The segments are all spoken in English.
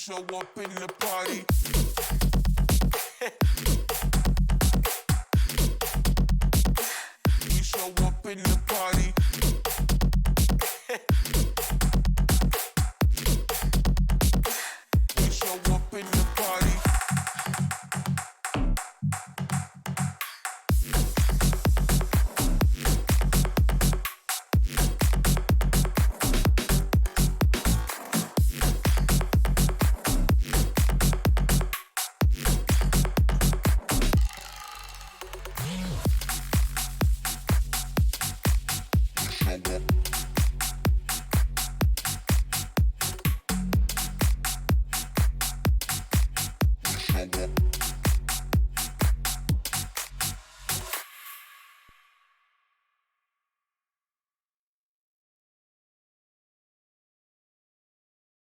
show up in the party. We show up in the party. We show up in the party.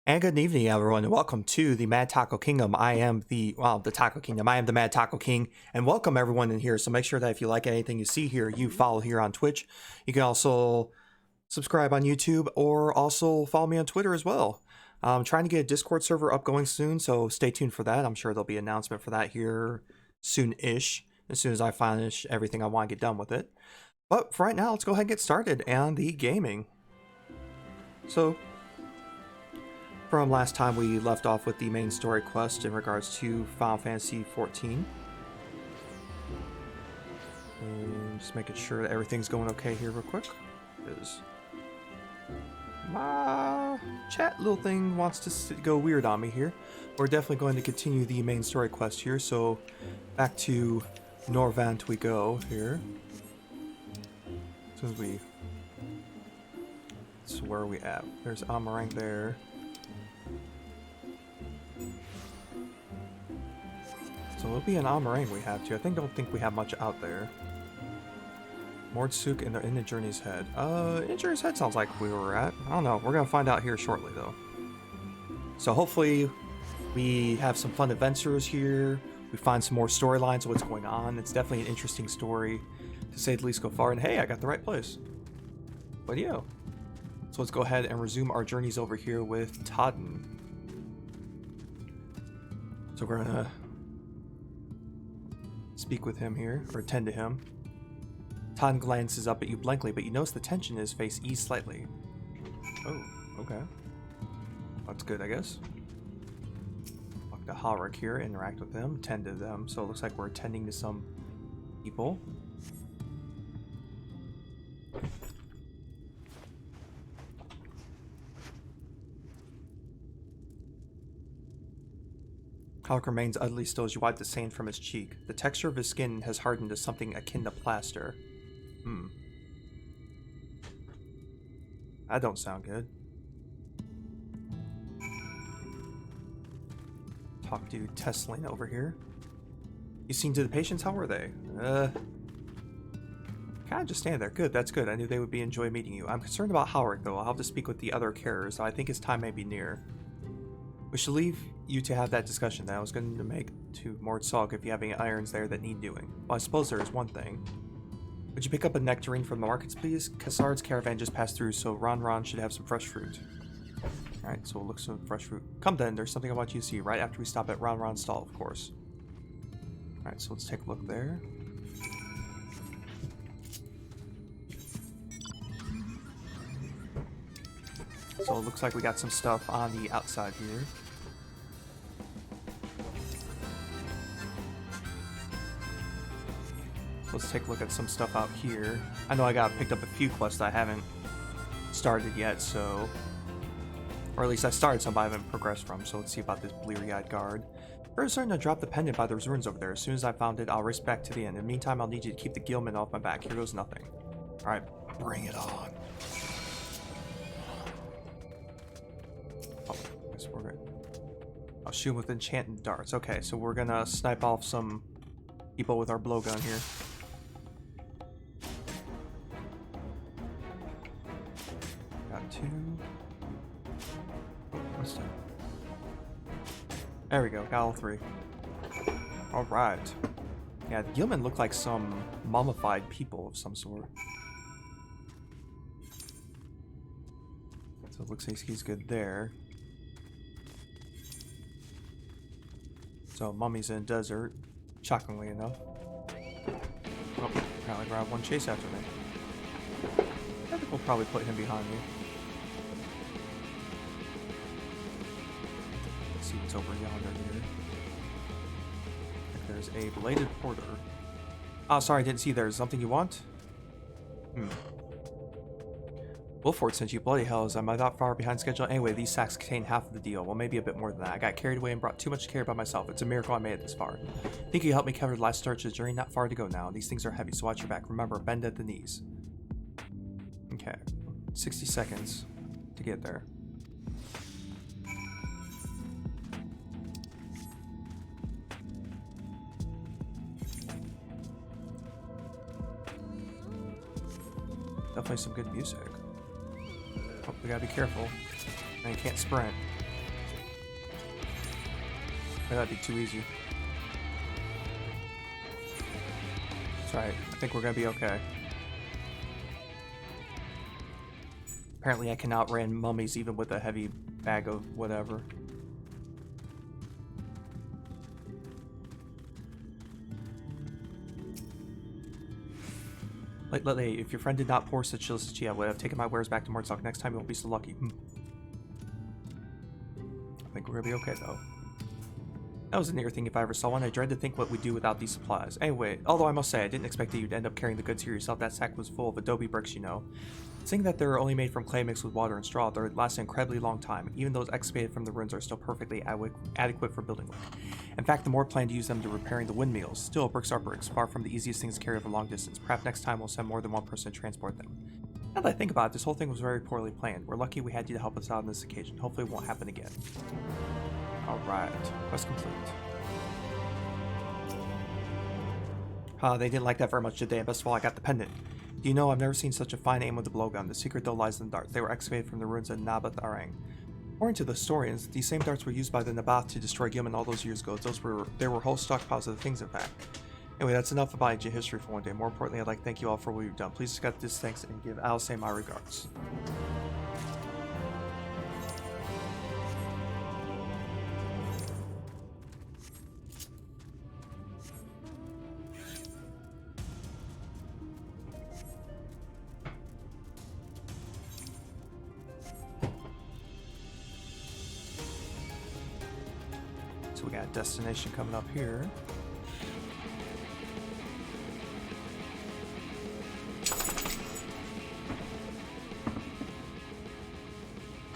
And good evening, everyone, and welcome to the Mad Taco Kingdom. I am the Taco Kingdom. I am the Mad Taco King, and welcome everyone in here. So make sure that if you like anything you see here, you follow here on Twitch. You can also subscribe on YouTube, or also follow me on Twitter as well. I'm trying to get a Discord server up going soon, so stay tuned for that. I'm sure there'll be an announcement for that here soon-ish, as soon as I finish everything I want to get done with it. But for right now, let's go ahead and get started on the gaming. So from last time, we left off with the main story quest in regards to Final Fantasy XIV. And just making sure that everything's going okay here real quick, because my chat little thing wants to go weird on me here. We're definitely going to continue the main story quest here, so back to Norvant we go here. As soon as we... So where are we at? There's Eulmoran there. So it'll be an Eulmoran we have to. Don't think we have much out there. Mordsuk in the Journey's Head. In Journey's Head sounds like we were at. I don't know. We're gonna find out here shortly though. So hopefully we have some fun adventures here. We find some more storylines of what's going on. It's definitely an interesting story, to say the least, go far. And hey, I got the right place. But yeah. So let's go ahead and resume our journeys over here with Todden. So we're gonna speak with him here, or attend to him. Todden glances up at you blankly, but you notice the tension in his face ease slightly. Oh, okay. That's good, I guess. Walk to Halric here, interact with them, attend to them. So it looks like we're attending to some people. Halric remains utterly still as you wipe the sand from his cheek. The texture of his skin has hardened to something akin to plaster. That don't sound good. Talk to Tesslin over here. You seen to the patients? How were they? Kinda just stand there. Good, that's good. I knew they would enjoy meeting you. I'm concerned about Halric, though. I'll have to speak with the other carers. I think his time may be near. We should leave you to have that discussion that I was going to make to Mordsuk if you have any irons there that need doing. Well, I suppose there is one thing. Would you pick up a nectarine from the markets, please? Cassard's caravan just passed through, so Ron should have some fresh fruit. Alright, so we'll look some fresh fruit. Come then, there's something I want you to see right after we stop at Ron's stall, of course. Alright, so let's take a look there. So it looks like we got some stuff on the outside here. Let's take a look at some stuff out here. I know I picked up a few quests I haven't started yet, so... Or at least I started some, but I haven't progressed from, so let's see about this bleary-eyed guard. We're certain to drop the pendant by those ruins over there. As soon as I found it, I'll race back to the end. In the meantime, I'll need you to keep the Gilman off my back. Here goes nothing. Alright, bring it on. Oh, I guess we're good. I'll shoot with enchanted darts. Okay, so we're gonna snipe off some people with our blowgun here. Got two. What's that? There we go, got all three. Alright. Yeah, the Gilman look like some mummified people of some sort. So it looks like he's good there. So, mummies in a desert. Shockingly enough. Oh, apparently grabbed one chase after me. I think we'll probably put him behind me. Let's see what's over yonder here. There's a belated porter. Oh, sorry, I didn't see there's something you want? Wolford sent you. Bloody hells, am I that far behind schedule? Anyway, these sacks contain half of the deal. Well, maybe a bit more than that. I got carried away and brought too much to carry by myself. It's a miracle I made it this far. Think you helped me cover the last stretch of the journey? Not far to go now. These things are heavy, so watch your back. Remember, bend at the knees. Okay. 60 seconds to get there. Definitely some good music. Oh, we gotta be careful. And you can't sprint. That'd be too easy. That's right. I think we're gonna be okay. Apparently I can outrun mummies even with a heavy bag of whatever. Lately, if your friend did not pour such solicitude, I would have taken my wares back to Mordstock. Next time you won't be so lucky. I think we're gonna be okay though. That was a near thing if I ever saw one. I dread to think what we'd do without these supplies. Anyway, although I must say, I didn't expect that you'd end up carrying the goods here yourself. That sack was full of adobe bricks, you know. Seeing that they're only made from clay mixed with water and straw, they last an incredibly long time. Even those excavated from the ruins are still perfectly adequate for building work. In fact, the more plan to use them to repairing the windmills. Still, bricks are bricks, far from the easiest things to carry over a long distance. Perhaps next time we'll send more than one person to transport them. Now that I think about it, this whole thing was very poorly planned. We're lucky we had you to help us out on this occasion. Hopefully it won't happen again. Alright, quest complete. They didn't like that very much today, and best of all, I got the pendant. Do you know, I've never seen such a fine aim with the blowgun. The secret, though, lies in the darts. They were excavated from the ruins of Nabath Arang. According to the historians, these same darts were used by the Nabath to destroy Gilman all those years ago. There were whole stockpiles of the things, in fact. Anyway, that's enough about ancient history for one day. More importantly, I'd like to thank you all for what you've done. Please accept this thanks and give Alice my regards. So we got a destination coming up here.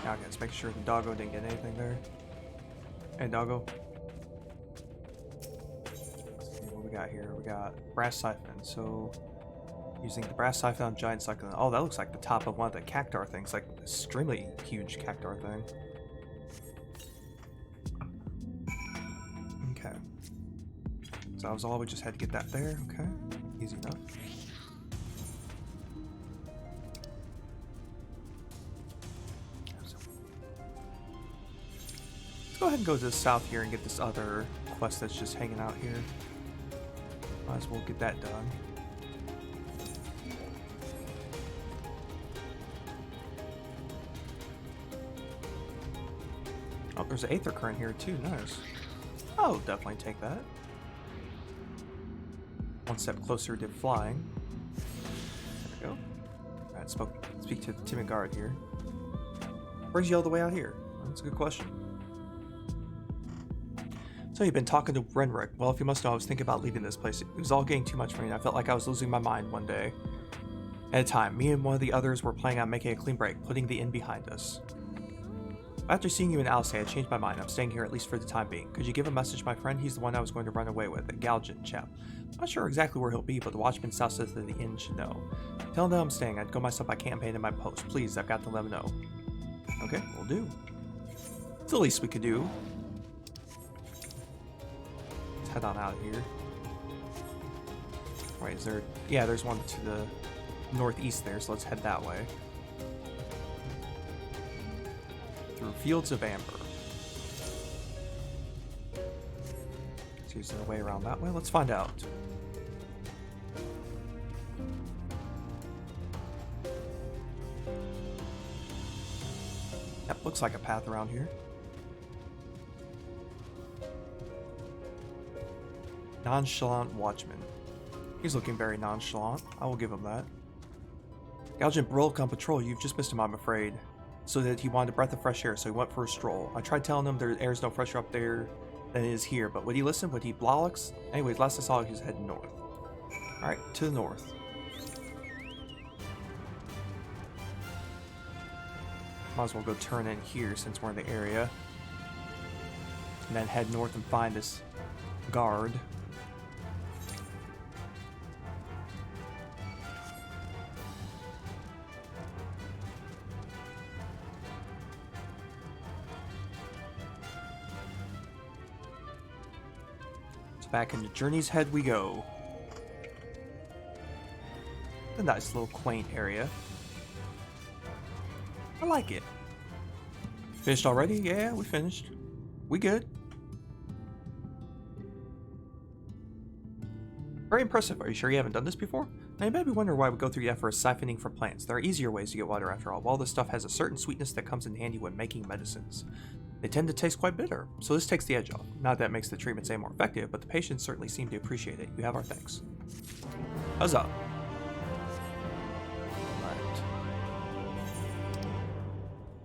Now let's make sure the doggo didn't get anything there. Hey doggo. Let's see what we got here. We got brass siphon. So using the brass siphon on giant cyclone. Oh, that looks like the top of one of the cactar things, like an extremely huge cactar thing. Okay. So that was all, we just had to get that there. Okay. Easy enough. Let's go ahead and go to the south here and get this other quest that's just hanging out here. Might as well get that done. Oh, there's an aether current here too. Nice. I'll definitely take that. One step closer to flying. There we go. Alright, speak to the timid guard here. Where's you all the way out here? That's a good question. So you've been talking to Renrick. Well, if you must know, I was thinking about leaving this place. It was all getting too much for me, and I felt like I was losing my mind one day. At a time, me and one of the others were planning on making a clean break, putting the inn behind us. After seeing you in Alice, I changed my mind. I'm staying here at least for the time being. Could you give a message to my friend? He's the one I was going to run away with, a Galgant chap. I'm not sure exactly where he'll be, but the watchman south of the inn should know. Tell him that I'm staying. I'd go myself by campaign in my post. Please, I've got to let him know. Okay, we'll do. It's the least we could do. Let's head on out of here. Wait, is there... Yeah, there's one to the northeast there, so let's head that way. Through fields of amber. So is there a way around that way? Let's find out. That looks like a path around here. Nonchalant watchman. He's looking very nonchalant. I will give him that. Galgant Brilk on patrol. You've just missed him, I'm afraid. So that he wanted a breath of fresh air, so he went for a stroll. I tried telling him there air's no fresher up there than it is here, but would he listen? Would he blollox? Anyways, last I saw he was heading north. Alright, to the north. Might as well go turn in here since we're in the area. And then head north and find this guard. So back into Journey's Head we go. A nice little quaint area. I like it. Finished already? Yeah, we finished. We good. Very impressive. Are you sure you haven't done this before? Now you may be wondering why we go through the effort of siphoning from plants. There are easier ways to get water after all. While this stuff has a certain sweetness that comes in handy when making medicines. They tend to taste quite bitter, so this takes the edge off. Not that it makes the treatments any more effective, but the patients certainly seem to appreciate it. You have our thanks. Huzzah! Alright.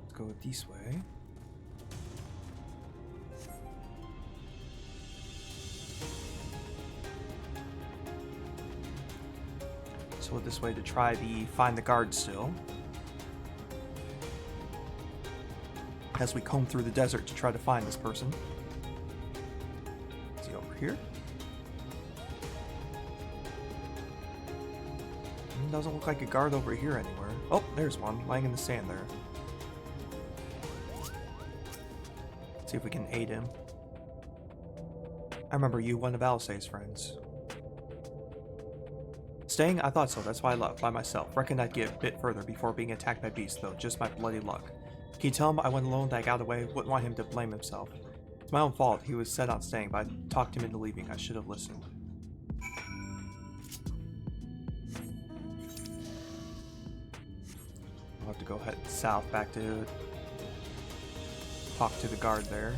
Let's go this way. So this way to try the find the guard still. As we comb through the desert to try to find this person. Is he over here? Doesn't look like a guard over here anywhere. Oh, there's one, lying in the sand there. Let's see if we can aid him. I remember you, one of Alisay's friends. Staying? I thought so, that's why I left, by myself. Reckoned I'd get a bit further before being attacked by beasts, though, just my bloody luck. Can you tell him I went alone, that I got away? Wouldn't want him to blame himself. It's my own fault. He was set on staying, but I talked him into leaving. I should have listened. I'll have to go head south back to talk to the guard there.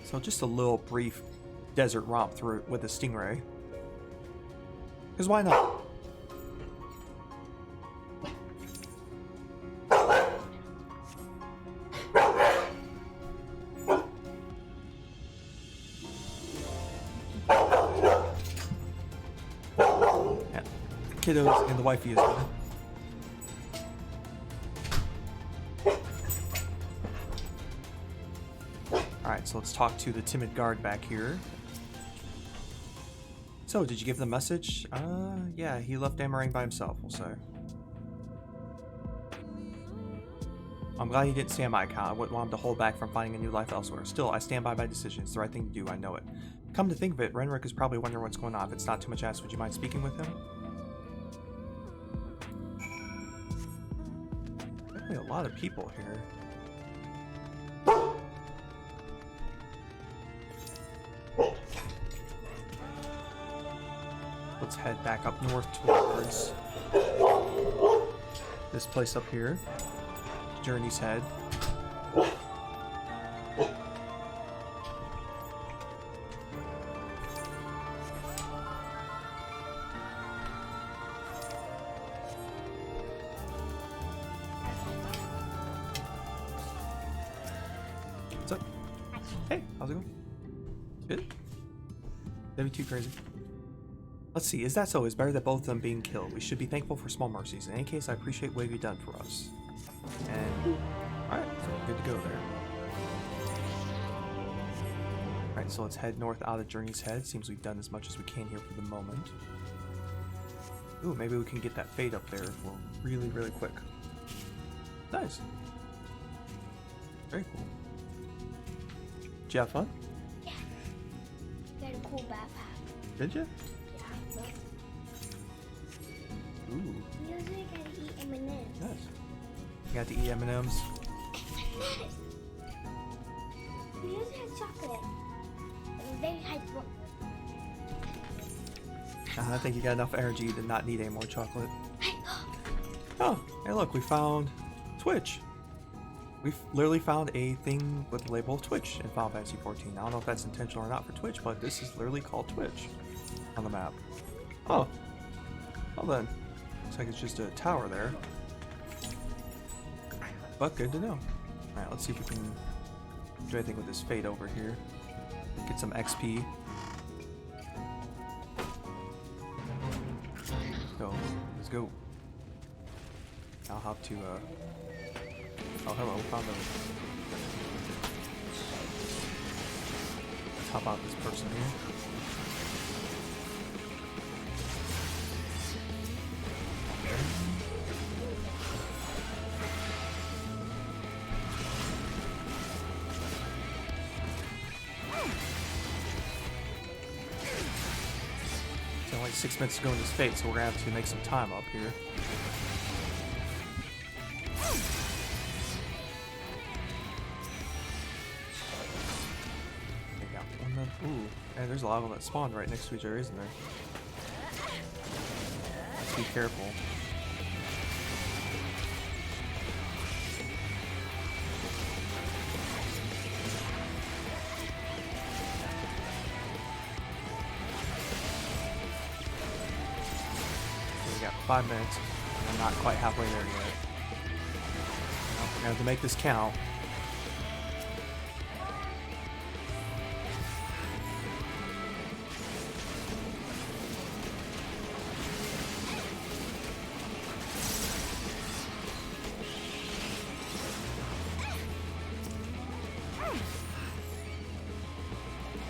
So just a little brief desert romp through it with a stingray. Because why not? Yeah, the kiddos and the wifey as well. Alright, so let's talk to the timid guard back here. So, did you give the message? Yeah, he left Eulmoran by himself, we'll say. I'm glad he didn't stay on my account. I wouldn't want him to hold back from finding a new life elsewhere. Still, I stand by my decision. It's the right thing to do, I know it. Come to think of it, Renrick is probably wondering what's going on. If it's not too much asked, would you mind speaking with him? Definitely a lot of people here. Let's head back up north towards this place up here. Journey's Head. What's up? Hey, how's it going? Good? That'd be too crazy. Let's see, is that so? It's better that both of them being killed. We should be thankful for small mercies. In any case, I appreciate what you've done for us. And, alright, so we're good to go there. Alright, so let's head north out of Journey's Head. Seems we've done as much as we can here for the moment. Ooh, maybe we can get that fade up there if we're really, really quick. Nice. Very cool. Did you have fun? Yeah. Got a cool backpack. Did you? Yeah. Ooh. We also gotta eat M&M's. Nice. You got the M&Ms. We also have chocolate. And very high blood. I think you got enough energy to not need any more chocolate. Oh, hey look, we found Twitch. We've literally found a thing with the label of Twitch in Final Fantasy XIV. I don't know if that's intentional or not for Twitch, but this is literally called Twitch on the map. Oh. Well then. Looks like it's just a tower there. But good to know. Alright, let's see if we can do anything with this fate over here. Get some XP. Go. Let's go. I'll have to, oh, hello. Found them. Let's hop out this person here. It's only 6 minutes to go in this fate, so we're gonna have to make some time up here. Ooh, and there's a lot of them that spawned right next to each other, isn't there? Let's be careful. So we got 5 minutes, and I'm not quite halfway there yet. Well, we're gonna have to make this count.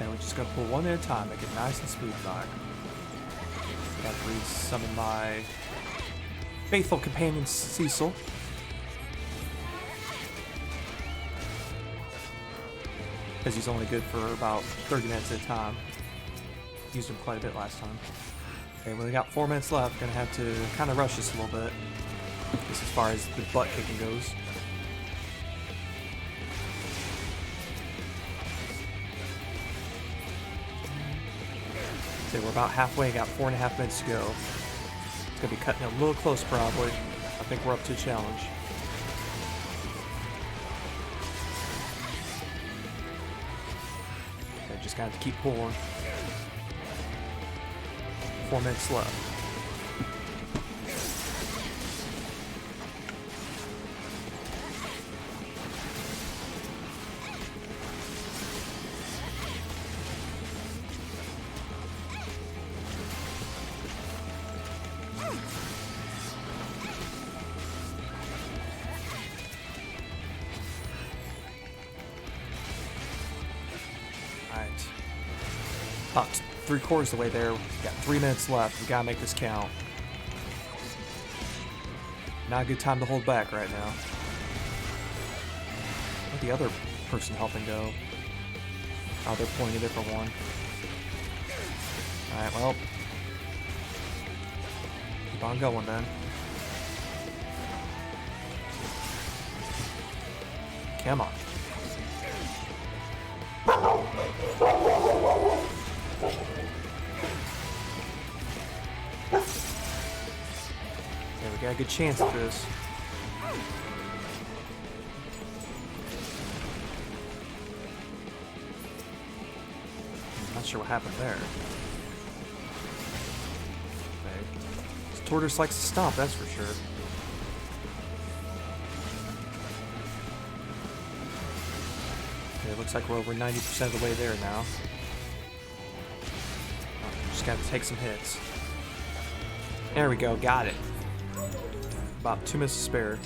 And we're just gonna pull one at a time, make it nice and smooth back. Got to resummon my faithful companion Cecil. Because he's only good for about 30 minutes at a time. Used him quite a bit last time. Okay, we only got 4 minutes left. Gonna have to kind of rush this a little bit. Just as far as the butt kicking goes. So we're about halfway, got 4.5 minutes to go. It's gonna be cutting it a little close probably. I think we're up to a challenge. Okay, just gotta keep pulling. 4 minutes left. About 3/4 of the way there. We've got 3 minutes left. We gotta make this count. Not a good time to hold back right now. Where'd the other person helping go? Oh, they're pulling a different one. Alright, well. Keep on going then. Come on. Yeah, we got a good chance at this. Not sure what happened there. Okay. This tortoise likes to stomp, that's for sure. Okay, it looks like we're over 90% of the way there now. Just gotta take some hits. There we go, got it. About 2 minutes to spare.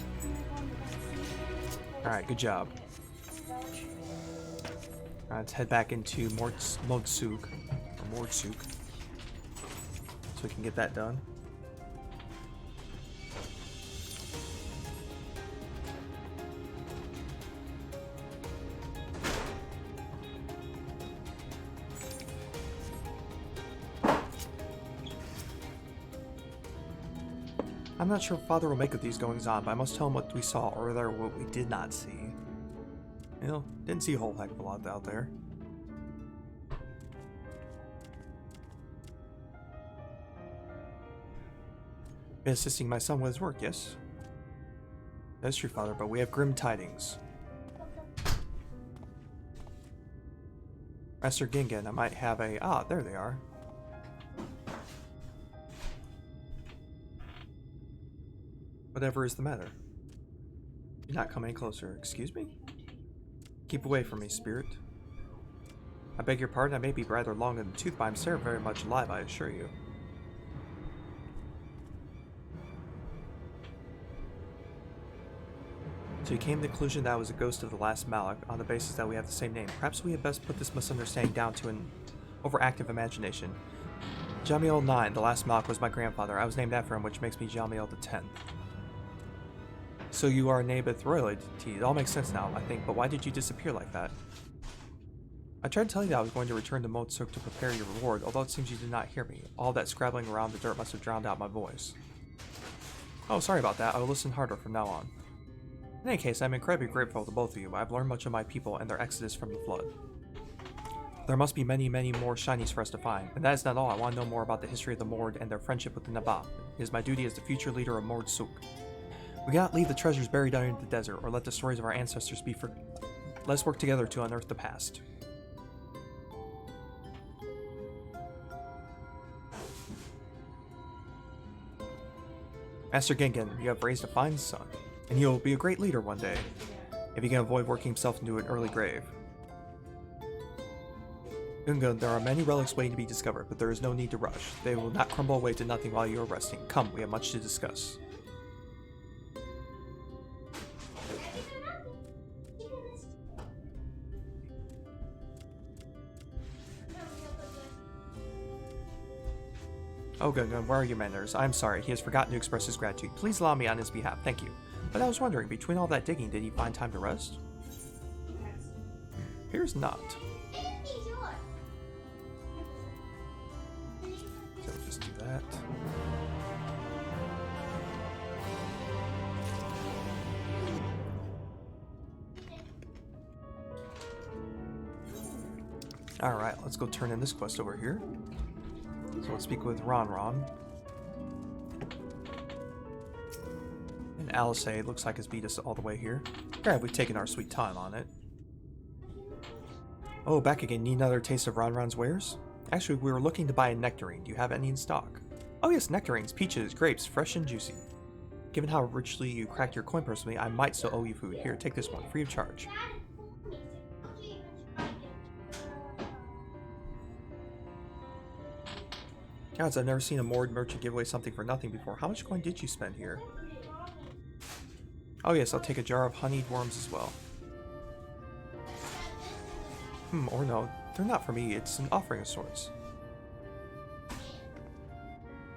Alright, good job. Alright, let's head back into Modsuk. Or Mordsuk. So we can get that done. I'm not sure if Father will make of these goings on, but I must tell him what we saw, or rather what we did not see. You know, didn't see a whole heck of a lot out there. Been assisting my son with his work, yes? That's true, Father, but we have grim tidings. Master Gingen, I might have a... Ah, there they are. Whatever is the matter? Do not come any closer. Excuse me? Keep away from me, spirit. I beg your pardon, I may be rather long in the tooth, but I'm still very much alive, I assure you. So you came to the conclusion that I was a ghost of the last Malak on the basis that we have the same name. Perhaps we had best put this misunderstanding down to an overactive imagination. Jamiel 9, the last Malak, was my grandfather. I was named after him, which makes me Jamiel the 10th. So you are a Naboth royalty. It all makes sense now, I think, but why did you disappear like that? I tried to tell you that I was going to return to Motsuk to prepare your reward, although it seems you did not hear me. All that scrabbling around the dirt must have drowned out my voice. Oh, sorry about that. I will listen harder from now on. In any case, I'm incredibly grateful to both of you. I've learned much of my people and their exodus from the flood. There must be many, many more shinies for us to find, and that is not all. I want to know more about the history of the Mord and their friendship with the Nabab. It is my duty as the future leader of Mord Suk. We cannot leave the treasures buried out in the desert, or let the stories of our ancestors be forgotten. Let's work together to unearth the past. Master Gengen, you have raised a fine son, and he will be a great leader one day, if he can avoid working himself into an early grave. Gungun, there are many relics waiting to be discovered, but there is no need to rush. They will not crumble away to nothing while you are resting. Come, we have much to discuss. Oh, Gungun, where are your manners? I'm sorry, he has forgotten to express his gratitude. Please allow me on his behalf, thank you. But I was wondering, between all that digging, did he find time to rest? Appears not. So just do that. Alright, let's go turn in this quest over here. So let's speak with Ron. And Alice looks like has beat us all the way here. Glad we've taken our sweet time on it. Oh, back again. Need another taste of Ron's wares? Actually, we were looking to buy a nectarine. Do you have any in stock? Oh yes, nectarines, peaches, grapes, fresh and juicy. Given how richly you cracked your coin personally, I might still owe you food. Here, take this one, free of charge. Gods, I've never seen a Mord merchant give away something for nothing before. How much coin did you spend here? Oh yes, I'll take a jar of honeyed worms as well. Or no, they're not for me. It's an offering of sorts.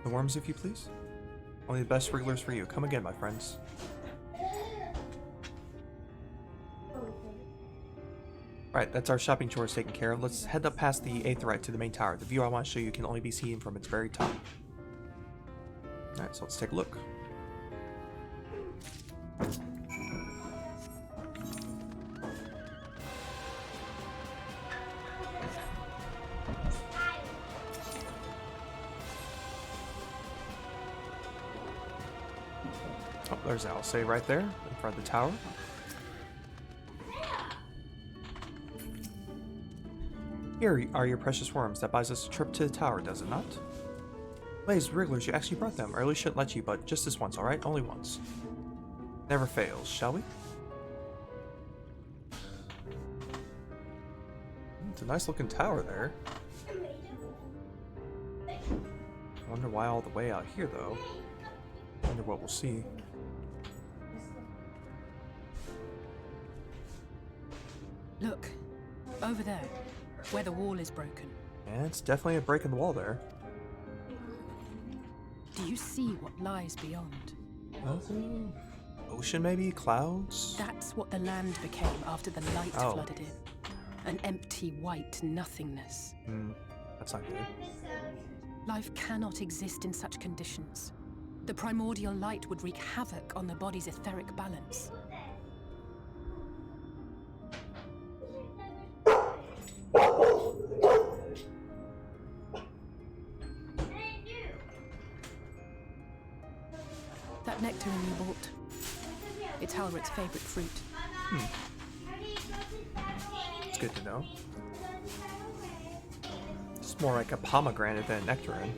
The worms, if you please. Only the best wrigglers for you. Come again, my friends. Right, that's our shopping chores taken care of. Let's head up past the Aetheryte to the main tower. The view I want to show you can only be seen from its very top. Alright, so let's take a look. Oh, there's Alice right there in front of the tower. Here are your precious worms. That buys us a trip to the tower, does it not? Blaze, Wrigglers, you actually brought them. I really shouldn't let you, but just this once, alright? Only once. Never fails, shall we? It's a nice looking tower there. I wonder why all the way out here, though. Wonder what we'll see. Look, over there, where the wall is broken. Yeah, it's definitely a break in the wall there. Do you see what lies beyond? Ocean maybe? Clouds? That's what the land became after the light Oh. flooded in. An empty white nothingness. That's not good. Life cannot exist in such conditions. The primordial light would wreak havoc on the body's etheric balance. That nectarine you bought. It's Halrick's favorite fruit. It's good to know. It's more like a pomegranate than a nectarine.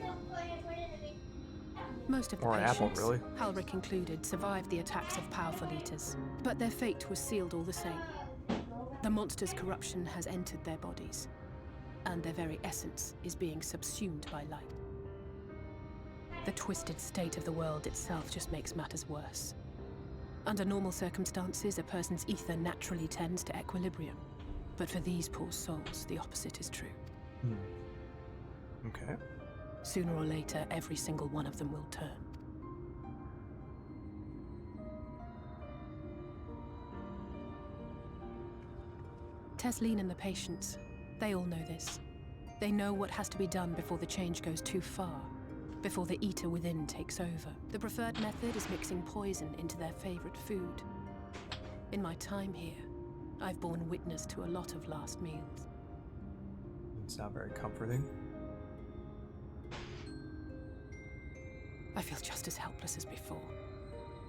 Most of the Or an apple, patients, really. Halrick included, survived the attacks of powerful eaters, but their fate was sealed all the same. The monster's corruption has entered their bodies, and their very essence is being subsumed by light. The twisted state of the world itself just makes matters worse. Under normal circumstances, a person's ether naturally tends to equilibrium. But for these poor souls, the opposite is true. Okay. Sooner or later, every single one of them will turn. Tesleen and the patients, they all know this. They know what has to be done before the change goes too far, before the eater within takes over. The preferred method is mixing poison into their favorite food. In my time here, I've borne witness to a lot of last meals. It's not very comforting. I feel just as helpless as before.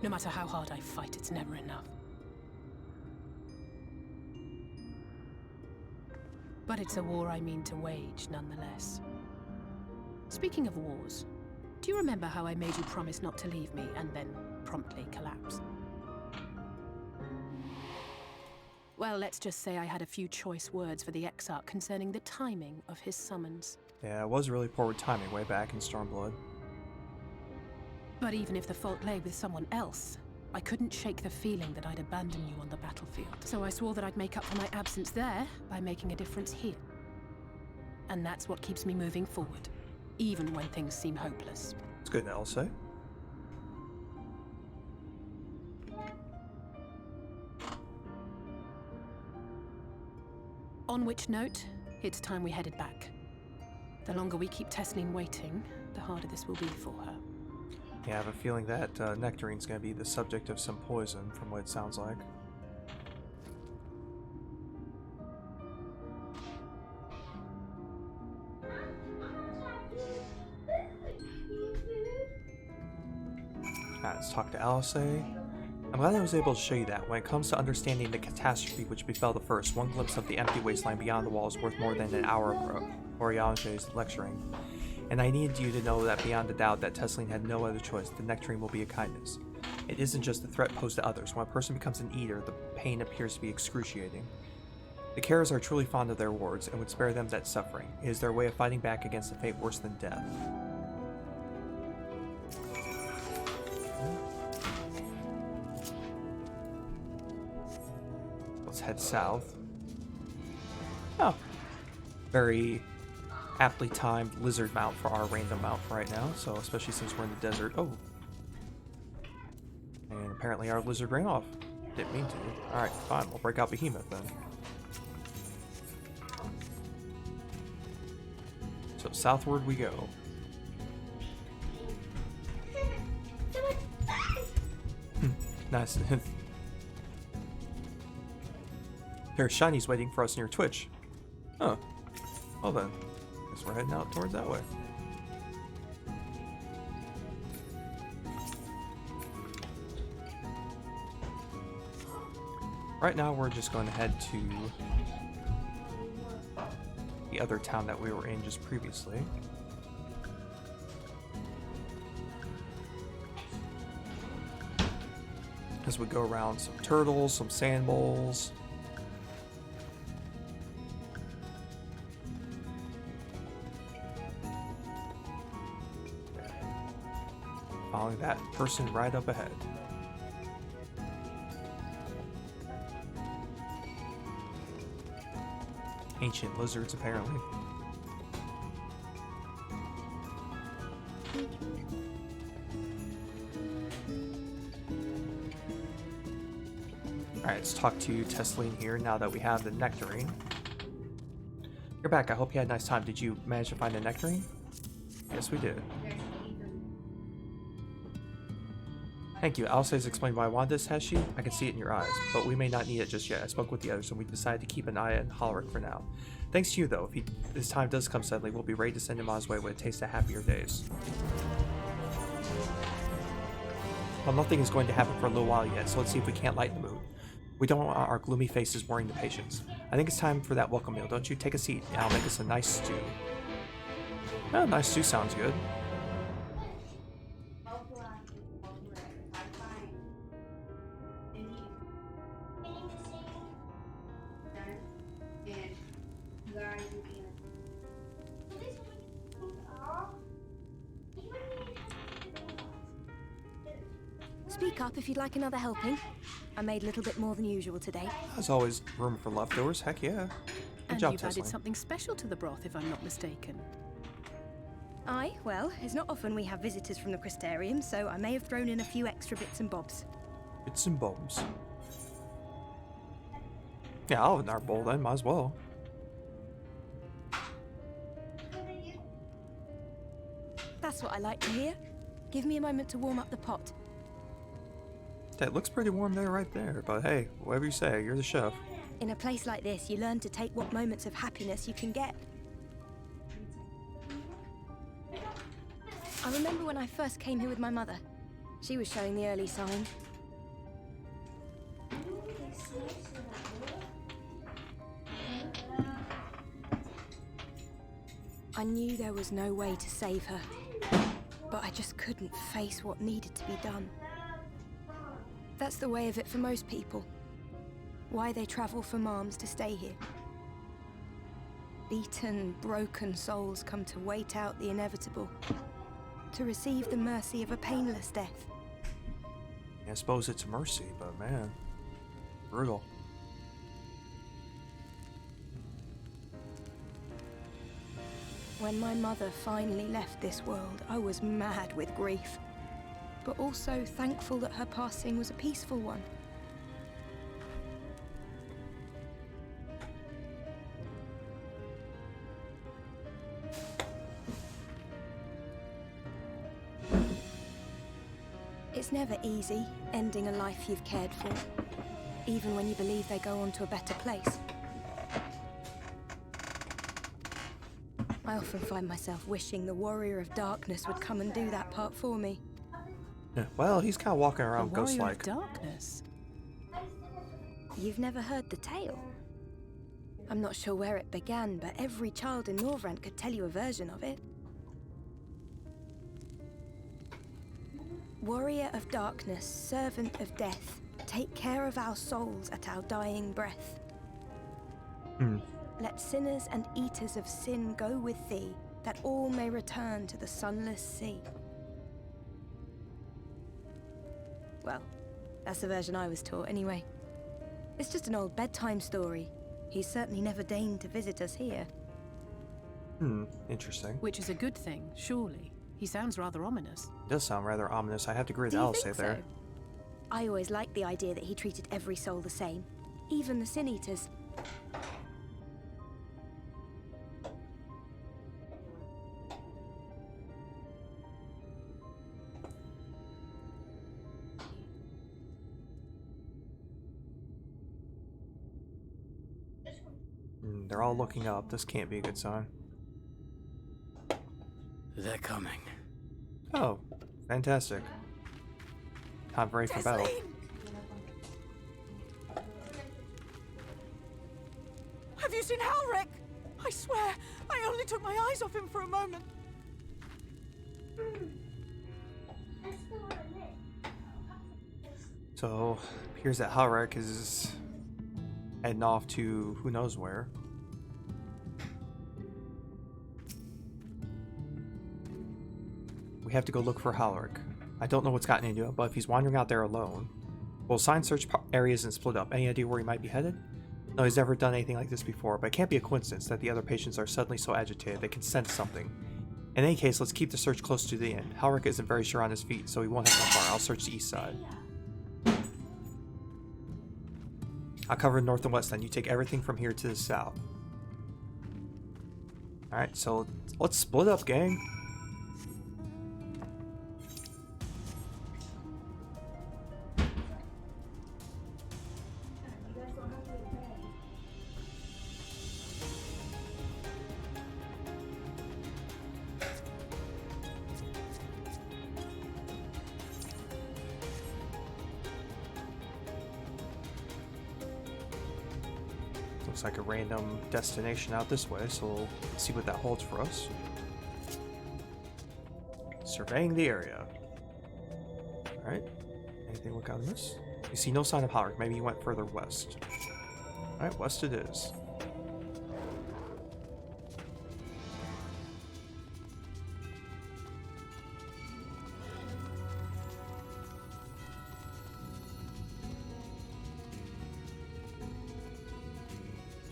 No matter how hard I fight, it's never enough. But it's a war I mean to wage, nonetheless. Speaking of wars, do you remember how I made you promise not to leave me and then promptly collapse? Well, let's just say I had a few choice words for the Exarch concerning the timing of his summons. Yeah, it was really poor with timing way back in Stormblood. But even if the fault lay with someone else, I couldn't shake the feeling that I'd abandon you on the battlefield. So I swore that I'd make up for my absence there by making a difference here. And that's what keeps me moving forward, even when things seem hopeless. It's good, I'll say. On which note, it's time we headed back. The longer we keep Tesleen waiting, the harder this will be for her. Yeah, I have a feeling that nectarine's going to be the subject of some poison, from what it sounds like. Alright, let's talk to Alice. I'm glad I was able to show you that. When it comes to understanding the catastrophe which befell the first, one glimpse of the empty wasteland beyond the wall is worth more than an hour of Oriana's lecturing. And I needed you to know that beyond a doubt that Tesleen had no other choice. The nectarine will be a kindness. It isn't just a threat posed to others. When a person becomes an eater, the pain appears to be excruciating. The Cares are truly fond of their wards and would spare them that suffering. It is their way of fighting back against a fate worse than death. Let's head south. Oh, very aptly timed lizard mount for our random mount for right now, so especially since we're in the desert. Oh. And apparently our lizard ran off. Didn't mean to. Alright, fine, we'll break out Behemoth then. So southward we go. Nice. There's shinies waiting for us near Twitch. Huh. Well then. Guess we're heading out towards that way. Right now we're just going to head to the other town that we were in just previously. As we go around some turtles, some sand moles. Following that person right up ahead. Ancient lizards, apparently. Alright, let's talk to Tesleen here now that we have the nectarine. You're back. I hope you had a nice time. Did you manage to find the nectarine? Yes, we did. Thank you. Alice has explained why I wanted this, has she? I can see it in your eyes, but we may not need it just yet. I spoke with the others, and we decided to keep an eye on Holrick for now. Thanks to you, though. If his time does come suddenly, we'll be ready to send him on his way with a taste of happier days. Well, nothing is going to happen for a little while yet, so let's see if we can't lighten the mood. We don't want our gloomy faces worrying the patients. I think it's time for that welcome meal, don't you? Take a seat, and I'll make us a nice stew. Oh, nice stew sounds good. Speak up if you'd like another helping. I made a little bit more than usual today. There's always room for leftovers, heck yeah. Good And job, you've added Tesla. something special to the broth, if I'm not mistaken. Aye, well, it's not often we have visitors from the Crystarium, so I may have thrown in a few extra bits and bobs. Bits and bobs. Yeah, I'll have another bowl then, might as well. That's what I like to hear. Give me a moment to warm up the pot. That looks pretty warm there, right there, but hey, whatever you say, you're the chef. In a place like this, you learn to take what moments of happiness you can get. I remember when I first came here with my mother. She was showing the early signs. I knew there was no way to save her, but I just couldn't face what needed to be done. That's the way of it for most people. Why they travel from arms to stay here. Beaten, broken souls come to wait out the inevitable, to receive the mercy of a painless death. I suppose it's mercy, but man, brutal. When my mother finally left this world, I was mad with grief, but also thankful that her passing was a peaceful one. It's never easy, ending a life you've cared for, even when you believe they go on to a better place. I often find myself wishing the Warrior of Darkness would come and do that part for me. Yeah, well, he's kind of walking The around Warrior ghost-like. of Darkness. You've never heard the tale? I'm not sure where it began, but every child in Norvrent could tell you a version of it. Warrior of Darkness, servant of death, take care of our souls at our dying breath. Let sinners and eaters of sin go with thee, that all may return to the sunless sea. Well, that's the version I was taught anyway. It's just an old bedtime story. He's certainly never deigned to visit us here. Interesting. Which is a good thing, surely. He sounds rather ominous. Does sound rather ominous. I have to agree with Do you Alice think there. so? I always liked the idea that he treated every soul the same, even the sin eaters. They're all looking up. This can't be a good sign. They're coming. Oh, fantastic. Time ready for battle. Have you seen Halric? I swear, I only took my eyes off him for a moment. So, appears that Halrek is heading off to who knows where. We have to go look for Halric. I don't know what's gotten into him, but if he's wandering out there alone, we'll assign search areas and split up. Any idea where he might be headed? No, he's never done anything like this before, but it can't be a coincidence that the other patients are suddenly so agitated they can sense something. In any case, let's keep the search close to the end. Halric isn't very sure on his feet, so he won't have to far. I'll search the east side. I'll cover north and west, then you take everything from here to the south. Alright, so let's split up, gang. Looks like a random destination out this way, so we'll see what that holds for us. Surveying the area. Alright. Anything look out of this? You see no sign of Halric. Maybe he went further west. Alright, west it is.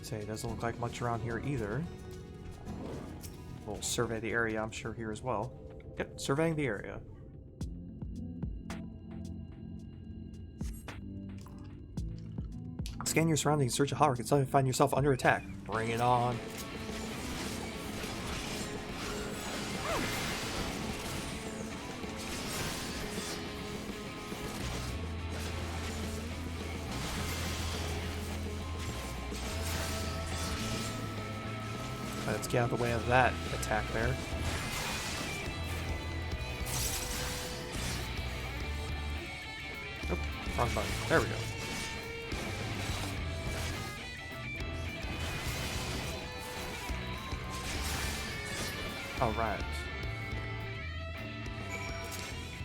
Say, it doesn't look like much around here either. We'll survey the area, I'm sure, here as well. Yep, surveying the area. Scan your surroundings in search of Halric and suddenly find yourself under attack. Bring it on. Let's get out of the way of that attack there. Nope, wrong button. There we go. Alright.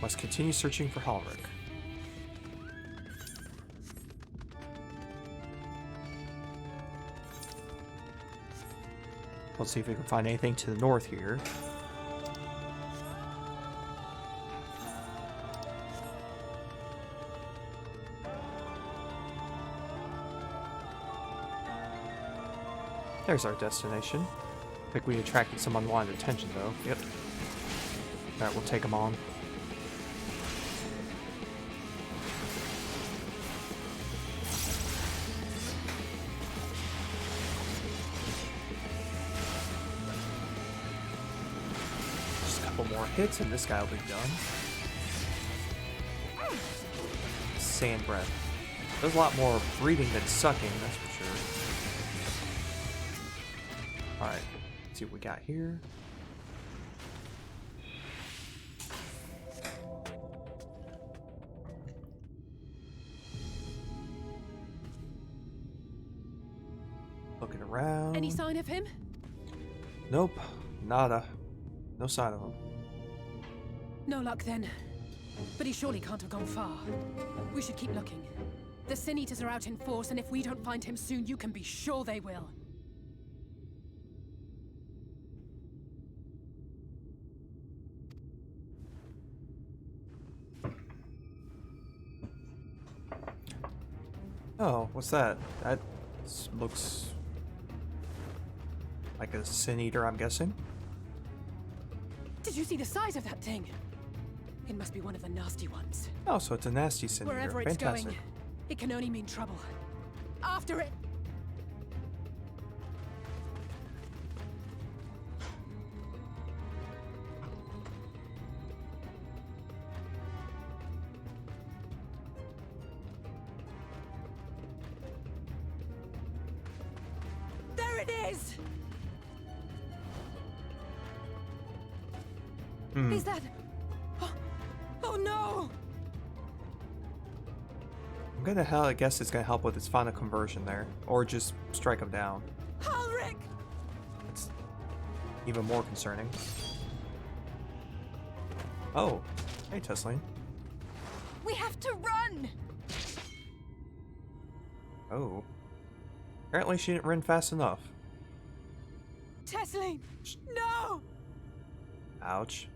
Must continue searching for Halric. Let's see if we can find anything to the north here. There's our destination. I think we attracted some unwanted attention, though. Yep. Alright, we'll take them on. Just a couple more hits and this guy will be done. Sand breath. There's a lot more breathing than sucking, that's for sure. Alright. See what we got here. Looking around. Any sign of him? Nope. Nada. No sign of him. No luck then. But he surely can't have gone far. We should keep looking. The Sin Eaters are out in force, and if we don't find him soon, you can be sure they will. Oh, what's that? That looks like a Sin Eater, I'm guessing. Did you see the size of that thing? It must be one of the nasty ones. Oh, so it's a nasty Sin Eater. Wherever it's Fantastic. going, it can only mean trouble. After it! There it is! Is that... Oh no! I'm gonna hell, I guess it's gonna help with its final conversion there, or just strike him down. Halric! It's even more concerning. Oh, hey Tesleen. We have to run! Oh, apparently she didn't run fast enough. Tesleen! No! Ouch.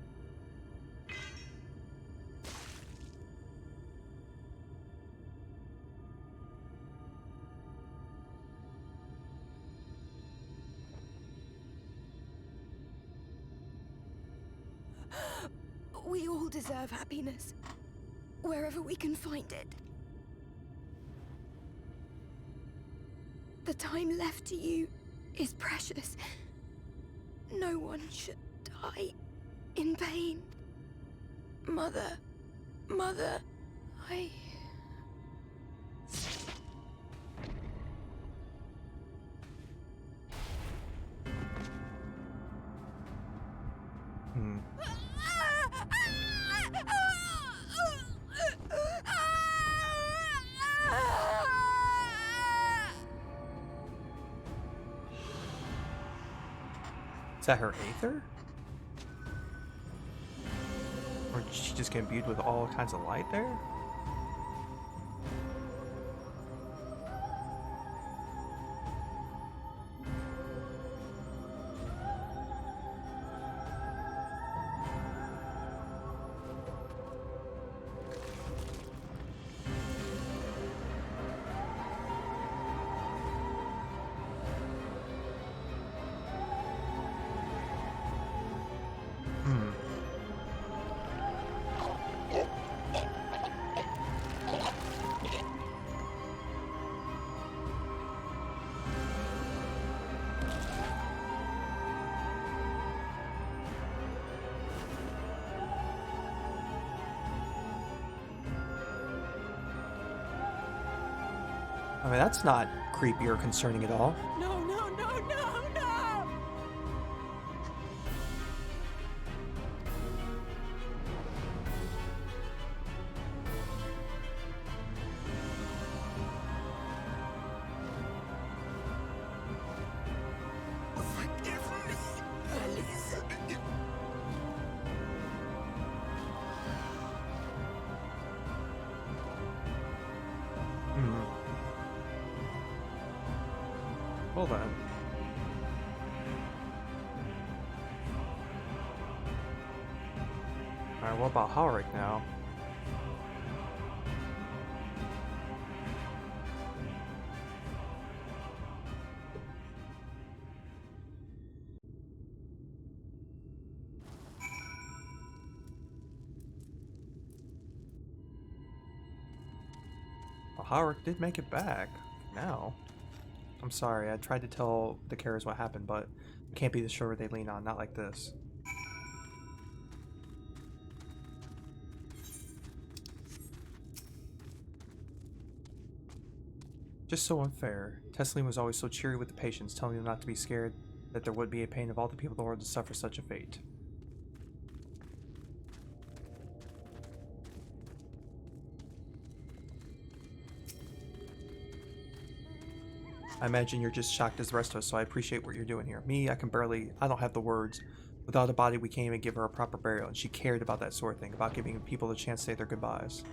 We all deserve happiness, wherever we can find it. The time left to you is precious. No one should die in pain. Mother, I... that her aether? Or did she just get imbued with all kinds of light there? I mean, that's not creepy or concerning at all. No, no, no, no, no! Well then. Alright, what about Halric now? Well, Halric did make it back. Now. I'm sorry, I tried to tell the carers what happened, but it can't be the shoulder they lean on, not like this. Just so unfair. Tesseline was always so cheery with the patients, telling them not to be scared, that there would be a pain of all the people in the world to suffer such a fate. I imagine you're just shocked as the rest of us, so I appreciate what you're doing here. Me, I don't have the words. Without a body, we can't even give her a proper burial, and she cared about that sort of thing, about giving people the chance to say their goodbyes.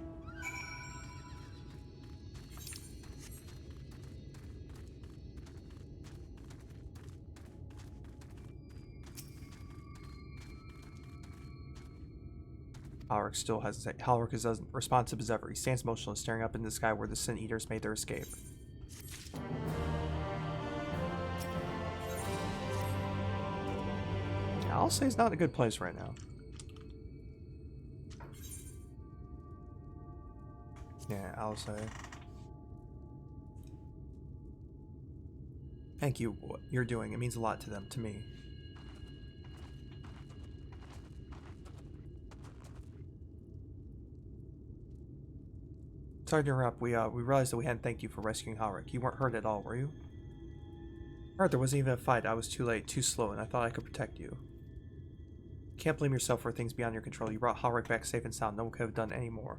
Halric still hesitates. Halric is as responsive as ever. He stands motionless, staring up into the sky where the Sin Eaters made their escape. I'll say it's not a good place right now. Yeah, I'll say. Thank you, what you're doing. It means a lot to them, to me. Sorry to interrupt. We realized that we hadn't thanked you for rescuing Halric. You weren't hurt at all, were you? Alright, there wasn't even a fight. I was too late, too slow, and I thought I could protect you. Can't blame yourself for things beyond your control. You brought Halric back safe and sound. No one could have done any more.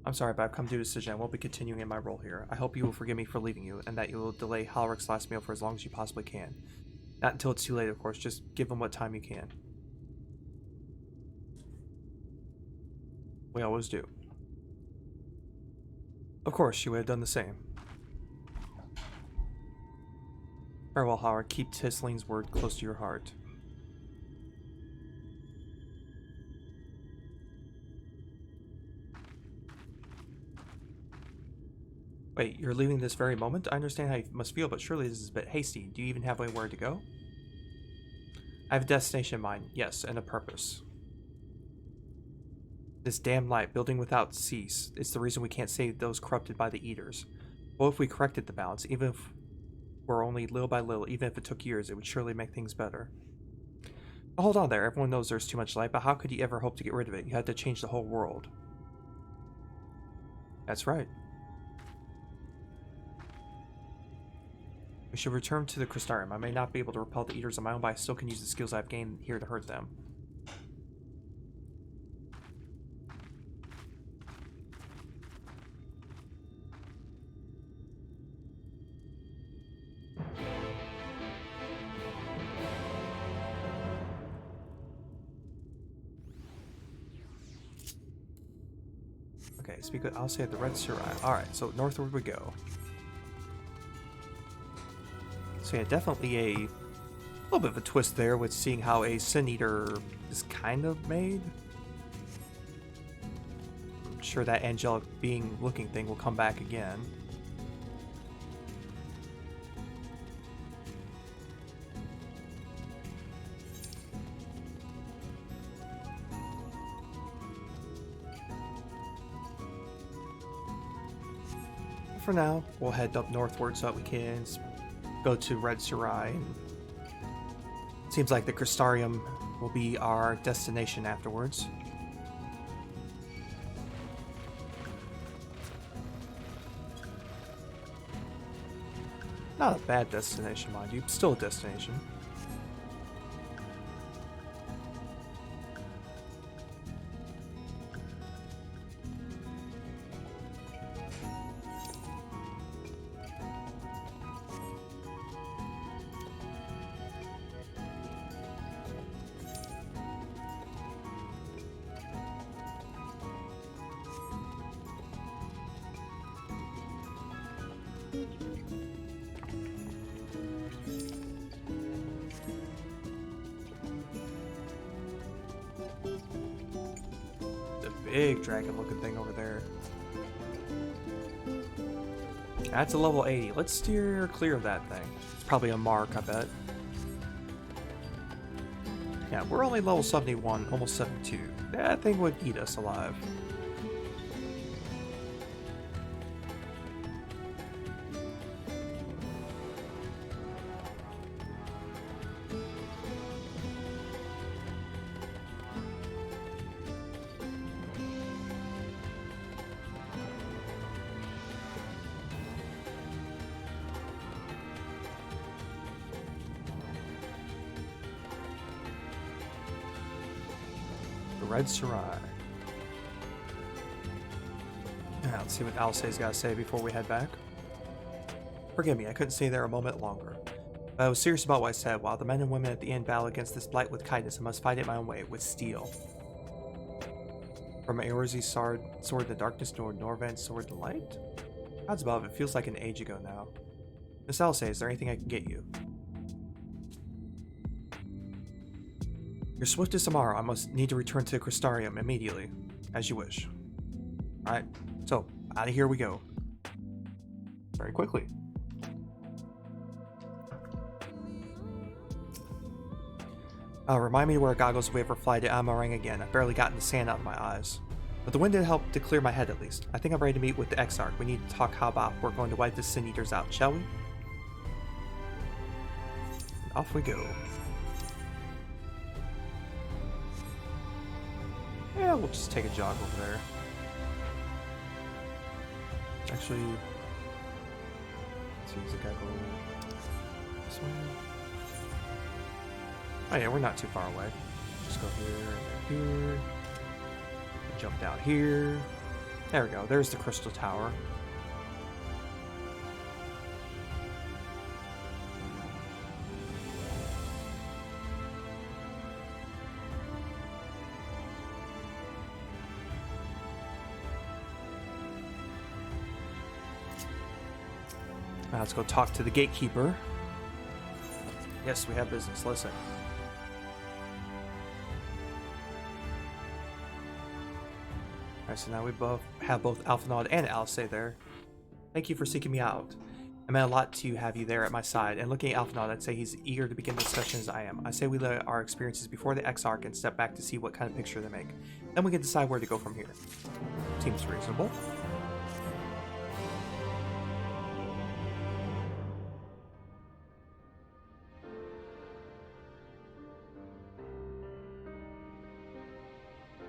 I'm sorry, but I've come to a decision. I won't be continuing in my role here. I hope you will forgive me for leaving you, and that you will delay Halric's last meal for as long as you possibly can. Not until it's too late, of course. Just give him what time you can. We always do. Of course, you would have done the same. Farewell, Halric. Keep Tesseline's word close to your heart. Wait, you're leaving this very moment? I understand how you must feel, but surely this is a bit hasty. Do you even have anywhere to go? I have a destination in mind, yes, and a purpose. This damn light, building without cease, it's the reason we can't save those corrupted by the Eaters. Well, if we corrected the balance, even if we're only little by little, even if it took years, it would surely make things better. But hold on there, everyone knows there's too much light, but how could you ever hope to get rid of it? You had to change the whole world. That's right. We should return to the Crystarium. I may not be able to repel the Eaters on my own, but I still can use the skills I've gained here to hurt them. Okay, speak of, I'll say the Red Surai. Alright, so northward we go. So yeah, definitely a little bit of a twist there with seeing how a Sin Eater is kind of made. I'm sure that angelic being looking thing will come back again. For now, we'll head up northward so that we can go to Red Surai. And seems like the Crystarium will be our destination afterwards. Not a bad destination, mind you. Still a destination. Big dragon looking thing over there. That's a level 80. Let's steer clear of that thing. It's probably a mark, I bet. Yeah, we're only level 71, almost 72. That thing would eat us alive. Red Surai. Now, let's see what Alcé's got to say before we head back. Forgive me, I couldn't stay there a moment longer. But I was serious about what I said. While the men and women at the end battle against this blight with kindness, I must fight it my own way, with steel. From Eorze's sword in the darkness, nor Norvan's sword in the light? Odds above, it feels like an age ago now. Miss Alcé, is there anything I can get you? Your swiftest tomorrow. I must need to return to Crystarium immediately. As you wish. Alright, so, out of here we go. Very quickly. Remind me to wear goggles if we ever fly to Eulmoran again. I've barely gotten the sand out of my eyes. But the wind did help to clear my head at least. I think I'm ready to meet with the Exarch. We need to talk how about we're going to wipe the Sin Eaters out, shall we? And off we go. Yeah, we'll just take a jog over there. Actually, let's see, does it gotta go this way? Oh yeah, we're not too far away. Just go here and here. Jump down here. There we go. There's the crystal tower. Now let's go talk to the gatekeeper. Yes, we have business. Listen. Alright, so now we have both Alphinaud and Alcé there. Thank you for seeking me out. It meant a lot to have you there at my side, and looking at Alphinaud, I'd say he's eager to begin discussions as I am. I say we let our experiences before the Exarch and step back to see what kind of picture they make. Then we can decide where to go from here. Seems reasonable.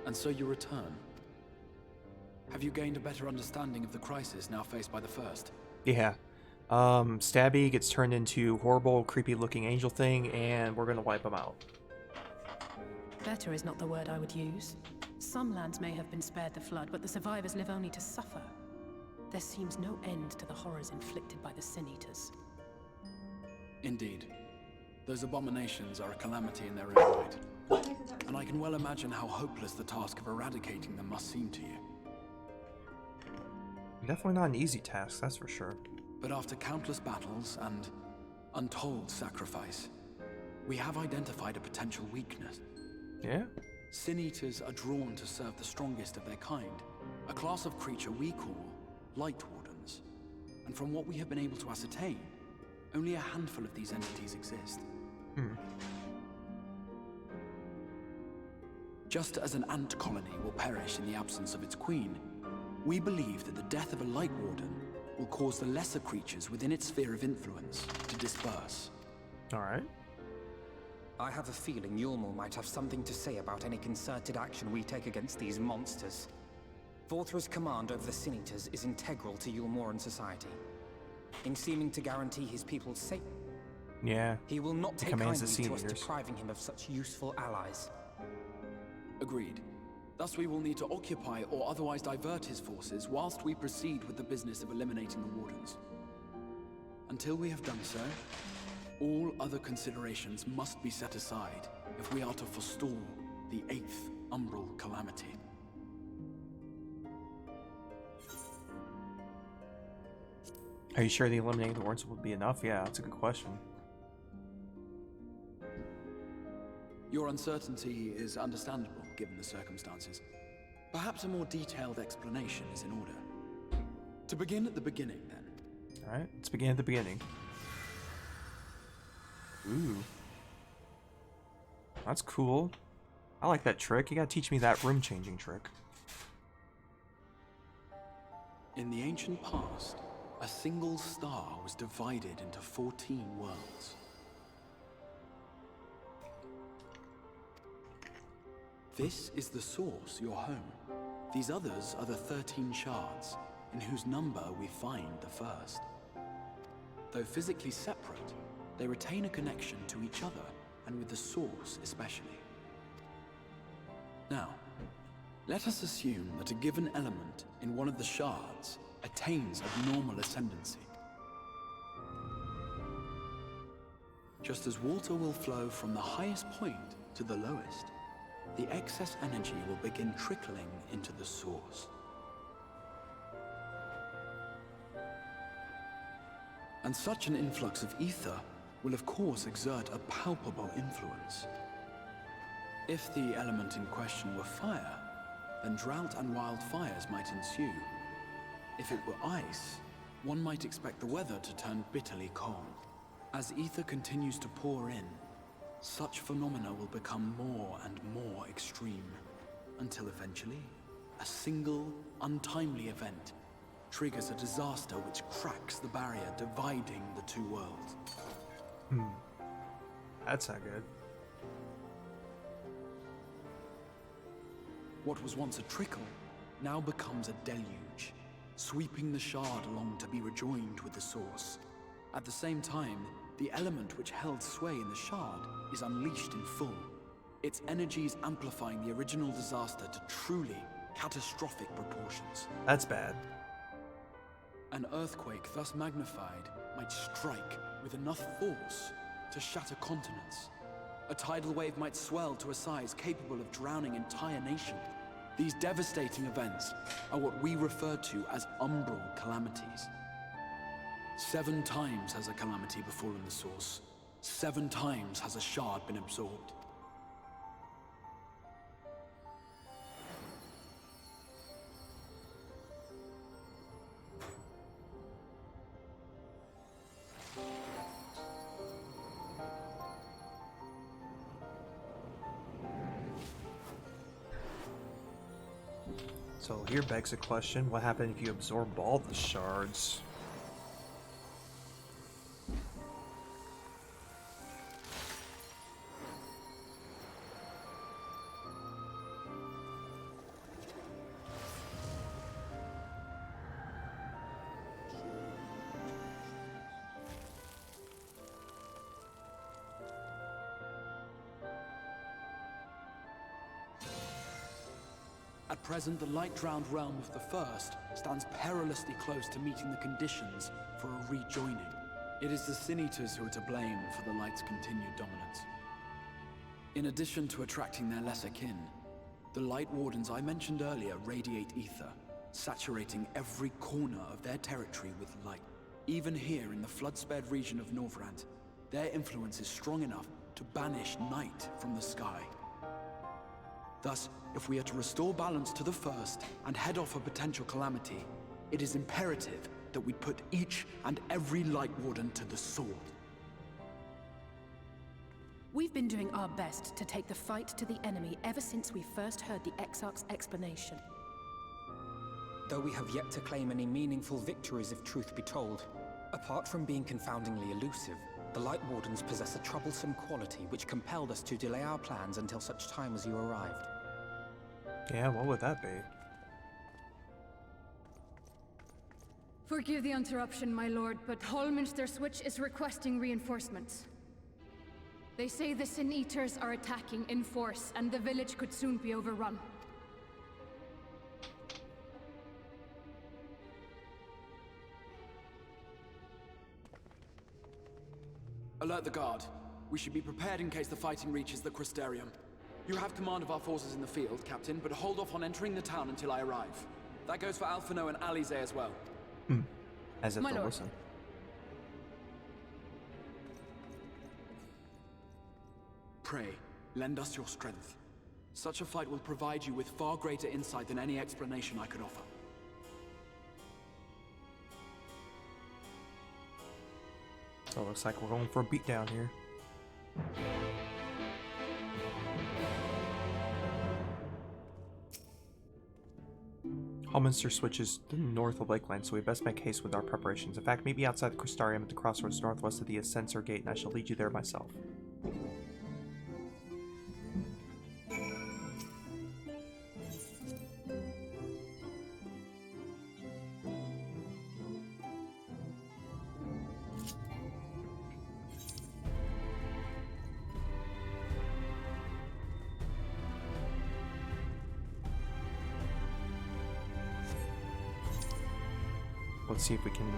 And so you return. Have you gained a better understanding of the crisis now faced by the First? Yeah. Stabby gets turned into horrible, creepy-looking angel thing, and we're gonna wipe him out. Better is not the word I would use. Some lands may have been spared the flood, but the survivors live only to suffer. There seems no end to the horrors inflicted by the Sin Eaters. Indeed. Those abominations are a calamity in their own right. And I can well imagine how hopeless the task of eradicating them must seem to you. Definitely not an easy task, that's for sure. But after countless battles and untold sacrifice, we have identified a potential weakness. Yeah? Sin Eaters are drawn to serve the strongest of their kind, a class of creature we call Lightwardens. And from what we have been able to ascertain, only a handful of these entities exist. Just as an ant colony will perish in the absence of its queen, we believe that the death of a Lightwarden will cause the lesser creatures within its sphere of influence to disperse. Alright. I have a feeling Eulmoran might have something to say about any concerted action we take against these monsters. Vorthra's command over the Sin Eaters is integral to Eulmoran society. In seeming to guarantee his people's safety, Yeah. he will not take commands kindly the to us Sin Eaters. depriving him of such useful allies. Agreed. Thus we will need to occupy or otherwise divert his forces whilst we proceed with the business of eliminating the Wardens. Until we have done so, all other considerations must be set aside if we are to forestall the 8th Umbral Calamity. Are you sure the eliminating the Wardens would be enough? Yeah, that's a good question. Your uncertainty is understandable, given the circumstances. Perhaps a more detailed explanation is in order. To begin at the beginning, then. Alright, let's begin at the beginning. Ooh. That's cool. I like that trick. You gotta teach me that room changing trick. In the ancient past, a single star was divided into 14 worlds. This is the source, your home. These others are the 13 shards, in whose number we find the first. Though physically separate, they retain a connection to each other, and with the source especially. Now, let us assume that a given element in one of the shards attains abnormal ascendancy. Just as water will flow from the highest point to the lowest, the excess energy will begin trickling into the source. And such an influx of ether will of course exert a palpable influence. If the element in question were fire, then drought and wildfires might ensue. If it were ice, one might expect the weather to turn bitterly cold. As ether continues to pour in, such phenomena will become more and more extreme, until eventually, a single, untimely event triggers a disaster which cracks the barrier dividing the two worlds. That's not good. What was once a trickle now becomes a deluge, sweeping the shard along to be rejoined with the source. At the same time, the element which held sway in the shard is unleashed in full, its energies amplifying the original disaster to truly catastrophic proportions. That's bad. An earthquake thus magnified might strike with enough force to shatter continents. A tidal wave might swell to a size capable of drowning entire nations. These devastating events are what we refer to as umbral calamities. 7 times has a calamity befallen the source. 7 times has a shard been absorbed. So here begs the question, what happened if you absorb all the shards? At present, the light-drowned realm of the First stands perilously close to meeting the conditions for a rejoining. It is the Sin Eaters who are to blame for the Light's continued dominance. In addition to attracting their lesser kin, the Light Wardens I mentioned earlier radiate ether, saturating every corner of their territory with light. Even here in the flood-spared region of Norvrand, their influence is strong enough to banish night from the sky. Thus, if we are to restore balance to the First and head off a potential calamity, it is imperative that we put each and every Lightwarden to the sword. We've been doing our best to take the fight to the enemy ever since we first heard the Exarch's explanation. Though we have yet to claim any meaningful victories if truth be told, apart from being confoundingly elusive, the Lightwardens possess a troublesome quality which compelled us to delay our plans until such time as you arrived. Yeah, what would that be? Forgive the interruption, my lord, but Holminster Switch is requesting reinforcements. They say the Sin Eaters are attacking in force, and the village could soon be overrun. Alert the guard. We should be prepared in case the fighting reaches the Crystarium. You have command of our forces in the field, Captain, but hold off on entering the town until I arrive. That goes for Alphino and Alize as well. As if My to lord. listen. Pray, lend us your strength. Such a fight will provide you with far greater insight than any explanation I could offer. So it looks like we're going for a beatdown here. Holminster Switch is north of Lakeland, so we best make haste with our preparations. In fact, meet me outside the Crystarium at the crossroads northwest of the Ascensor Gate, and I shall lead you there myself. Let's see if we can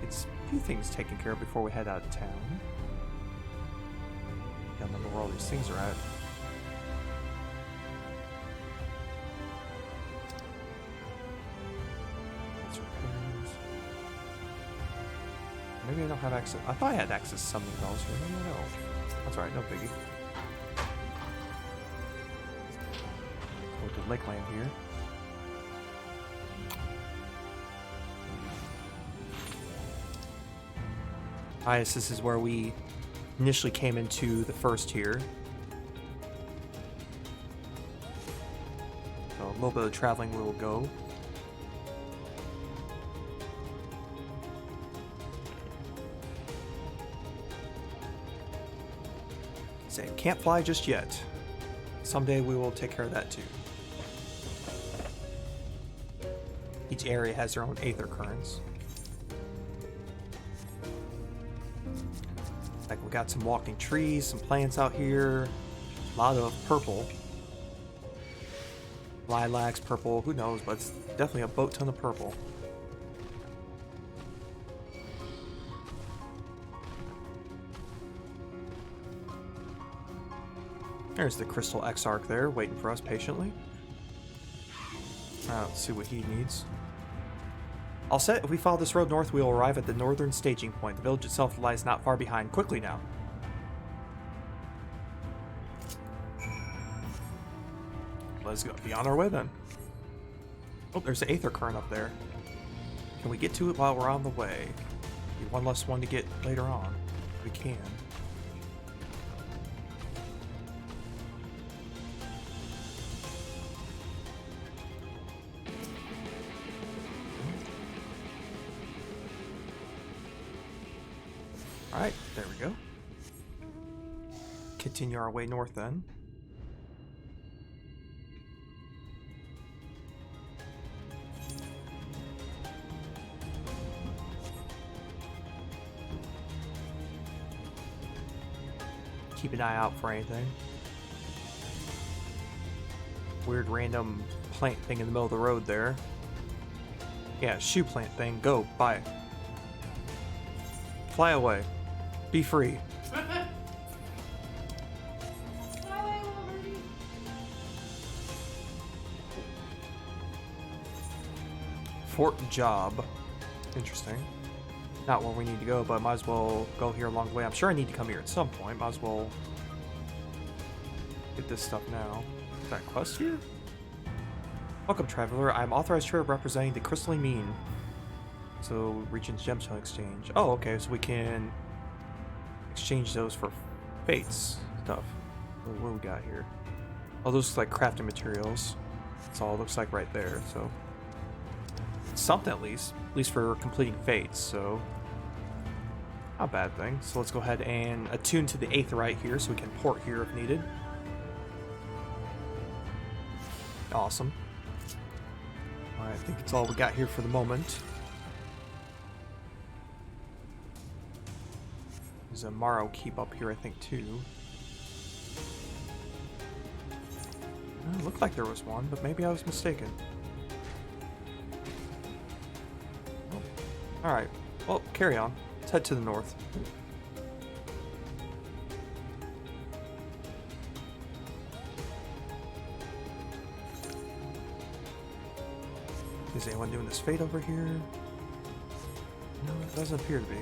get a few things taken care of before we head out of town. Gotta remember where all these things are at. That's repairs. Maybe I don't have access. I thought I had access to some of those here. Maybe I don't. That's alright, no biggie. Go to Lakeland here. Yes, this is where we initially came into the first here. So a little bit of traveling we will go. Say, can't fly just yet. Someday we will take care of that too. Each area has their own aether currents. Like we got some walking trees, some plants out here, a lot of purple. Lilacs, purple, who knows, but it's definitely a boat ton of purple. There's the Crystal Exarch there, waiting for us patiently. Let's see what he needs. All set. If we follow this road north, we will arrive at the northern staging point. The village itself lies not far behind. Quickly now. Let's go. Be on our way then. Oh, there's an aether current up there. Can we get to it while we're on the way? Be one less one to get later on. We can. Alright, there we go. Continue our way north then. Keep an eye out for anything. Weird random plant thing in the middle of the road there. Yeah, shoe plant thing. Go, buy it. Fly away. Be free. Fort Job. Interesting. Not where we need to go, but might as well go here along the way. I'm sure I need to come here at some point. Might as well get this stuff now. Is that a quest here? Welcome, traveler. I'm authorized here representing the Crystalline Mean. So, region's gemstone exchange. Oh, okay, so we can exchange those for fates stuff. What do we got here? Oh, those look like crafting materials. That's all it looks like right there, so. Something at least for completing fates, so. Not a bad thing. So let's go ahead and attune to the Aetheryte here so we can port here if needed. Awesome. Alright, I think that's all we got here for the moment. There's a Morrow Keep up here, I think, too. It looked like there was one, but maybe I was mistaken. Oh. Alright, well, carry on. Let's head to the north. Is anyone doing this fate over here? No, it doesn't appear to be.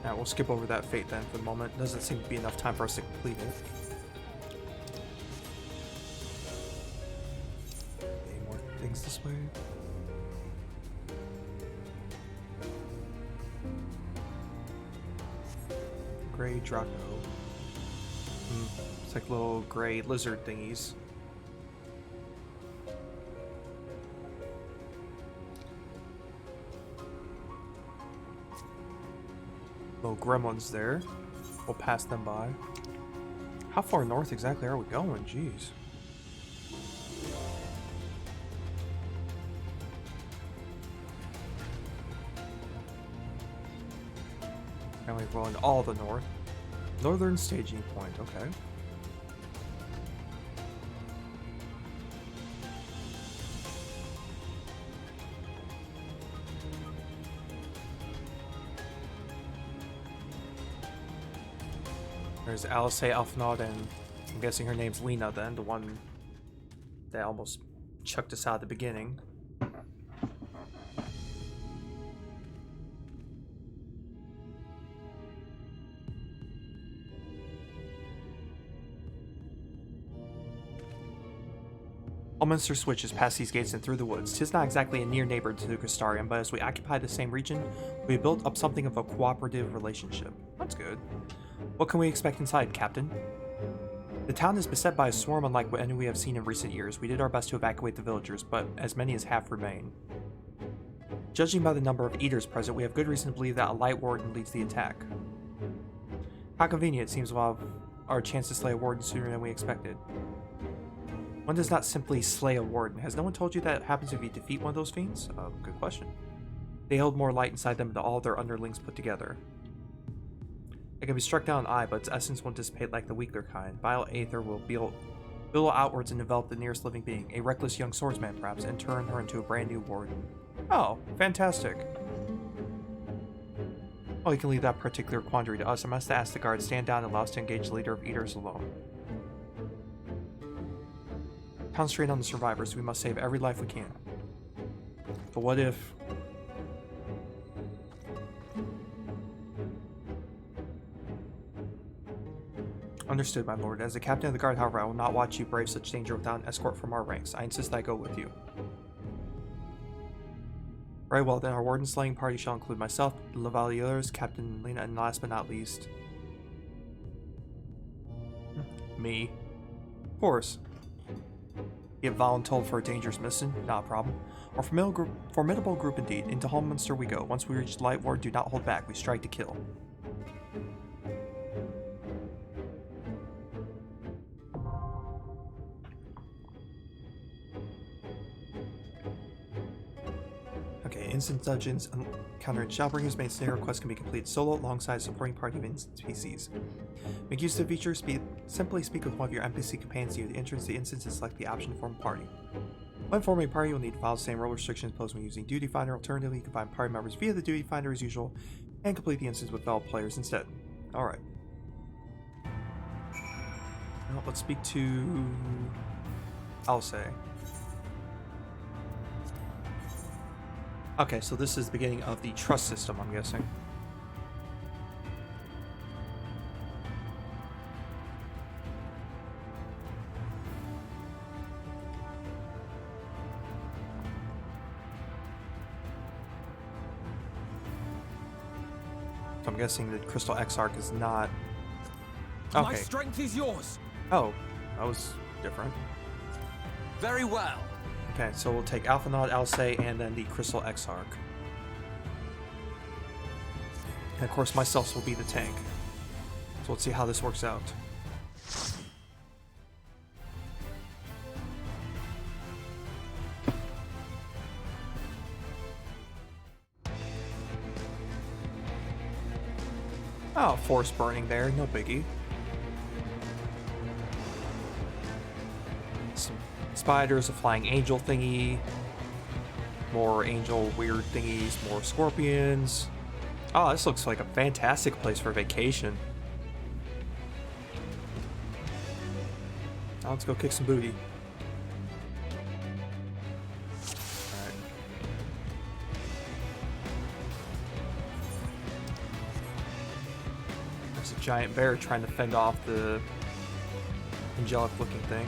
Now we'll skip over that fate then for the moment. Doesn't seem to be enough time for us to complete it. Any more things this way? Gray Draco. It's like little gray lizard thingies. Little gremlins there. We'll pass them by. How far north exactly are we going? Jeez. And we're going all the north. Northern staging point, okay. There's Alice Alfnaud, and I'm guessing her name's Lena then, the one that almost chucked us out at the beginning. Holminster Switch is past these gates and through the woods. 'Tis not exactly a near neighbor to the Crystarium, but as we occupy the same region, we have built up something of a cooperative relationship. That's good. What can we expect inside, Captain? The town is beset by a swarm unlike any we have seen in recent years. We did our best to evacuate the villagers, but as many as half remain. Judging by the number of eaters present, we have good reason to believe that a Lightwarden leads the attack. How convenient, it seems we'll have our chance to slay a warden sooner than we expected. One does not simply slay a warden. Has no one told you that happens if you defeat one of those fiends? Good question. They hold more light inside them than all their underlings put together. It can be struck down an eye, but its essence won't dissipate like the weaker kind. Vile aether will billow outwards and envelop the nearest living being, a reckless young swordsman perhaps, and turn her into a brand new warden. Oh, fantastic. Well, you can leave that particular quandary to us. I must ask the guard stand down and allow us to engage the leader of eaters alone. Concentrate on the survivors. We must save every life we can. But what if... Understood, my lord. As the captain of the guard, however, I will not watch you brave such danger without an escort from our ranks. I insist that I go with you. Very well, then our warden slaying party shall include myself, the Lavaliers, Captain Lena, and last but not least... me. Of course. Get voluntold for a dangerous mission? Not a problem. Our formidable group indeed. Into Holminster we go. Once we reach Lightwarden, do not hold back. We strike to kill. Okay, instant dungeons encountered Shadowbringers made scenario quests can be completed solo alongside supporting party of NPCs. Make use of the feature, simply speak with one of your NPC companions near the entrance to the instance and select the option to form a party. When forming a party, you'll need to follow the same role restrictions imposed when using Duty Finder. Alternatively, you can find party members via the Duty Finder as usual, and complete the instance with fellow players instead. Alright. Now let's speak to... Alce. Okay, so this is the beginning of the trust system, I'm guessing. So I'm guessing the Crystal Exarch is not... My Okay. strength is yours. Oh, that was different. Very well. Okay, so we'll take Alphanaud, Alcei, and then the Crystal Exarch. And of course, myself will be the tank. So let's see how this works out. Oh, forest burning there, no biggie. Some spiders, a flying angel thingy. More angel weird thingies, more scorpions. Oh, this looks like a fantastic place for vacation. Now let's go kick some booty. Alright. There's a giant bear trying to fend off the angelic looking thing.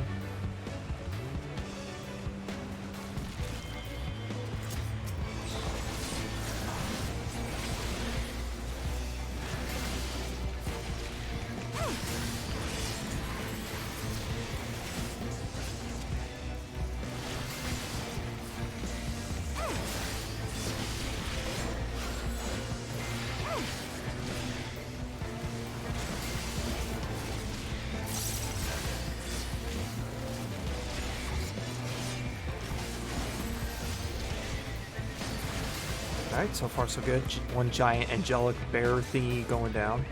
Alright, so far so good. One giant angelic bear thingy going down.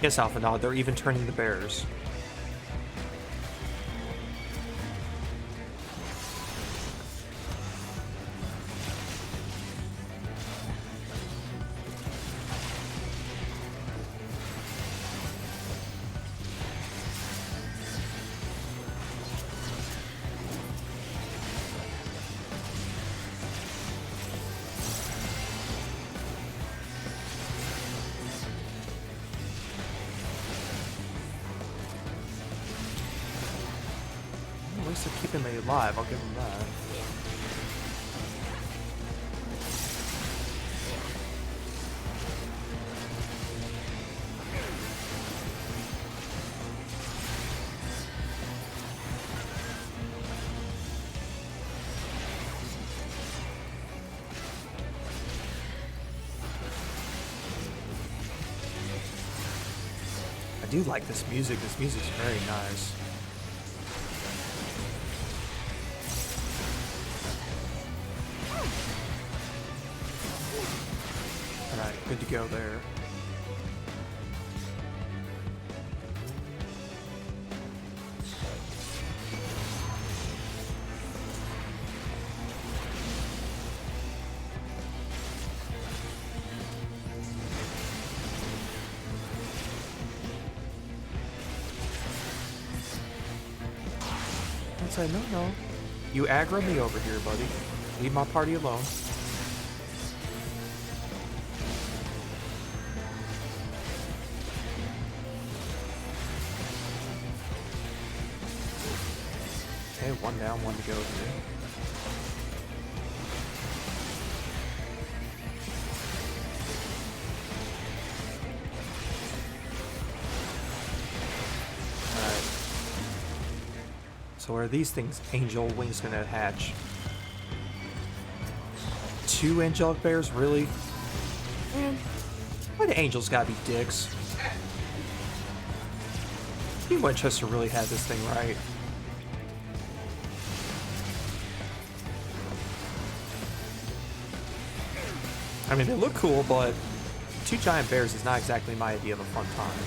Yes, Alphanaud, they're even turning the bears. At least they're keeping me alive, I'll give them that. I do like this music. This music's very nice. Alright, good to go there. I'd say, no. You aggro me over here, buddy. Leave my party alone. Okay, one down, one to go here. So are these things angel wings gonna hatch? 2 angelic bears, really? Man, why do angels gotta be dicks? Team Winchester really had this thing right. I mean, they look cool, but 2 giant bears is not exactly my idea of a fun time.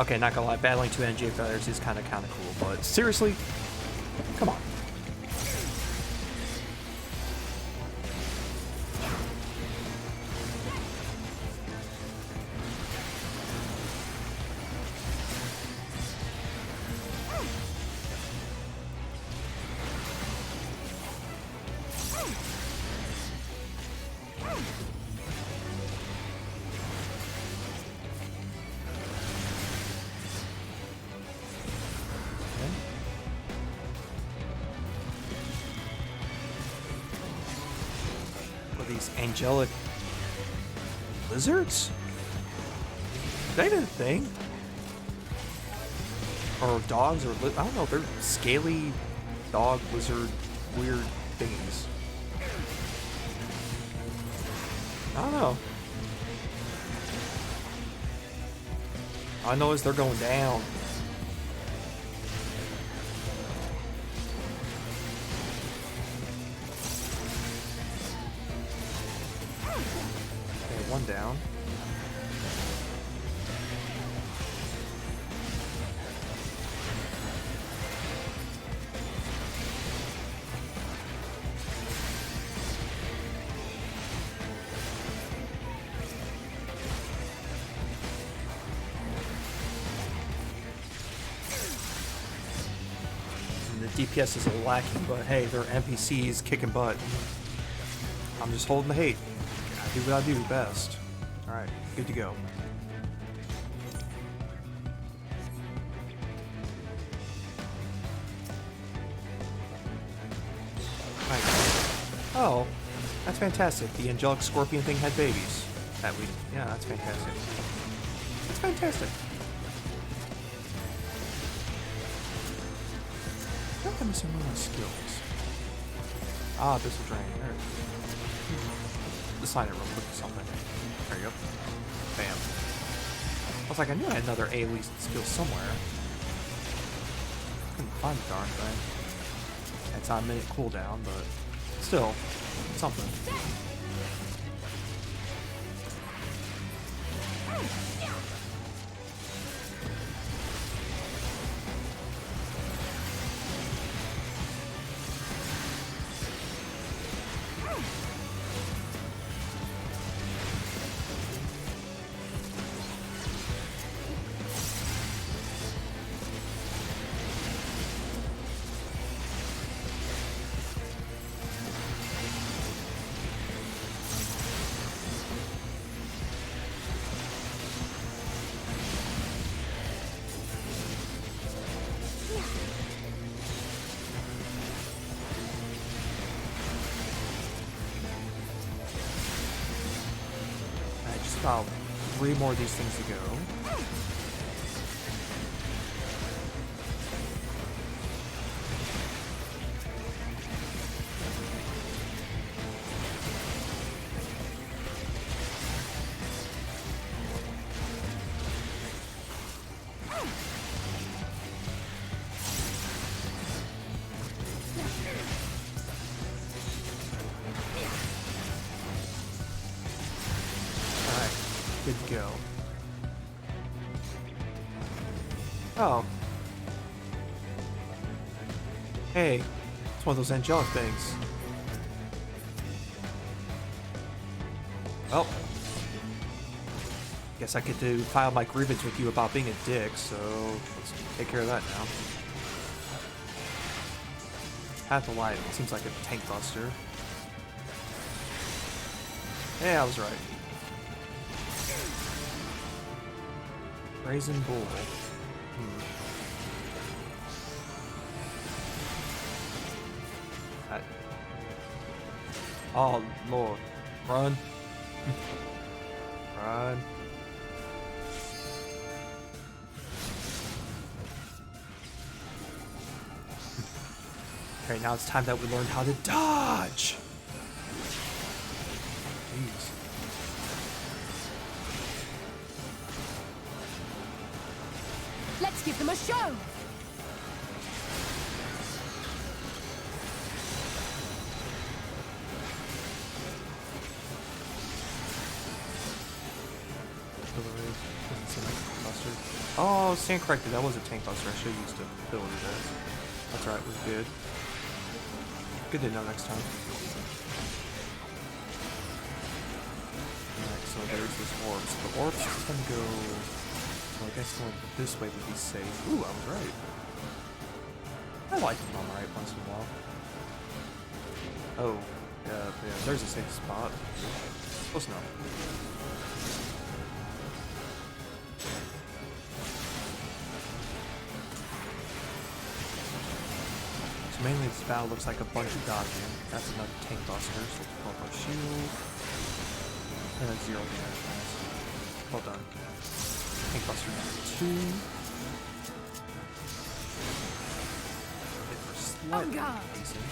Okay, not gonna lie, battling 2 angelic bears is kind of cool, but seriously, come on. These angelic lizards? They did a thing. Or dogs, or I don't know, they're scaly dog, lizard, weird thingies. I don't know. All I know is they're going down. One down. And the DPS is a little lacking, but hey, they're NPCs kicking butt. I'm just holding the hate. I do what I do best. Alright, good to go. Right. Oh, that's fantastic. The angelic scorpion thing had babies. Yeah, that's fantastic. That's fantastic. I think I'm missing one of my skills. Ah, this will drain. There it is. Assign it real quick to something. There you go. Bam. I was like, I knew I had another AoE skill somewhere. Couldn't find the darn thing. It's on a minute cooldown, but still, something. About 3 more of these things to go. Good to go. Oh. Hey, it's one of those angelic things. Well, guess I get to file my grievance with you about being a dick, so let's take care of that now. Path of Light, it seems like a tank buster. Yeah, I was right. Brazen Bull. Oh, Lord. Run. Run. Okay, now it's time that we learn how to dodge. Jeez. Let's give them a show! Oh, stand corrected. That was a tank buster. I should have used the ability there. That's right. It was good. Good to know next time. Alright, so there's this orbs. The orbs is gonna go. So I guess going this way would be safe. Ooh, I was right. I like them alright once in a while. Oh, Yeah, there's a safe spot. Close enough. So mainly this battle looks like a bunch of dodging. That's another tank buster, so let's pull up our shield. And then 0 damage. Nice. Well done. Tank buster number 2. Hit for slightly decent.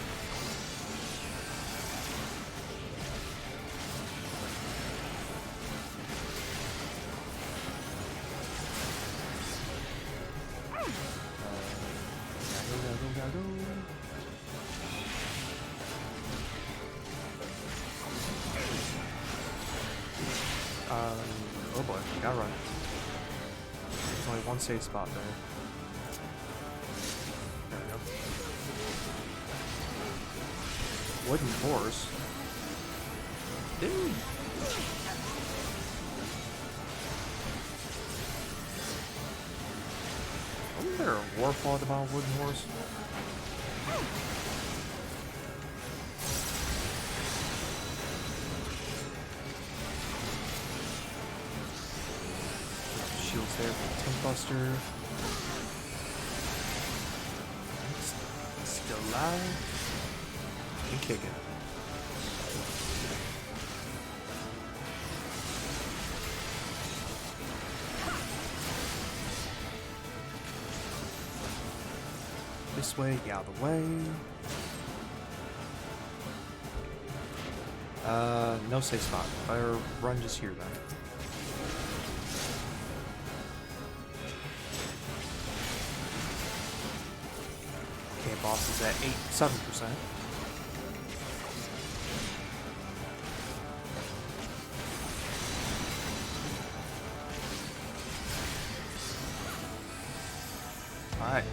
Go. Oh boy, gotta run. There's only one safe spot there. There we go. Wooden horse. Dude. Wasn't there a war fought about a wooden horse? Shields there for the tank buster. Still alive. And kicking. This way, get out of the way. No safe spot. Better run just here then. Okay, boss is at 7%. Alright.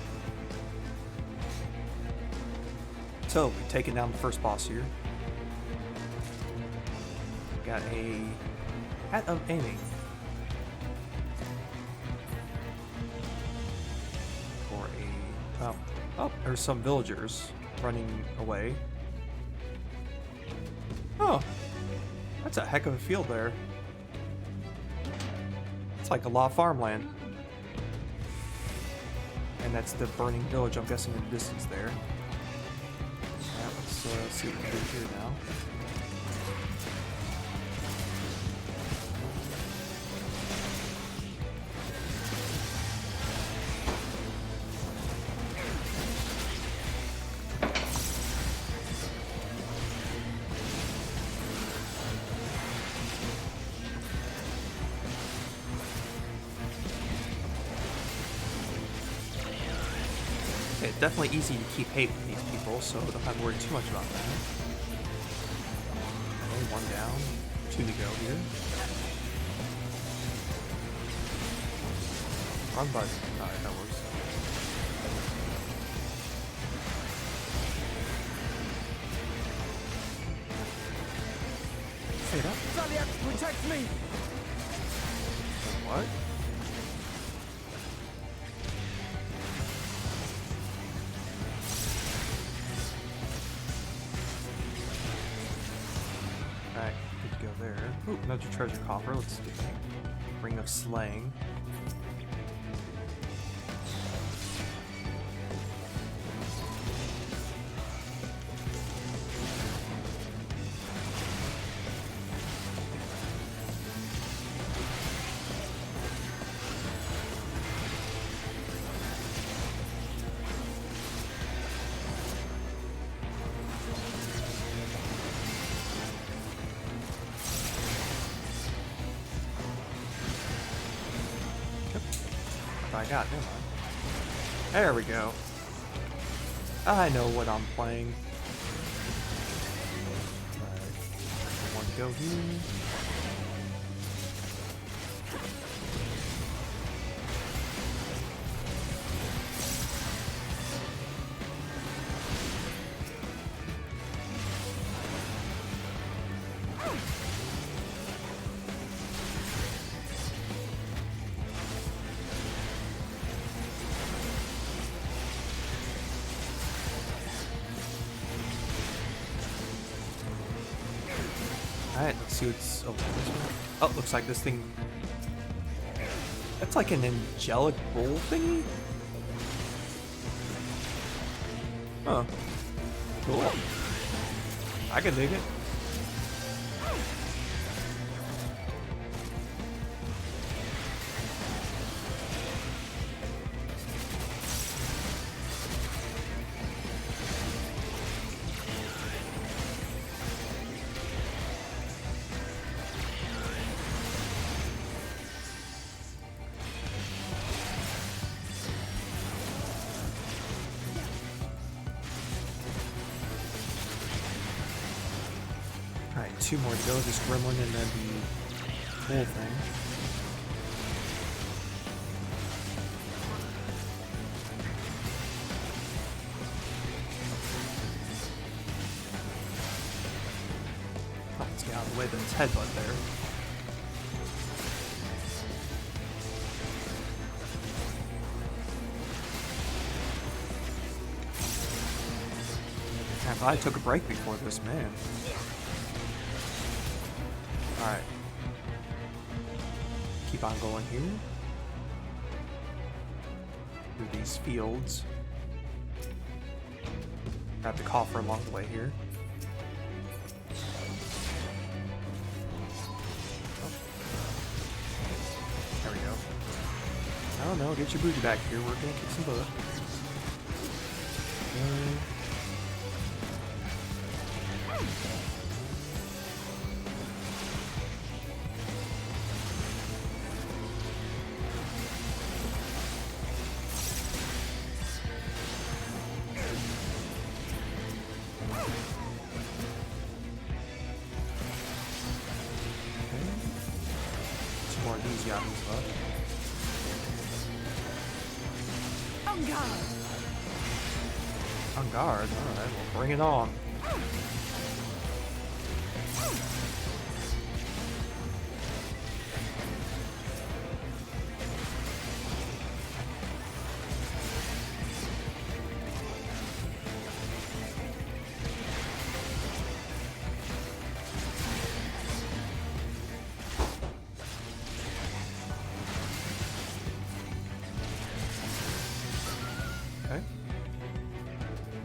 So, we've taken down the first boss here. Got a hat of aiming. For a... Oh, there's some villagers running away. Oh, that's a heck of a field there. It's like a lot of farmland. And that's the burning village, I'm guessing, in the distance there. Alright, let's see what we can do here now. Okay, definitely easy to keep hate with these people, so don't have to worry too much about that. Okay, 1 down, 2 to go here. Wrong button. Alright, that works. Say it up. Valiant, protect me! What? Alright, good to go there. Ooh, another treasure coffer. Let's do that. Ring of Slaying. I got, never mind. There we go. I know what I'm playing. Alright. One go here. Alright, let's see what's over this way. Oh, looks like this thing. That's like an angelic bull thingy? Huh. Cool. I can dig it. Alright, 2 more to go. This gremlin and then the bull thing. Oh, let's get out of the way of its headbutt there. I thought I took a break before this, man. Alright. Keep on going here. Through these fields. Grab the coffer along the way here. Oh. There we go. I don't know, get your booty back here. We're gonna kick some butt. More of these yahoos left. On guard! On guard? Alright, well bring it on.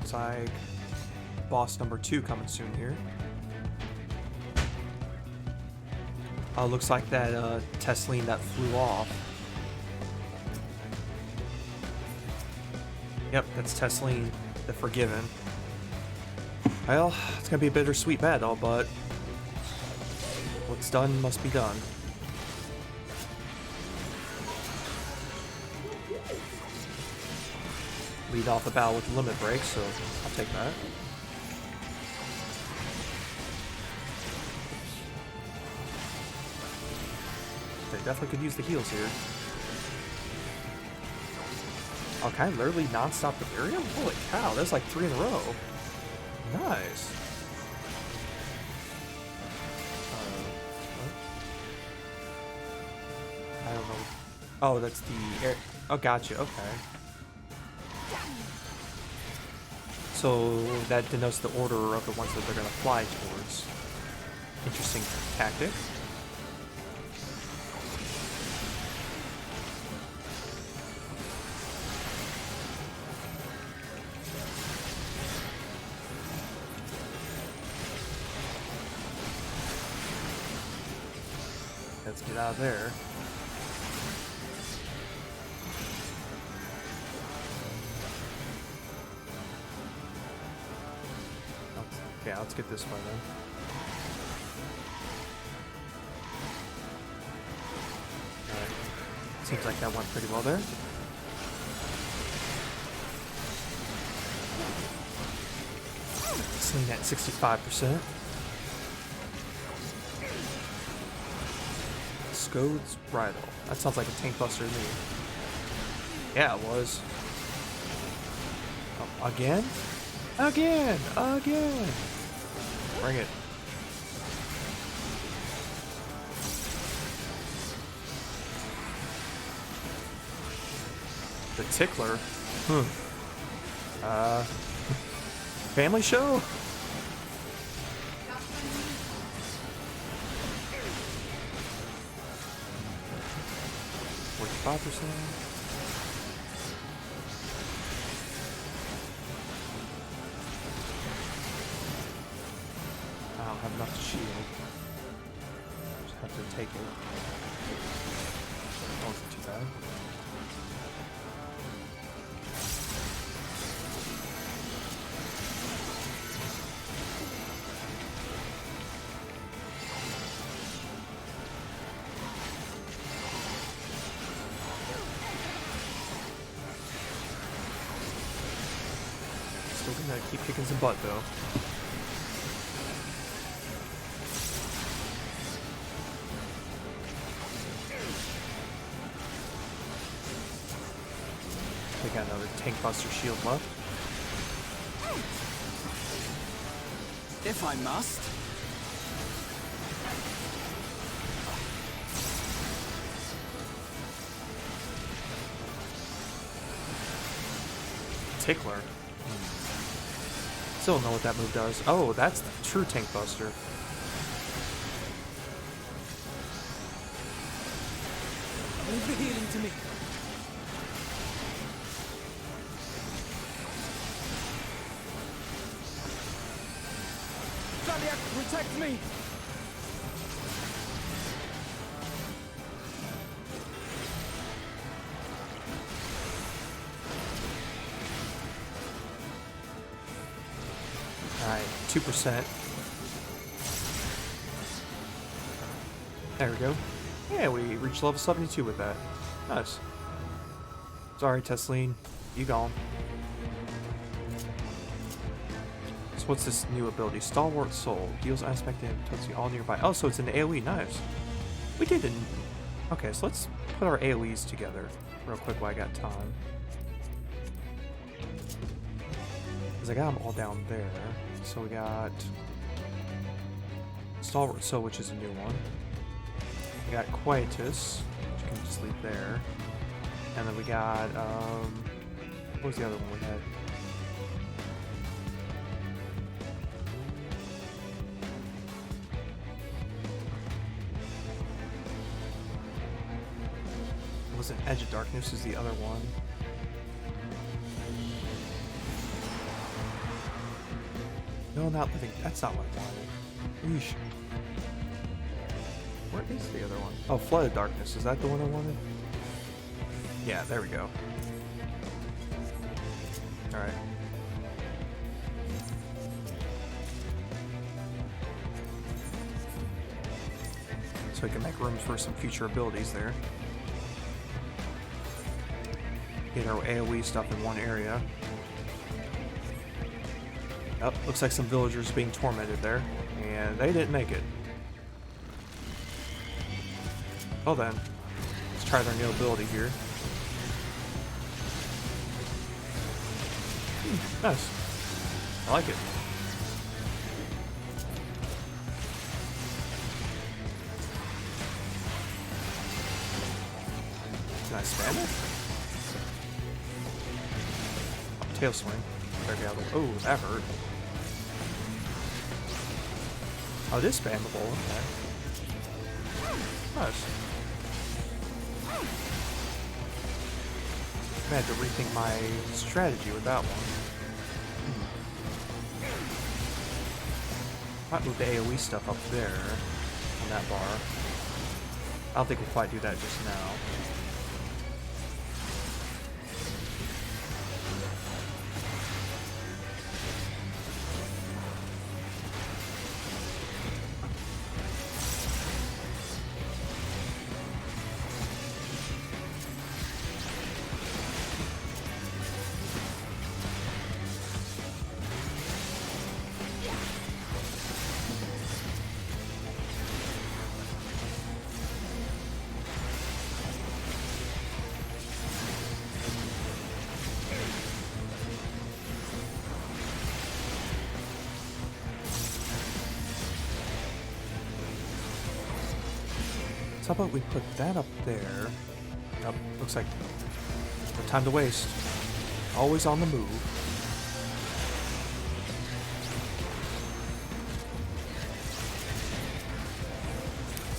Looks like boss number 2 coming soon here. Oh, looks like that Tesline that flew off. Yep, that's Tesline the Forgiven. Well, it's gonna be a bittersweet battle, but what's done must be done. Lead off the battle with limit break, so I'll take that. They definitely could use the heals here. Oh, can I literally non-stop delirium? Holy cow, that's like 3 in a row. Nice. I don't know. Oh, that's the air. Oh, gotcha. Okay. So that denotes the order of the ones that they're going to fly towards. Interesting tactic. Let's get out of there. Yeah, let's get this way then. Alright. Seems like that went pretty well there. Sling at 65%. Scode's Bridle. That sounds like a tank buster to me. Yeah, it was. Oh, again? Again! Again! Bring it. The Tickler? Family show? 5%. I don't have enough to shield. Just have to take it. That wasn't too bad. Still gonna keep kicking some butt though. We got another tank buster shield left. If I must. Tickler. Still don't know what that move does. Oh, that's the true tank buster. Leave the healing to me. Protect me! Alright, 2%. There we go. Yeah, we reached level 72 with that. Nice. Sorry, Tesleen. You gone. So what's this new ability? Stalwart Soul. Deals aspect damage to all nearby. Oh, so it's an AoE. Nice. We didn't. Okay, so let's put our AoEs together real quick while I got time. Because I got them all down there. So we got Stalwart Soul, which is a new one. We got Quietus, which you can just leave there. And then we got, what was the other one we had? It wasn't Edge of Darkness, is the other one. No, not living. That's not what I wanted. Yeesh. Where is the other one? Oh, Flood of Darkness. Is that the one I wanted? Yeah, there we go. Alright. So we can make room for some future abilities there. Get our AoE stuff in one area. Oh, looks like some villagers being tormented there, and they didn't make it. Well then, let's try their new ability here. Nice. I like it. Can I spam it? Oh, tail swing. There we go. Oh, that hurt. Oh, it is spammable. Okay. Nice. I had to rethink my strategy with that one. Might move the AoE stuff up there on that bar. I don't think we'll quite do that just now. So how about we put that up there? Oh, looks like no time to waste. Always on the move.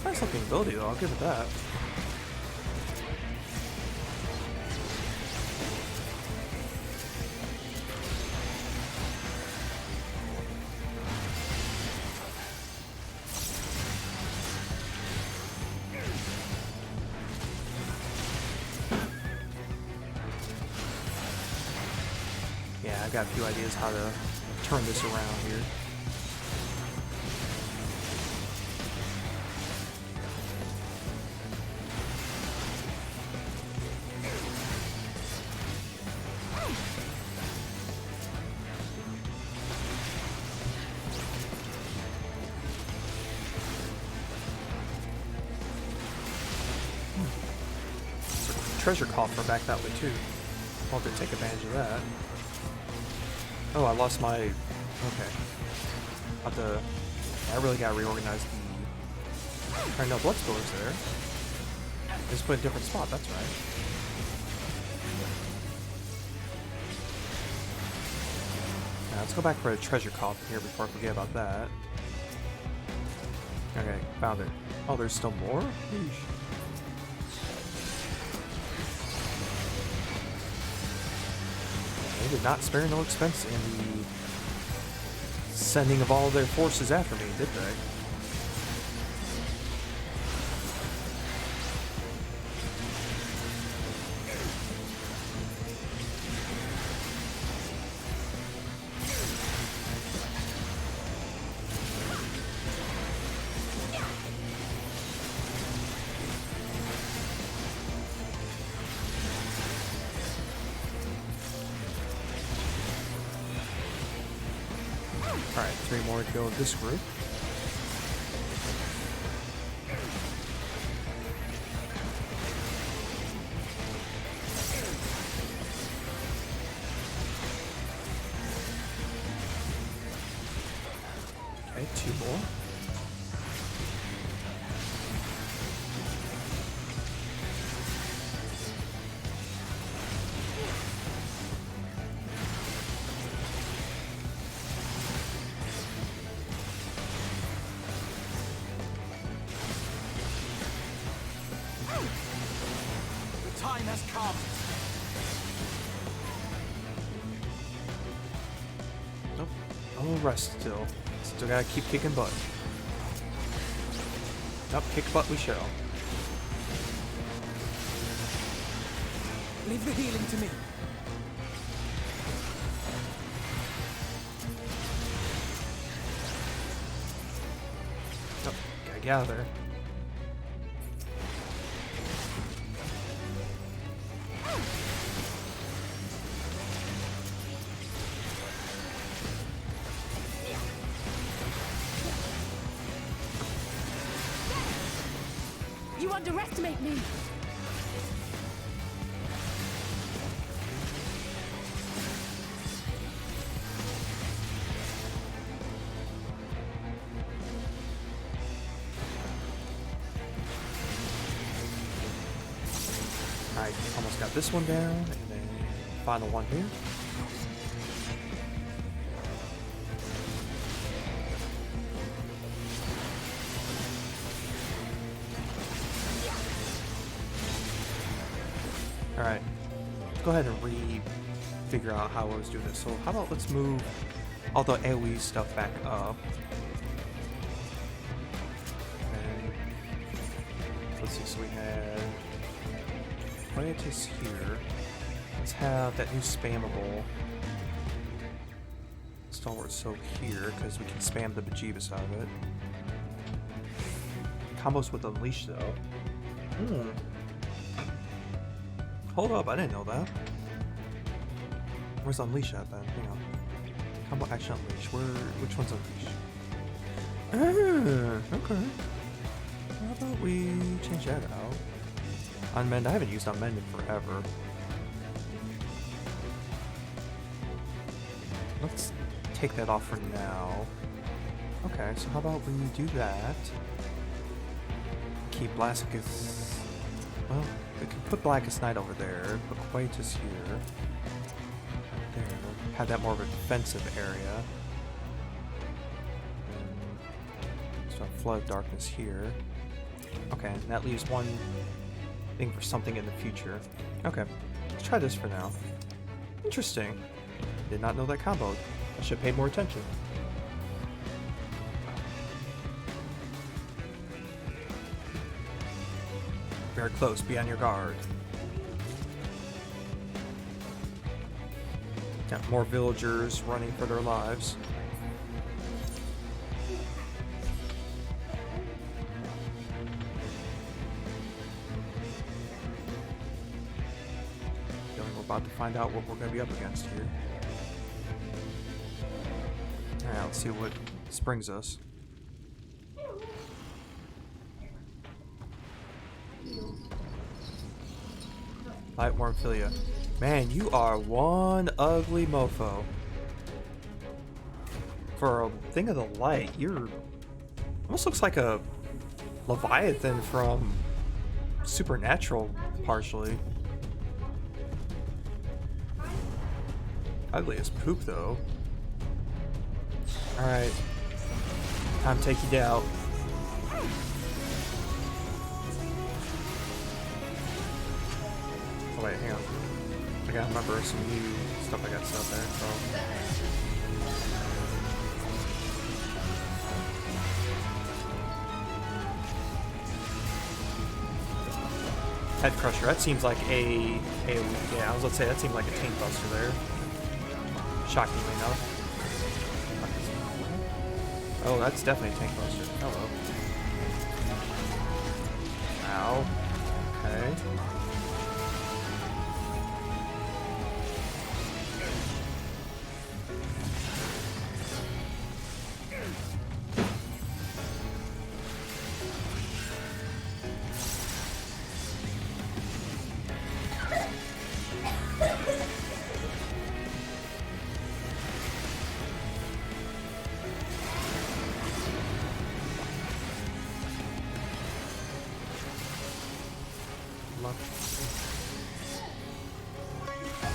Nice looking ability though, I'll give it that. I've got a few ideas how to turn this around here. Treasure coffer back that way too. I'll have to take advantage of that. Oh, I lost my... Okay. I really gotta reorganize the... no, Bloodspiller's there. Just put a different spot, that's right. Now, let's go back for a treasure coffer here before I forget about that. Okay, found it. Oh, there's still more? Yeesh. They did not spare no expense in the sending of all their forces after me, did they? Alright, 3 more to go with this group. Okay, 2 more. Time has come. Nope. Oh, rest still. Still gotta keep kicking butt. Nope, kick butt we shall. Leave the healing to me. Nope, gotta get out of there. You underestimate me! Alright, almost got this one down, and then final one here. Alright, let's go ahead and figure out how I was doing this. So how about let's move all the AoE stuff back up. And let's see, so we had Quietus here. Let's have that new spammable Stalwart Soak here, because we can spam the bejeebus out of it. Combos with Unleash though. Hold up, I didn't know that. Where's Unleash at then? Hang on. Combo action Unleash. Which one's Unleash? Okay. How about we change that out? Unmend. I haven't used Unmend in forever. Let's take that off for now. Okay, so how about we do that? Keep Blaskis. Well, we can put Blackest Knight over there, put Quietus here. There. Have that more of a defensive area. So Flood of Darkness here. Okay, and that leaves one thing for something in the future. Okay, let's try this for now. Interesting. Did not know that combo. I should pay more attention. Very close, be on your guard. Got more villagers running for their lives. Feeling we're about to find out what we're going to be up against here. Alright, let's see what this brings us. Lightwarden Philia. Man, you are one ugly mofo. For a thing of the light, you're almost looks like a Leviathan from Supernatural, partially. Ugly as poop, though. Alright. Time to take you down. Oh wait, hang on. I gotta remember some new stuff I got set up there, so. Head Crusher, that seems like a yeah, I was gonna say that seemed like a tank buster there. Shockingly enough. Oh, that's definitely a tank buster. Hello. Ow. Okay.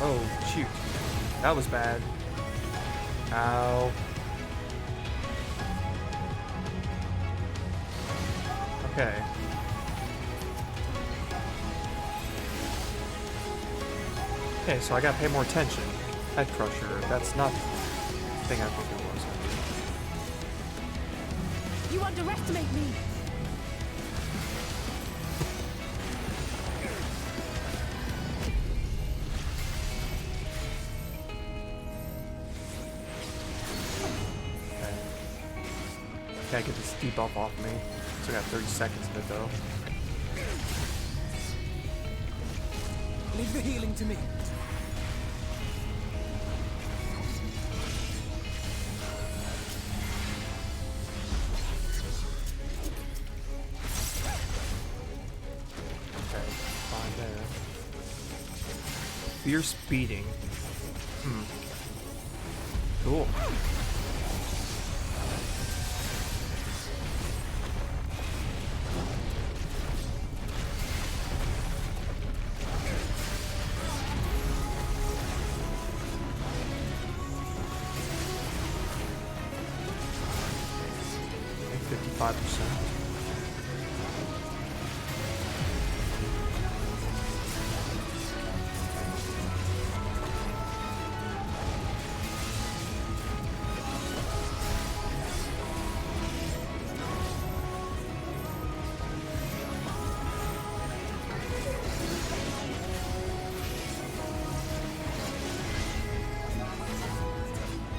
Oh, shoot. That was bad. Ow. Okay. Okay, so I gotta pay more attention. Head Crusher, that's not the thing I think it was. You underestimate me! Gotta get this debuff off me. So I got 30 seconds of it though. Leave the healing to me. Okay, fine there. Fierce beating. Cool.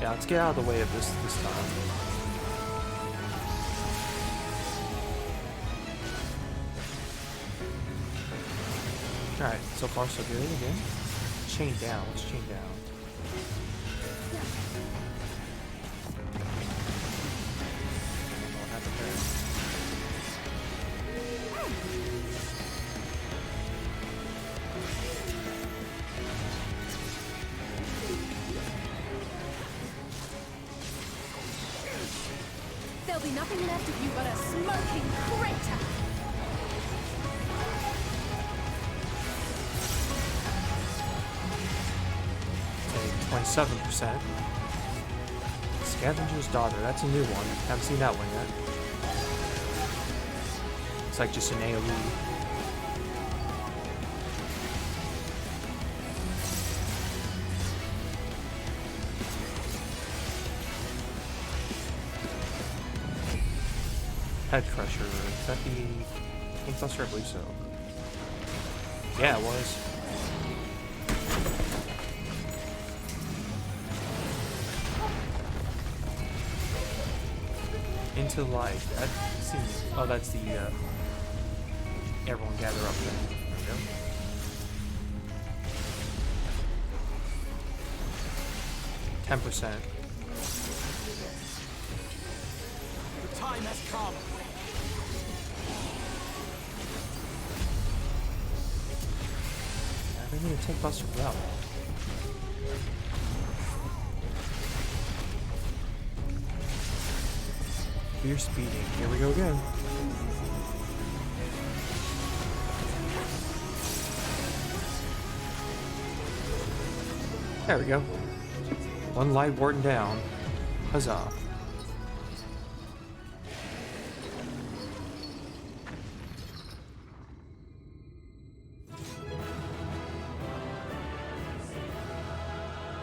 Yeah, let's get out of the way of this time. Alright, so far so good again. Chain down, let's chain down. What happened there? There'll be nothing left of you but a smoking crater! Okay, 27%. Scavenger's Daughter, that's a new one. Haven't seen that one yet. It's like just an AoE. Head Crusher, is that the Ink Buster? I believe so. Yeah, it was. Into the light. That seems. Oh, that's the. Everyone gather up there. There we go. %. The time has come. Yeah, they need to take Buster for that one. Fear speeding. Here we go again. There we go. One Lightwarden down. Huzzah.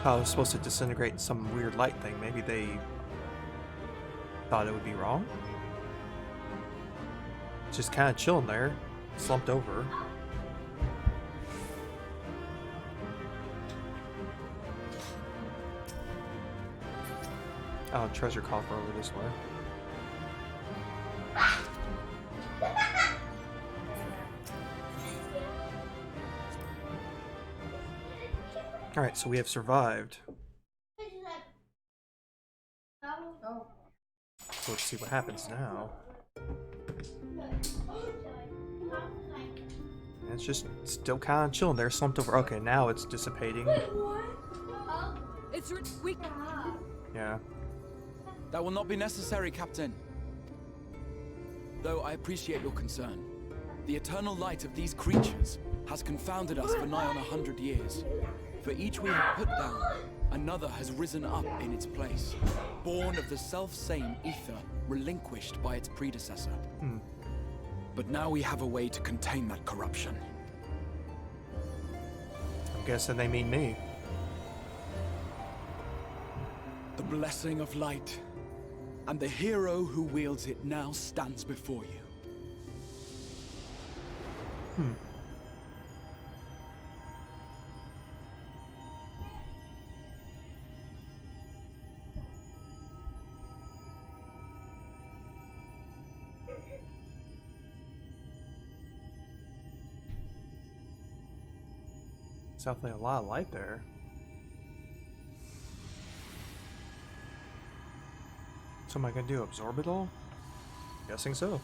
Oh, I was supposed to disintegrate some weird light thing. Maybe they thought it would be wrong. Just kind of chilling there, slumped over. Oh, treasure coffer over this way. Alright, so we have survived. So let's see what happens now. And it's just still kind of chilling there, slumped over. Okay, now it's dissipating. It's weak. Yeah. That will not be necessary, Captain. Though I appreciate your concern. The eternal light of these creatures has confounded us for nigh on 100 years. For each we have put down, another has risen up in its place, born of the self-same ether relinquished by its predecessor. But now we have a way to contain that corruption. I'm guessing they mean me. The blessing of light, and the hero who wields it now stands before you. There's definitely a lot of light there. So am I gonna do absorb it all? Guessing so.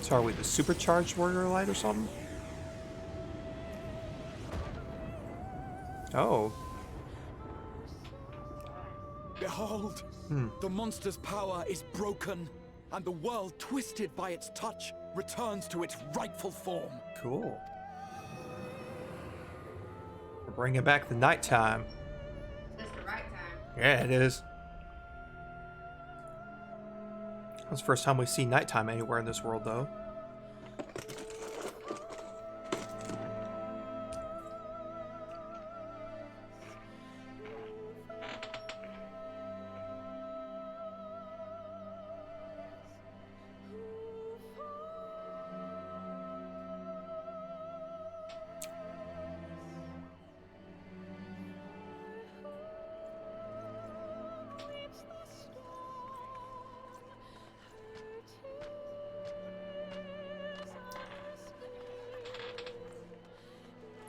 So are we the supercharged warrior light or something? Oh. Behold, the monster's power is broken, and the world twisted by its touch returns to its rightful form. Cool. We're bringing back the nighttime. This the right time. Yeah, it is. That's the first time we see nighttime anywhere in this world, though.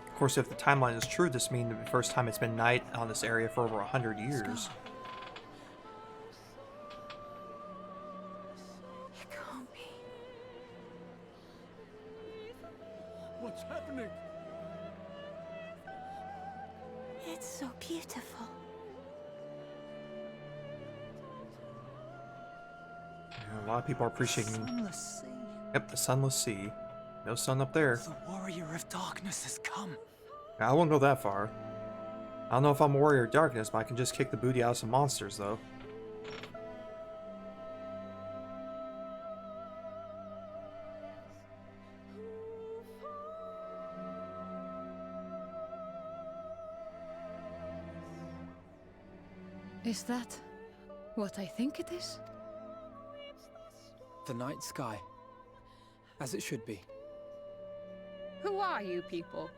Of course, if the timeline is true, this means the first time it's been night on this area for over 100 years. It can't be. What's happening? It's so beautiful. Yeah, a lot of people are appreciating. Sunless sea. Yep, the sunless sea. No sun up there. The warrior of darkness has come. I won't go that far. I don't know if I'm a warrior of darkness, but I can just kick the booty out of some monsters, though. Is that what I think it is? The night sky. As it should be. Who are you people?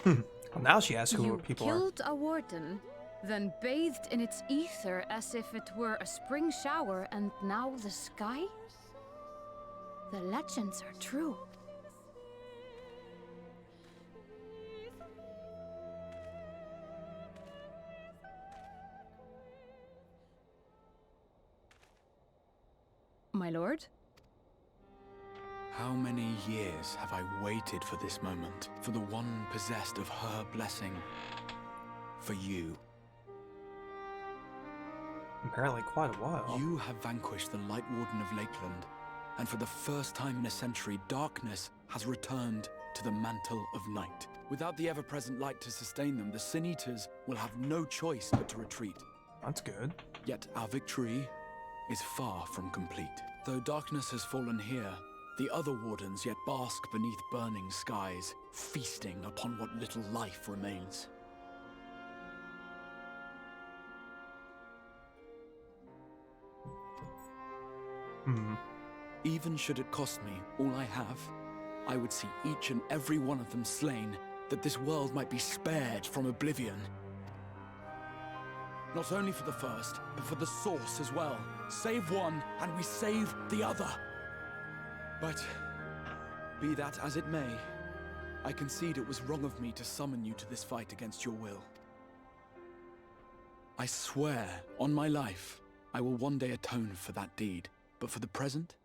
Well, now she asks who You people are. killed a warden, then bathed in its ether as if it were a spring shower, and now the sky? The legends are true. My lord? How many years have I waited for this moment? For the one possessed of her blessing? For you. Apparently quite a while. You have vanquished the Lightwarden of Lakeland, and for the first time in a century, darkness has returned to the mantle of night. Without the ever-present light to sustain them, the Sin Eaters will have no choice but to retreat. That's good. Yet our victory is far from complete. Though darkness has fallen here, the other wardens yet bask beneath burning skies, feasting upon what little life remains. Even should it cost me all I have, I would see each and every one of them slain, that this world might be spared from oblivion. Not only for the first, but for the source as well. Save one, and we save the other. But, be that as it may, I concede it was wrong of me to summon you to this fight against your will. I swear, on my life, I will one day atone for that deed. But for the present,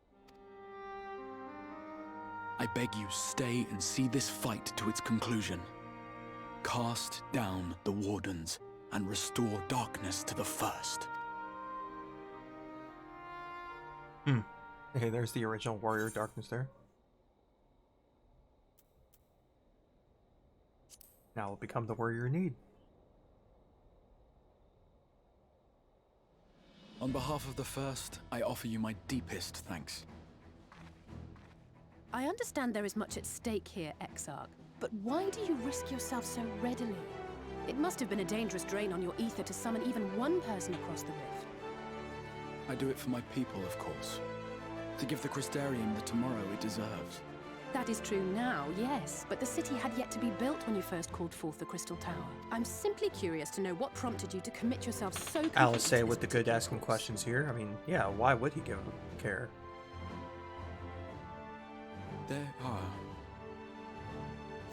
I beg you stay and see this fight to its conclusion. Cast down the wardens and restore darkness to the first. Okay, there's the original warrior darkness there. Now will become the warrior in need. On behalf of the first, I offer you my deepest thanks. I understand there is much at stake here, Exarch, but why do you risk yourself so readily? It must have been a dangerous drain on your ether to summon even one person across the rift. I do it for my people, of course. To give the Crystarium the tomorrow it deserves. That is true now, yes, but the city had yet to be built when you first called forth the Crystal Tower. I'm simply curious to know what prompted you to commit yourself so completely Alice say to with the this good particular asking cause. questions here. I mean, yeah, why would he care? There are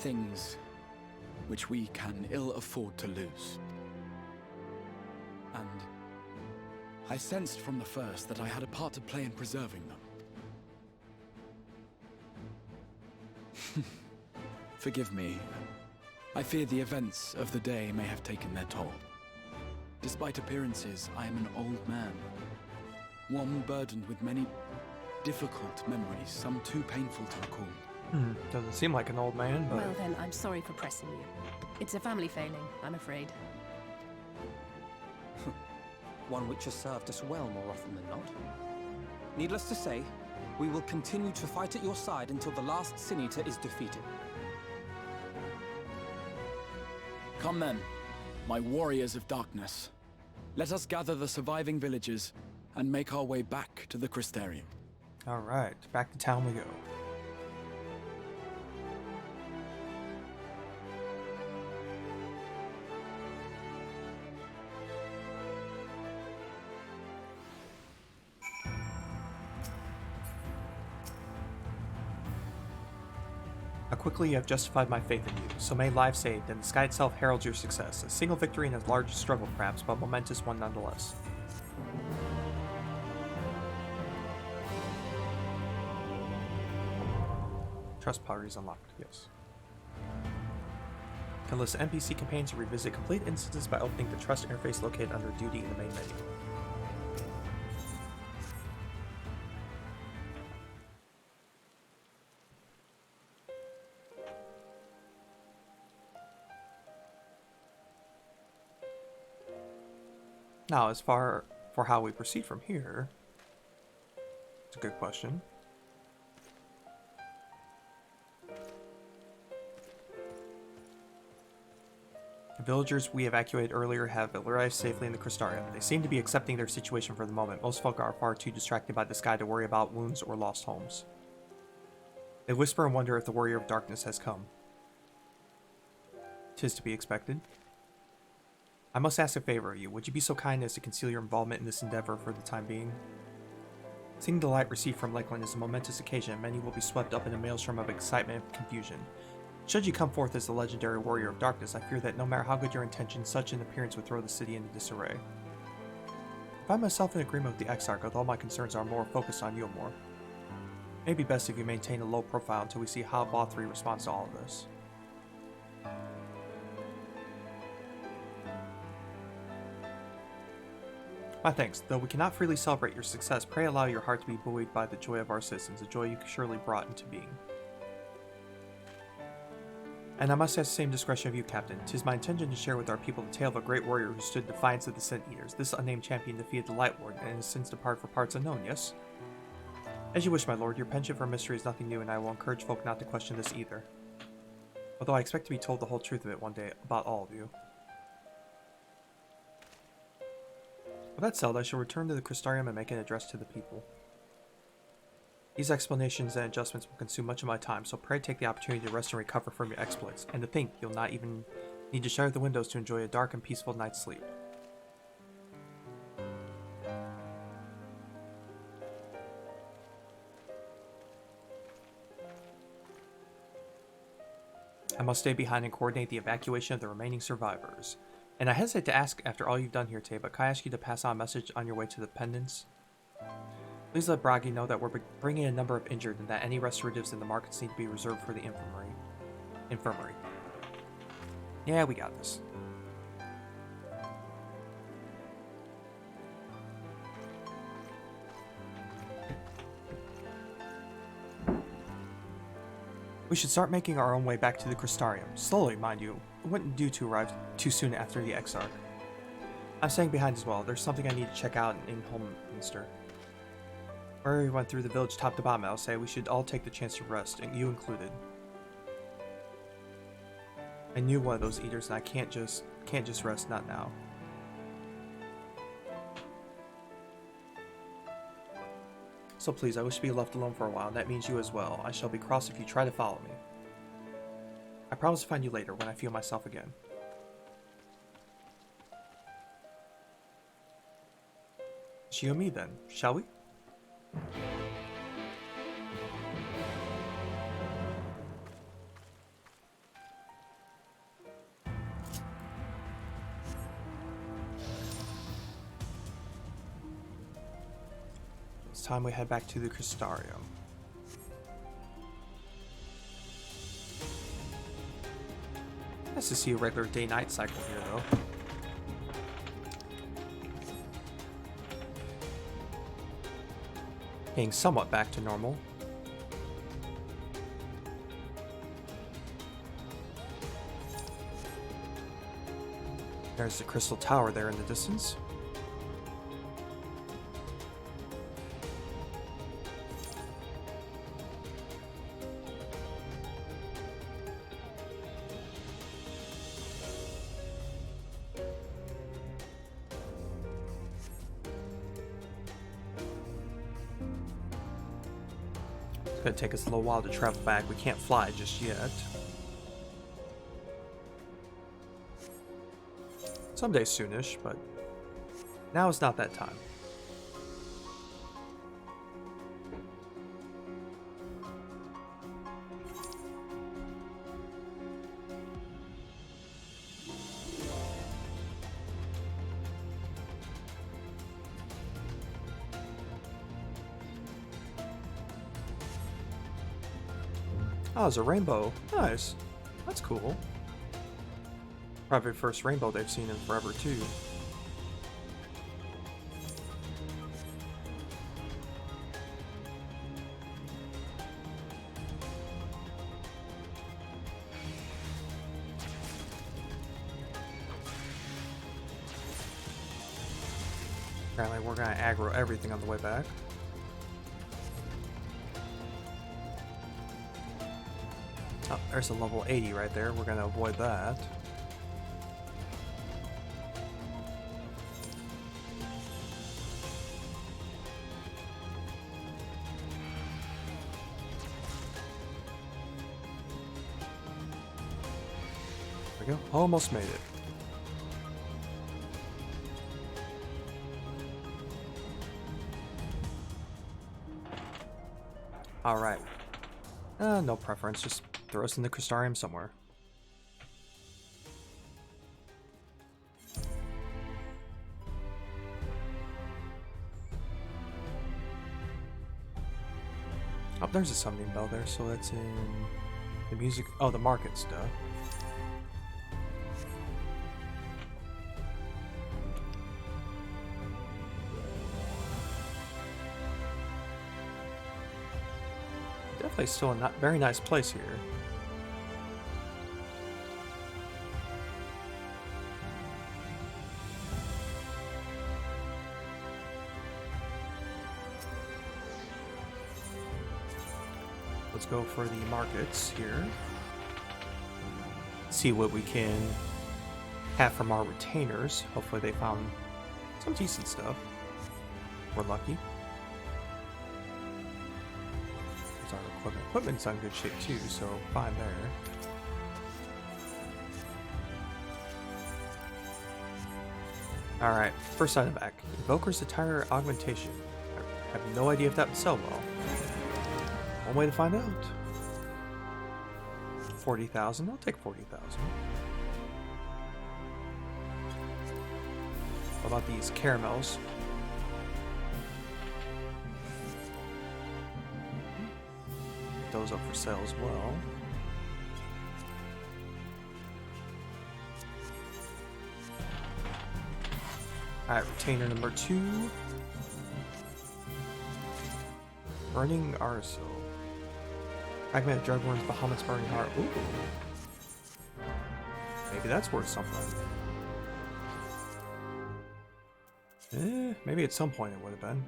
things which we can ill afford to lose. And I sensed from the first that I had a part to play in preserving them. Forgive me. I fear the events of the day may have taken their toll. Despite appearances, I am an old man. One burdened with many difficult memories, some too painful to recall. Doesn't seem like an old man, but... Well then, I'm sorry for pressing you. It's a family failing, I'm afraid. One which has served us well more often than not. Needless to say, we will continue to fight at your side until the last Sin Eater is defeated. Come then, my warriors of darkness. Let us gather the surviving villagers and make our way back to the Crystarium. Alright, back to town we go. How quickly you have justified my faith in you, so may lives saved and the sky itself heralds your success. A single victory in a large struggle perhaps, but momentous one nonetheless. Trust pottery is unlocked, yes. Can list NPC campaigns and revisit complete instances by opening the trust interface located under duty in the main menu. Now, as far for how we proceed from here, it's a good question. The villagers we evacuated earlier have arrived safely in the Crystarium. They seem to be accepting their situation for the moment. Most folk are far too distracted by the sky to worry about wounds or lost homes. They whisper and wonder if the Warrior of Darkness has come. 'Tis to be expected. I must ask a favor of you. Would you be so kind as to conceal your involvement in this endeavor for the time being? Seeing the light received from Lakeland is a momentous occasion, and many will be swept up in a maelstrom of excitement and confusion. Should you come forth as the legendary Warrior of Darkness, I fear that no matter how good your intentions, such an appearance would throw the city into disarray. I find myself in agreement with the Exarch, although my concerns are more focused on Eulmoran. It may be best if you maintain a low profile until we see how Bothri responds to all of this. My thanks. Though we cannot freely celebrate your success, pray allow your heart to be buoyed by the joy of our citizens, a joy you surely brought into being. And I must have the same discretion of you, Captain. 'Tis my intention to share with our people the tale of a great warrior who stood defiance of the Sin Eaters. This unnamed champion defeated the Lightwarden and has since departed for parts unknown, yes? As you wish, my lord. Your penchant for mystery is nothing new, and I will encourage folk not to question this either. Although I expect to be told the whole truth of it one day about all of you. With that said, I shall return to the Crystarium and make an address to the people. These explanations and adjustments will consume much of my time, so pray take the opportunity to rest and recover from your exploits, and to think you'll not even need to shutter the windows to enjoy a dark and peaceful night's sleep. I must stay behind and coordinate the evacuation of the remaining survivors. And I hesitate to ask after all you've done here today, but can I ask you to pass on a message on your way to the pendants? Please let Bragi know that we're bringing a number of injured and that any restoratives in the markets need to be reserved for the infirmary. Yeah, we got this. We should start making our own way back to the Crystarium. Slowly, mind you. It wouldn't do to arrive too soon after the Exarch. I'm staying behind as well. There's something I need to check out in Holminster. Where we went through the village top to bottom, I'll say we should all take the chance to rest, and you included. I knew one of those eaters, and I can't just rest, not now. So please, I wish to be left alone for a while, and that means you as well. I shall be cross if you try to follow me. I promise to find you later when I feel myself again. It's you and me then, shall we? It's time we head back to the Crystarium. Nice to see a regular day-night cycle here, though. Getting somewhat back to normal. There's the crystal tower there in the distance. It's gonna take us a little while to travel back. We can't fly just yet. Someday soonish, but now is not that time. Oh, there's a rainbow. Nice. That's cool. Probably the first rainbow they've seen in forever, too. Apparently we're gonna aggro everything on the way back. Oh, there's a level 80 right there. We're gonna avoid that. we go. Almost made it. Alright. No preference, just throw us in the Crystarium somewhere. Oh, there's a summoning bell there, so that's in the music. Oh, the market stuff. Definitely still a very nice place here. Let's go for the markets here. See what we can have from our retainers. Hopefully they found some decent stuff. We're lucky. There's our equipment. Equipment's on good shape too, so fine there. Alright, first item back. Invoker's Attire Augmentation. I have no idea if that would sell well. One way to find out. 40,000. I'll take 40,000. What about these caramels? Put those up for sale as well. Alright, retainer number 2. Burning Arsenal. Fragment of Drugworm's Bahamut's Burning Heart. Ooh. Maybe that's worth something. Maybe at some point it would have been.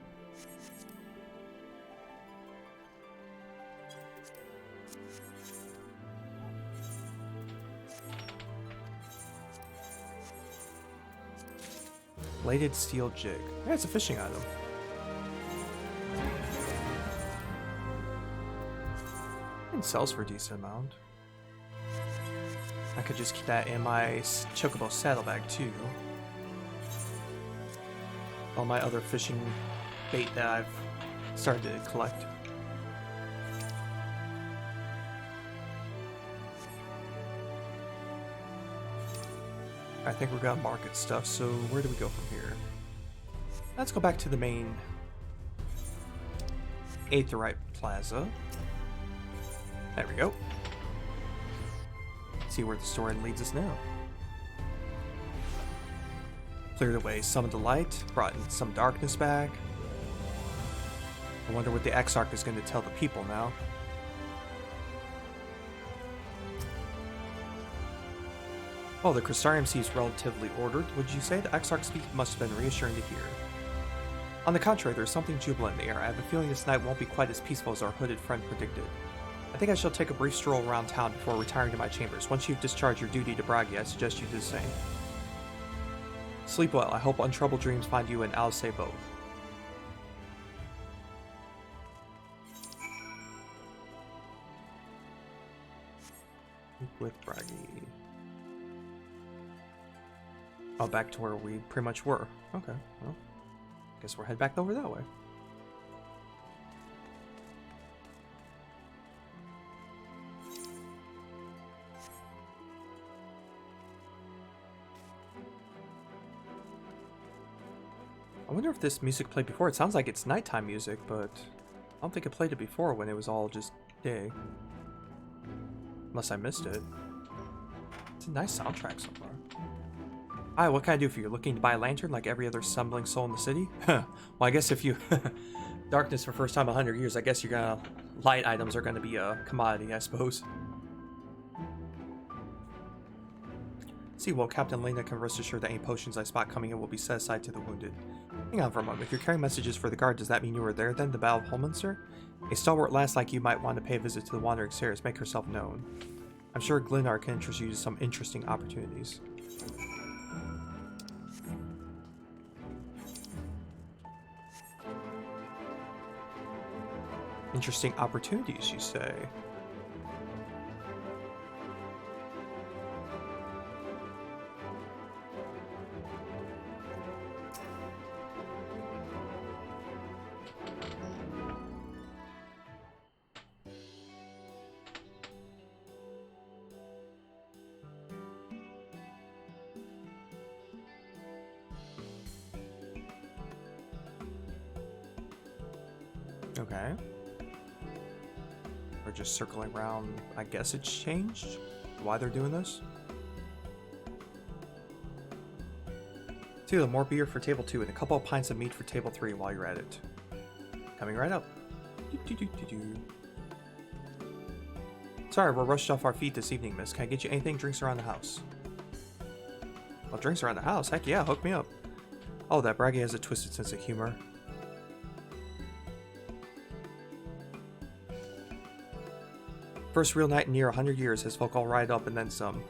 Bladed Steel Jig. Yeah, it's a fishing item. It sells for a decent amount. I could just keep that in my Chocobo saddlebag too. All my other fishing bait that I've started to collect. I think we've got market stuff, so where do we go from here? Let's go back to the main Aetheryte Plaza. There we go. See where the story leads us now. Cleared away some of the light, brought in some darkness back. I wonder what the Exarch is going to tell the people now. Oh, the Crystarium seems relatively ordered. Would you say the Exarch's speech must have been reassuring to hear? On the contrary, there's something jubilant in the air. I have a feeling this night won't be quite as peaceful as our hooded friend predicted. I think I shall take a brief stroll around town before retiring to my chambers. Once you've discharged your duty to Bragi, I suggest you do the same. Sleep well. I hope untroubled dreams find you and Alice both. Sleep with Bragi. Oh, back to where we pretty much were. Okay, well, guess we'll head back over that way. I wonder if this music played before. It sounds like it's nighttime music, but I don't think it played it before when it was all just day. Unless I missed it. It's a nice soundtrack so far. Hi, what can I do for you? Looking to buy a lantern like every other stumbling soul in the city? Well, I guess if you... Darkness for first time in 100 years, I guess you're gonna... Light items are gonna be a commodity, I suppose. See, well, Captain Lena can rest assured that any potions I spot coming in will be set aside to the wounded. Hang on for a moment. If you're carrying messages for the guard, does that mean you were there then, the Battle of Holminster? A stalwart lass like you might want to pay a visit to the Wandering Stairs. Make herself known. I'm sure Glennar can introduce you to some interesting opportunities. Interesting opportunities, you say? Okay. We're just circling around. I guess it's changed. Why they're doing this? 2. More beer for table 2 and a couple of pints of meat for table 3 while you're at it. Coming right up. Sorry, we're rushed off our feet this evening, miss. Can I get you anything? Drinks around the house. Well, drinks around the house? Heck yeah, hook me up. Oh, that braggy has a twisted sense of humor. First real night in near 100 years as folk all ride up and then some.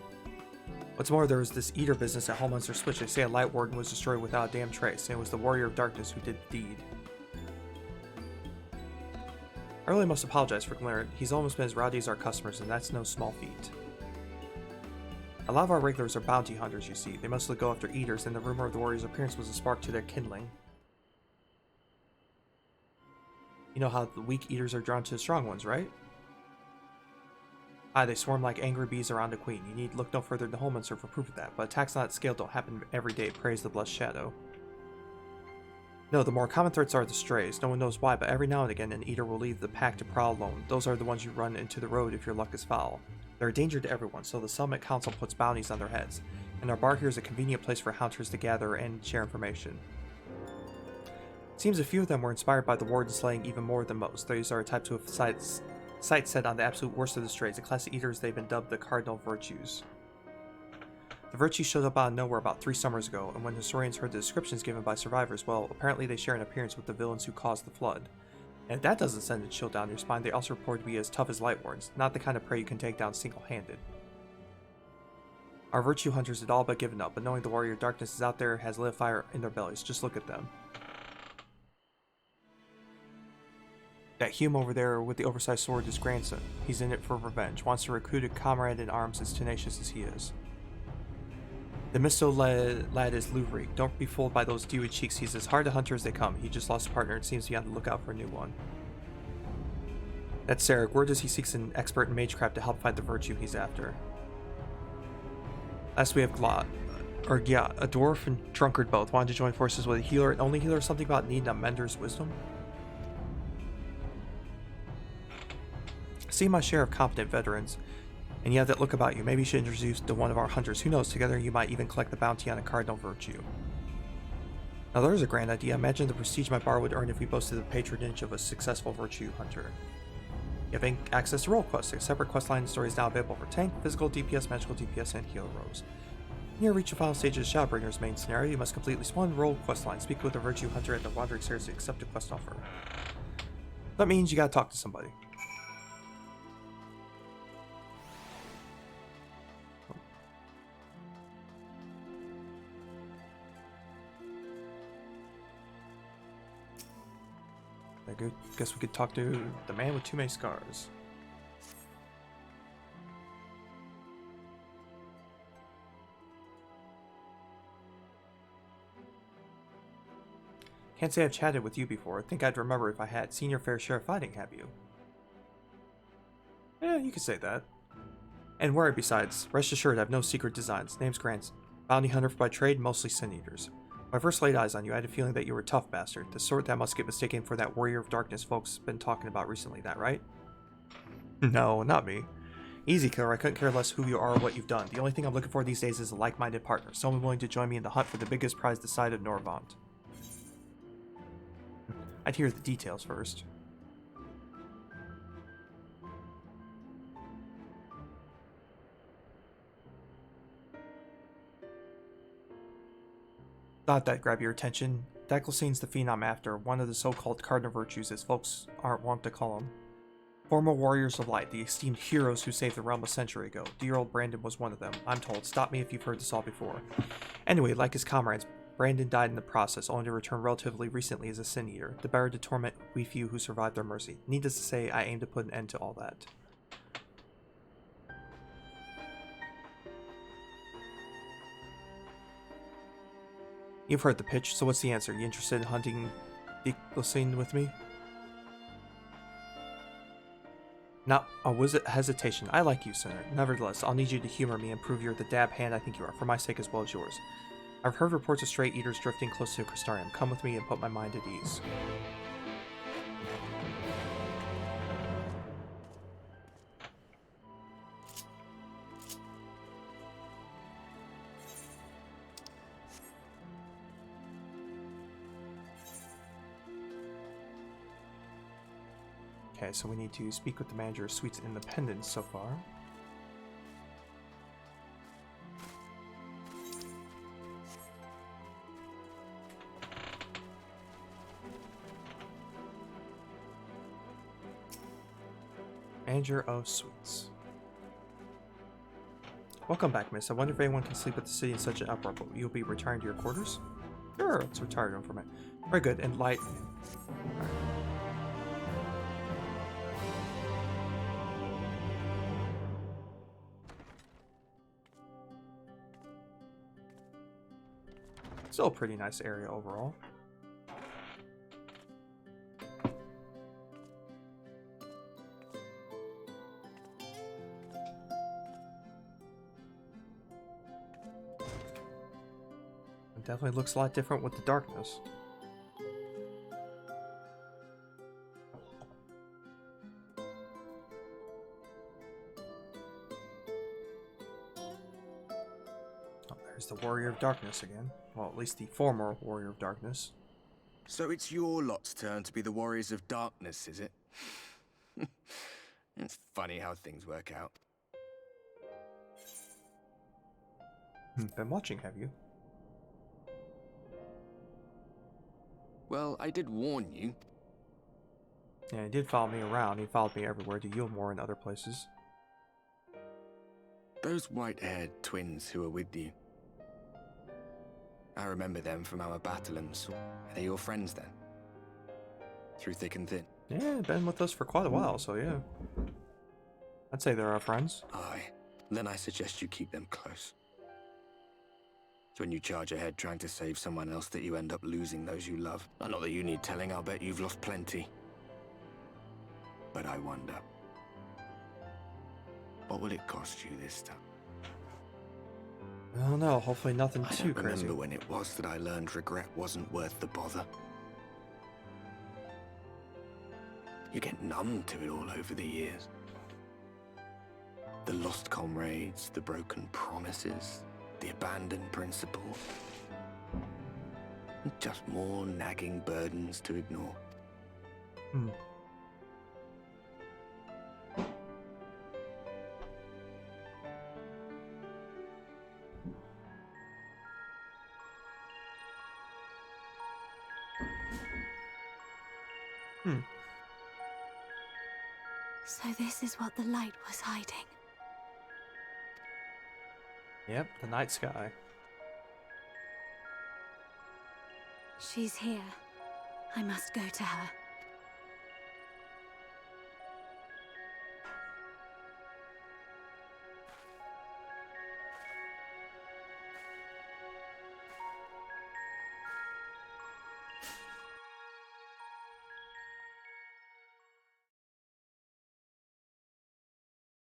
What's more, there was this eater business at Holminster Switch. They say a Lightwarden was destroyed without a damn trace, and it was the Warrior of Darkness who did the deed. I really must apologize for Glenn. He's almost been as rowdy as our customers, and that's no small feat. A lot of our regulars are bounty hunters, you see. They mostly go after eaters, and the rumor of the Warrior's appearance was a spark to their kindling. You know how the weak eaters are drawn to the strong ones, right? Aye, they swarm like angry bees around a queen. You need look no further than Holminster for proof of that, but attacks on that scale don't happen every day, praise the blessed shadow. No, the more common threats are the strays. No one knows why, but every now and again an eater will leave the pack to prowl alone. Those are the ones you run into the road if your luck is foul. They're a danger to everyone, so the Summit Council puts bounties on their heads, and our bar here is a convenient place for hunters to gather and share information. Seems a few of them were inspired by the Warden slaying even more than most. These are a type to have sights set on the absolute worst of the strays, the class of eaters they've been dubbed the Cardinal Virtues. The Virtues showed up out of nowhere about 3 summers ago, and when historians heard the descriptions given by survivors, well, apparently they share an appearance with the villains who caused the flood. And if that doesn't send a chill down your spine, they also report to be as tough as Lightwardens, not the kind of prey you can take down single-handed. Our Virtue Hunters had all but given up, but knowing the Warrior of Darkness is out there has lit a fire in their bellies. Just look at them. That Hume over there with the oversized sword is grandson. He's in it for revenge, wants to recruit a comrade in arms as tenacious as he is. The Misto lad is Louvre. Don't be fooled by those dewy cheeks. He's as hard a hunter as they come. He just lost a partner and seems to be on the lookout for a new one. That's Sarek. Word is he seeks an expert in magecraft to help fight the virtue he's after. Last we have a dwarf and drunkard both wanted to join forces with a healer and only healer. Something about needing a mentor's wisdom. See my share of competent veterans, and you have that look about you. Maybe you should introduce to one of our hunters. Who knows, together you might even collect the bounty on a Cardinal Virtue. Now there's a grand idea. Imagine the prestige my bar would earn if we boasted the patronage of a successful Virtue Hunter. You have access to role quests. A separate quest line story is now available for tank, physical, DPS, magical DPS, and healer roles. Near reach the final stage of Shadowbringers main scenario, you must complete at least one role quest line. Speak with a Virtue Hunter at the Wandering Stairs to accept a quest offer. That means you gotta talk to somebody. I guess we could talk to the man with too many scars. Can't say I've chatted with you before. I think I'd remember if I had. Seen your fair share of fighting, have you? Yeah, you could say that. And worry besides. Rest assured, I have no secret designs. Name's Grant's. Bounty hunter by trade, mostly sin eaters. When I first laid eyes on you, I had a feeling that you were a tough bastard. The sort that must get mistaken for that Warrior of Darkness folks been talking about recently, that right? No, not me. Easy, killer. I couldn't care less who you are or what you've done. The only thing I'm looking for these days is a like-minded partner. Someone willing to join me in the hunt for the biggest prize this side of Norvant. I'd hear the details first. Thought that grab your attention. Daclesine's the fiend I'm after, one of the so-called Cardinal Virtues, as folks aren't wont to call them. Former warriors of light, the esteemed heroes who saved the realm a century ago. Dear old Brandon was one of them, I'm told. Stop me if you've heard this all before. Anyway, like his comrades, Brandon died in the process, only to return relatively recently as a sin eater, the better to torment we few who survived their mercy. Needless to say, I aim to put an end to all that. You've heard the pitch, so what's the answer? You interested in hunting Daclesine with me? Not a hesitation. I like you, Senator. Nevertheless, I'll need you to humor me and prove you're the dab hand I think you are, for my sake as well as yours. I've heard reports of stray eaters drifting close to Crystarium. Come with me and put my mind at ease. Okay, so we need to speak with the manager of Suite's Independence so far. Manager of Suites. Welcome back, miss. I wonder if anyone can sleep at the city in such an uproar, but you'll be retiring to your quarters? Sure, let's retire to them for a minute. Very good, and light. Right. Still a pretty nice area overall. It definitely looks a lot different with the darkness. Oh, there's the Warrior of Darkness again. Well, at least the former Warrior of Darkness. So it's your lot's turn to be the Warriors of Darkness, is it? It's funny how things work out. Been watching, have you? Well, I did warn you. Yeah, he did follow me around. He followed me everywhere to Eulmoran and other places. Those white-haired twins who were with you. I remember them from our battlements. Are they your friends then? Through thick and thin? Yeah, been with us for quite a while, so yeah. I'd say they're our friends. Aye. Then I suggest you keep them close. It's when you charge ahead trying to save someone else that you end up losing those you love. Not that you need telling, I'll bet you've lost plenty. But I wonder, what will it cost you this time? I don't know, hopefully nothing I too don't crazy. remember when it was that I learned regret wasn't worth the bother. You get numb to it all over the years. The lost comrades, the broken promises, the abandoned principles. Just more nagging burdens to ignore. So this is what the light was hiding. Yep, the night sky. She's here. I must go to her.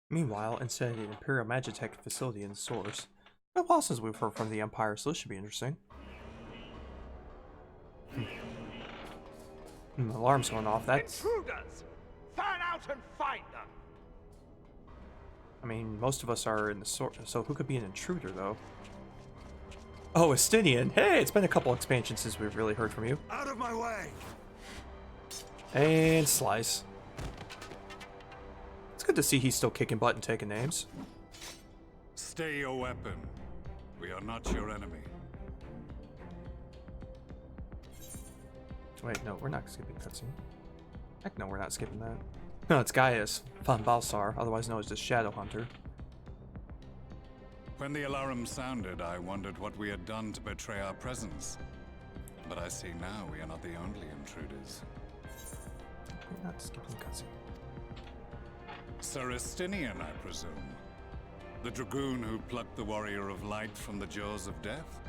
Meanwhile, inside the Imperial Magitech facility in the source. Well, while since we've heard from the Empire, so this should be interesting. Alarm's going off. That's. Intruders! Fan out and find them! I mean, most of us are in the source, so who could be an intruder, though? Oh, Estinian! Hey, it's been a couple expansions since we've really heard from you. Out of my way! And Slice. It's good to see he's still kicking butt and taking names. Stay your weapon. We are not your enemy. Wait, no, we're not skipping cutscene. Heck no, we're not skipping that. No, it's Gaius von Balsar, otherwise known as the Shadow Hunter. When the alarm sounded, I wondered what we had done to betray our presence. But I see now we are not the only intruders. We're not skipping cutscene. Sir Estinian, I presume. The dragoon who plucked the Warrior of Light from the jaws of death?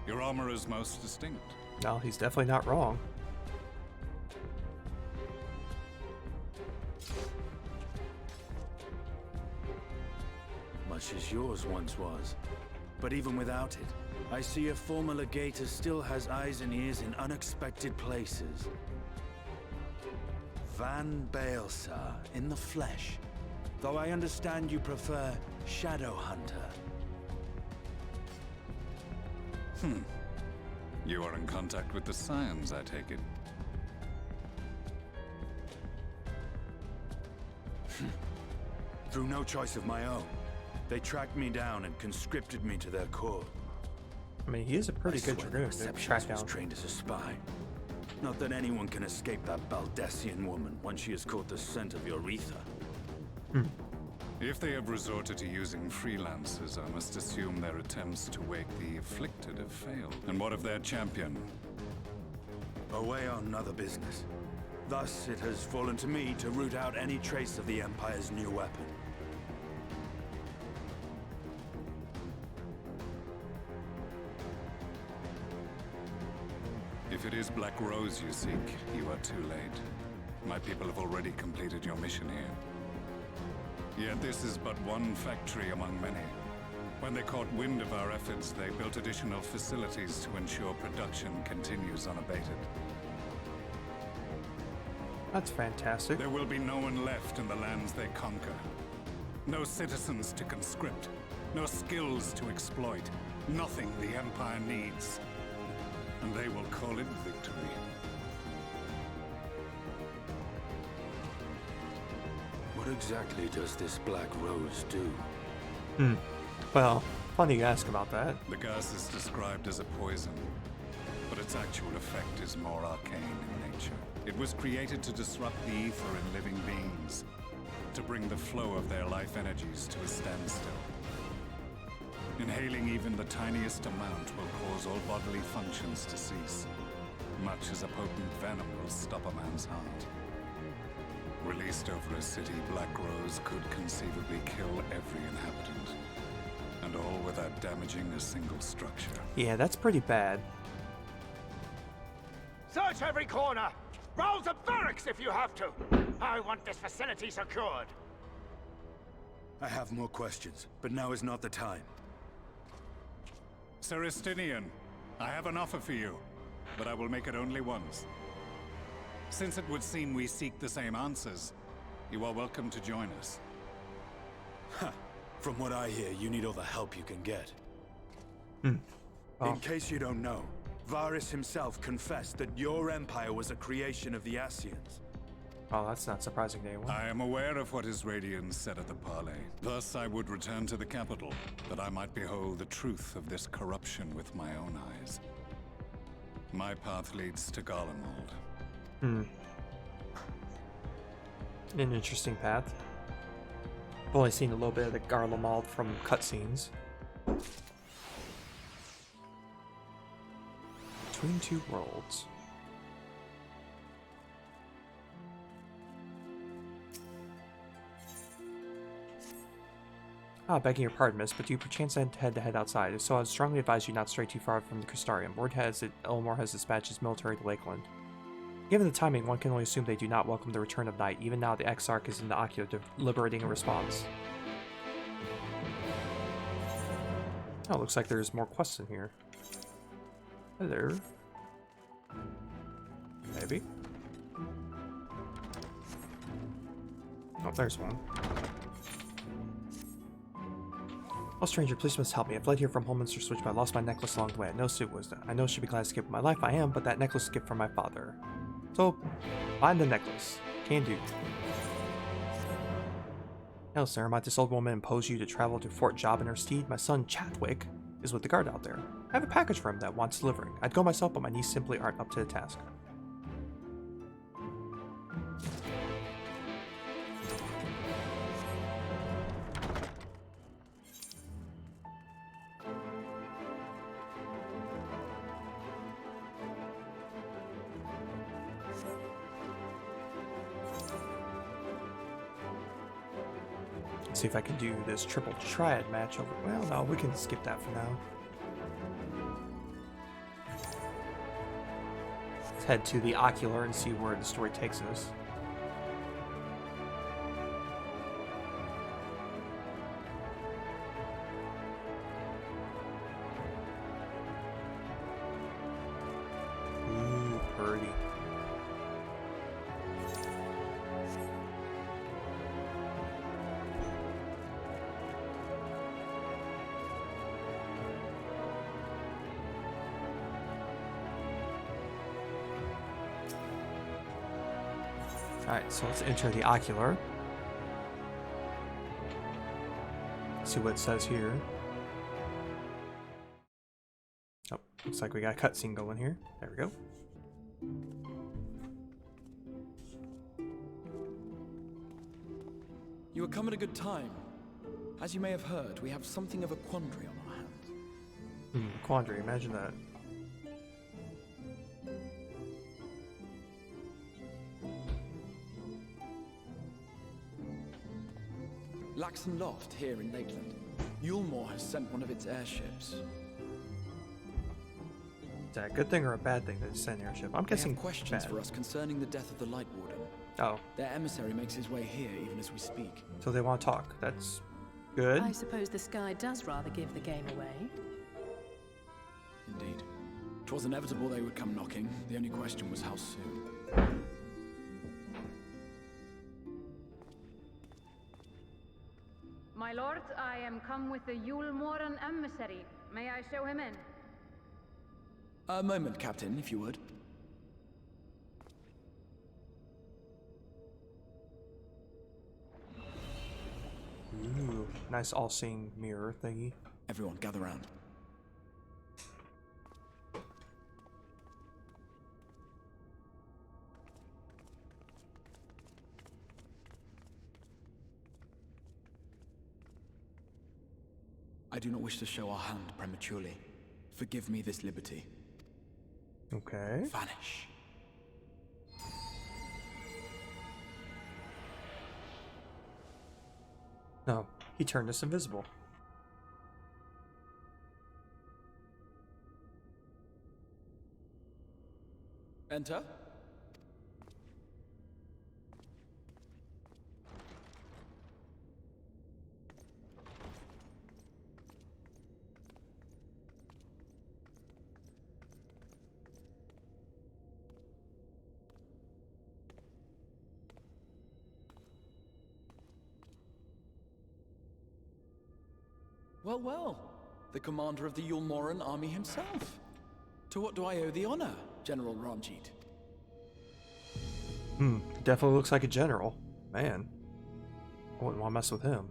Your armor is most distinct. No, he's definitely not wrong. Much as yours once was. But even without it, I see a former legator still has eyes and ears in unexpected places. Van Balsar, in the flesh. Though I understand you prefer Shadow Hunter. You are in contact with the Scions, I take it. Through no choice of my own, they tracked me down and conscripted me to their corps. I mean, he is a pretty good dragoon to track down. Was trained as a spy. Not that anyone can escape that Baldessian woman once she has caught the scent of your ether. If they have resorted to using freelancers, I must assume their attempts to wake the afflicted have failed. And what of their champion? Away on other business. Thus, it has fallen to me to root out any trace of the Empire's new weapon. If it is Black Rose you seek, you are too late. My people have already completed your mission here. Yet this is but one factory among many. When they caught wind of our efforts, they built additional facilities to ensure production continues unabated. That's fantastic. There will be no one left in the lands they conquer. No citizens to conscript. No skills to exploit. Nothing the Empire needs. And they will call it victory. What exactly does this Black Rose do? Well, funny you ask about that. The gas is described as a poison, but its actual effect is more arcane in nature. It was created to disrupt the ether in living beings, to bring the flow of their life energies to a standstill. Inhaling even the tiniest amount will cause all bodily functions to cease, much as a potent venom will stop a man's heart. Released over a city, Black Rose could conceivably kill every inhabitant, and all without damaging a single structure. Yeah, that's pretty bad. Search every corner! Rouse the barracks if you have to! I want this facility secured! I have more questions, but now is not the time. Celestinian, I have an offer for you, but I will make it only once. Since it would seem we seek the same answers, you are welcome to join us. Ha! From what I hear, you need all the help you can get. Oh. In case you don't know, Varys himself confessed that your empire was a creation of the Ascians. Oh, that's not surprising to anyone. I am aware of what his Radians said at the parley. Thus, I would return to the capital, that I might behold the truth of this corruption with my own eyes. My path leads to Garlemald. An interesting path. I've only seen a little bit of the Garlemald from cutscenes. Between two worlds. Begging your pardon, miss, but do you perchance intend to head outside? If so, I would strongly advise you not stray too far from the Crystarium. Word has it Eulmoran has dispatched his military to Lakeland. Given the timing, one can only assume they do not welcome the return of night. Even now, the Exarch is in the Ocular deliberating a response. Oh, looks like there's more quests in here. Hello. Maybe. Oh, there's one. Oh, stranger, please must help me. I fled here from Holminster Switch, but I lost my necklace along the way. No suit was that. I know she'd be glad to skip my life. I am, but that necklace is a gift from my father. So, find the necklace. Can do. Hello, sir. Might this old woman impose you to travel to Fort Job in her steed? My son, Chadwick, is with the guard out there. I have a package for him that wants delivering. I'd go myself, but my niece simply aren't up to the task. See if I can do this triple triad match over. Well, no, we can skip that for now. Let's head to the Ocular and see where the story takes us. Ooh, pretty. Alright, so let's enter the Ocular. See what it says here. Oh, looks like we got a cutscene going here. There we go. You have come at a good time. As you may have heard, we have something of a quandary on our hands. Quandary, imagine that. Laxon Loft here in Lakeland. Eulmoran has sent one of its airships. Is that a good thing or a bad thing that it's sent an airship? I'm guessing They have questions bad. for us concerning the death of the Lightwarden. Oh. Their emissary makes his way here even as we speak. So they want to talk. That's good. I suppose the sky does rather give the game away. Indeed. 'Twas inevitable they would come knocking. The only question was how soon. My lord, I am come with the Eulmoran emissary. May I show him in? A moment, Captain, if you would. Ooh, nice all-seeing mirror thingy. Everyone, gather round. I do not wish to show our hand prematurely. Forgive me this liberty. Okay. Vanish. No, he turned us invisible. Enter. Well, well. The commander of the Eulmoran army himself. To what do I owe the honor, General Ranjit? Definitely looks like a general. Man. I wouldn't want to mess with him.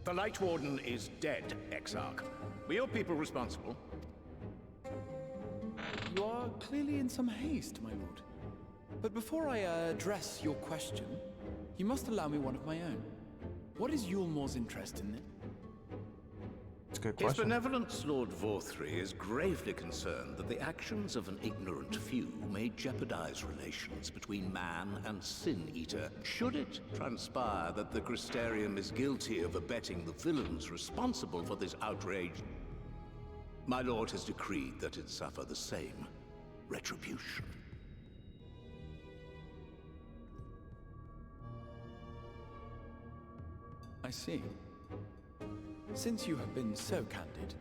The Lightwarden is dead, Exarch. Were your people responsible? You are clearly in some haste, my lord. But before I address your question, you must allow me one of my own. What is Eulmoran's interest in it? It's a good His question. benevolence, Lord Vorthry, is gravely concerned that the actions of an ignorant few may jeopardize relations between man and Sin Eater. Should it transpire that the Crystarium is guilty of abetting the villains responsible for this outrage, my lord has decreed that it suffer the same retribution. I see. Since you have been so candid,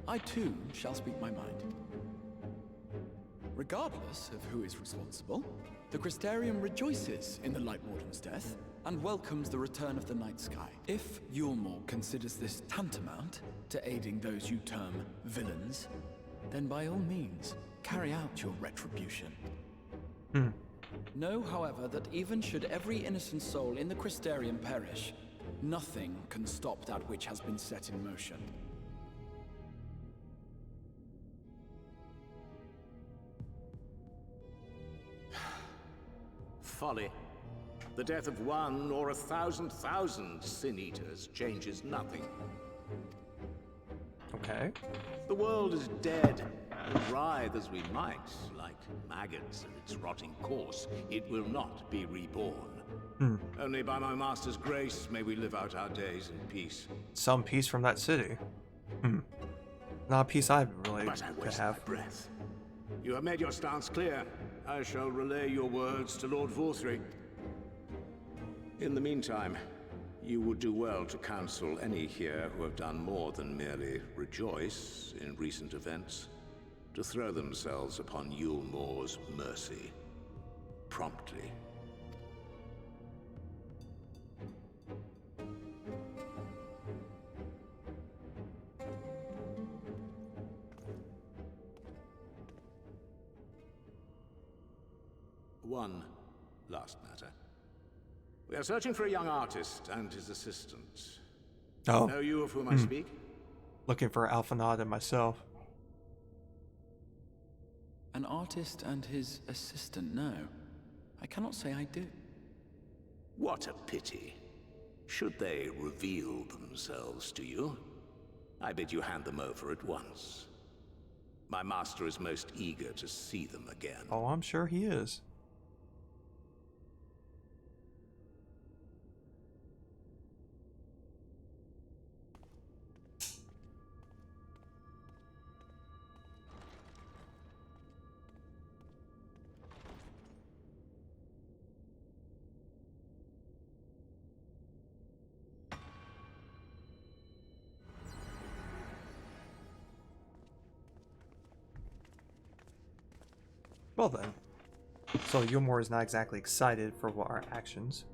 I too shall speak my mind. Regardless of who is responsible, the Crystarium rejoices in the Lightwarden's death and welcomes the return of the night sky. If Eulmoran considers this tantamount to aiding those you term villains, then by all means, carry out your retribution. Know, however, that even should every innocent soul in the Crystarium perish, nothing can stop that which has been set in motion. Folly. The death of one or 1,000,000 Sin Eaters changes nothing. Okay. The world is dead. Writhe as we might, like maggots in its rotting corpse, it will not be reborn. Only by my master's grace may we live out our days in peace. Some peace from that city. Not a peace I really But I could waste have. my breath. You have made your stance clear. I shall relay your words to Lord Vorthry. In the meantime, you would do well to counsel any here who have done more than merely rejoice in recent events, to throw themselves upon Eulmoran's mercy. Promptly. One last matter. We are searching for a young artist and his assistant. Oh. Know you of whom I speak? Looking for Alphanod and myself. An artist and his assistant, no. I cannot say I do. What a pity. Should they reveal themselves to you, I bid you hand them over at once. My master is most eager to see them again. Oh, I'm sure he is. Well then, so Eulmoran is not exactly excited for our actions.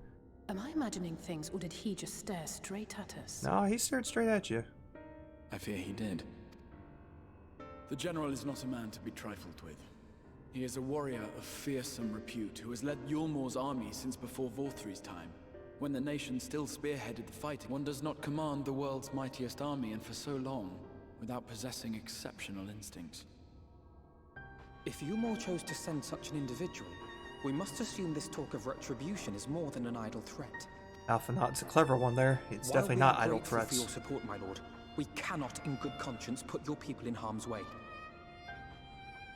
Am I imagining things, or did he just stare straight at us? No, he stared straight at you. I fear he did. The General is not a man to be trifled with. He is a warrior of fearsome repute who has led Eulmoran's army since before Vorthry's time. When the nation still spearheaded the fighting, one does not command the world's mightiest army, and for so long, without possessing exceptional instincts. If Eulmoran chose to send such an individual, we must assume this talk of retribution is more than an idle threat. Alphanod's a clever one there. It's definitely not idle threats. For your support, my lord, we cannot, in good conscience, put your people in harm's way.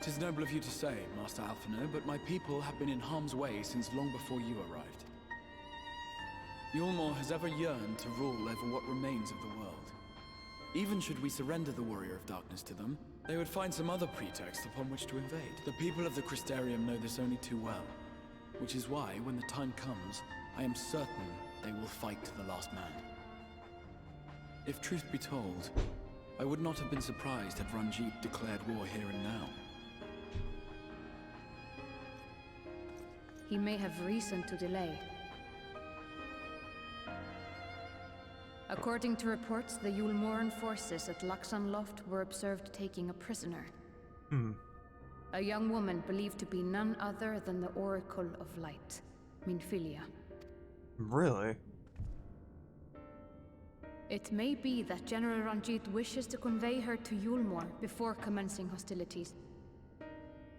'Tis noble of you to say, Master Alphino, but my people have been in harm's way since long before you arrived. Eulmoran has ever yearned to rule over what remains of the world. Even should we surrender the Warrior of Darkness to them, they would find some other pretext upon which to invade. The people of the Crystarium know this only too well, which is why, when the time comes, I am certain they will fight to the last man. If truth be told, I would not have been surprised had Ranjit declared war here and now. He may have reason to delay. According to reports, the Eulmoran forces at Laxan Loft were observed taking a prisoner. A young woman believed to be none other than the Oracle of Light, Minfilia. Really? It may be that General Ranjit wishes to convey her to Eulmoran before commencing hostilities.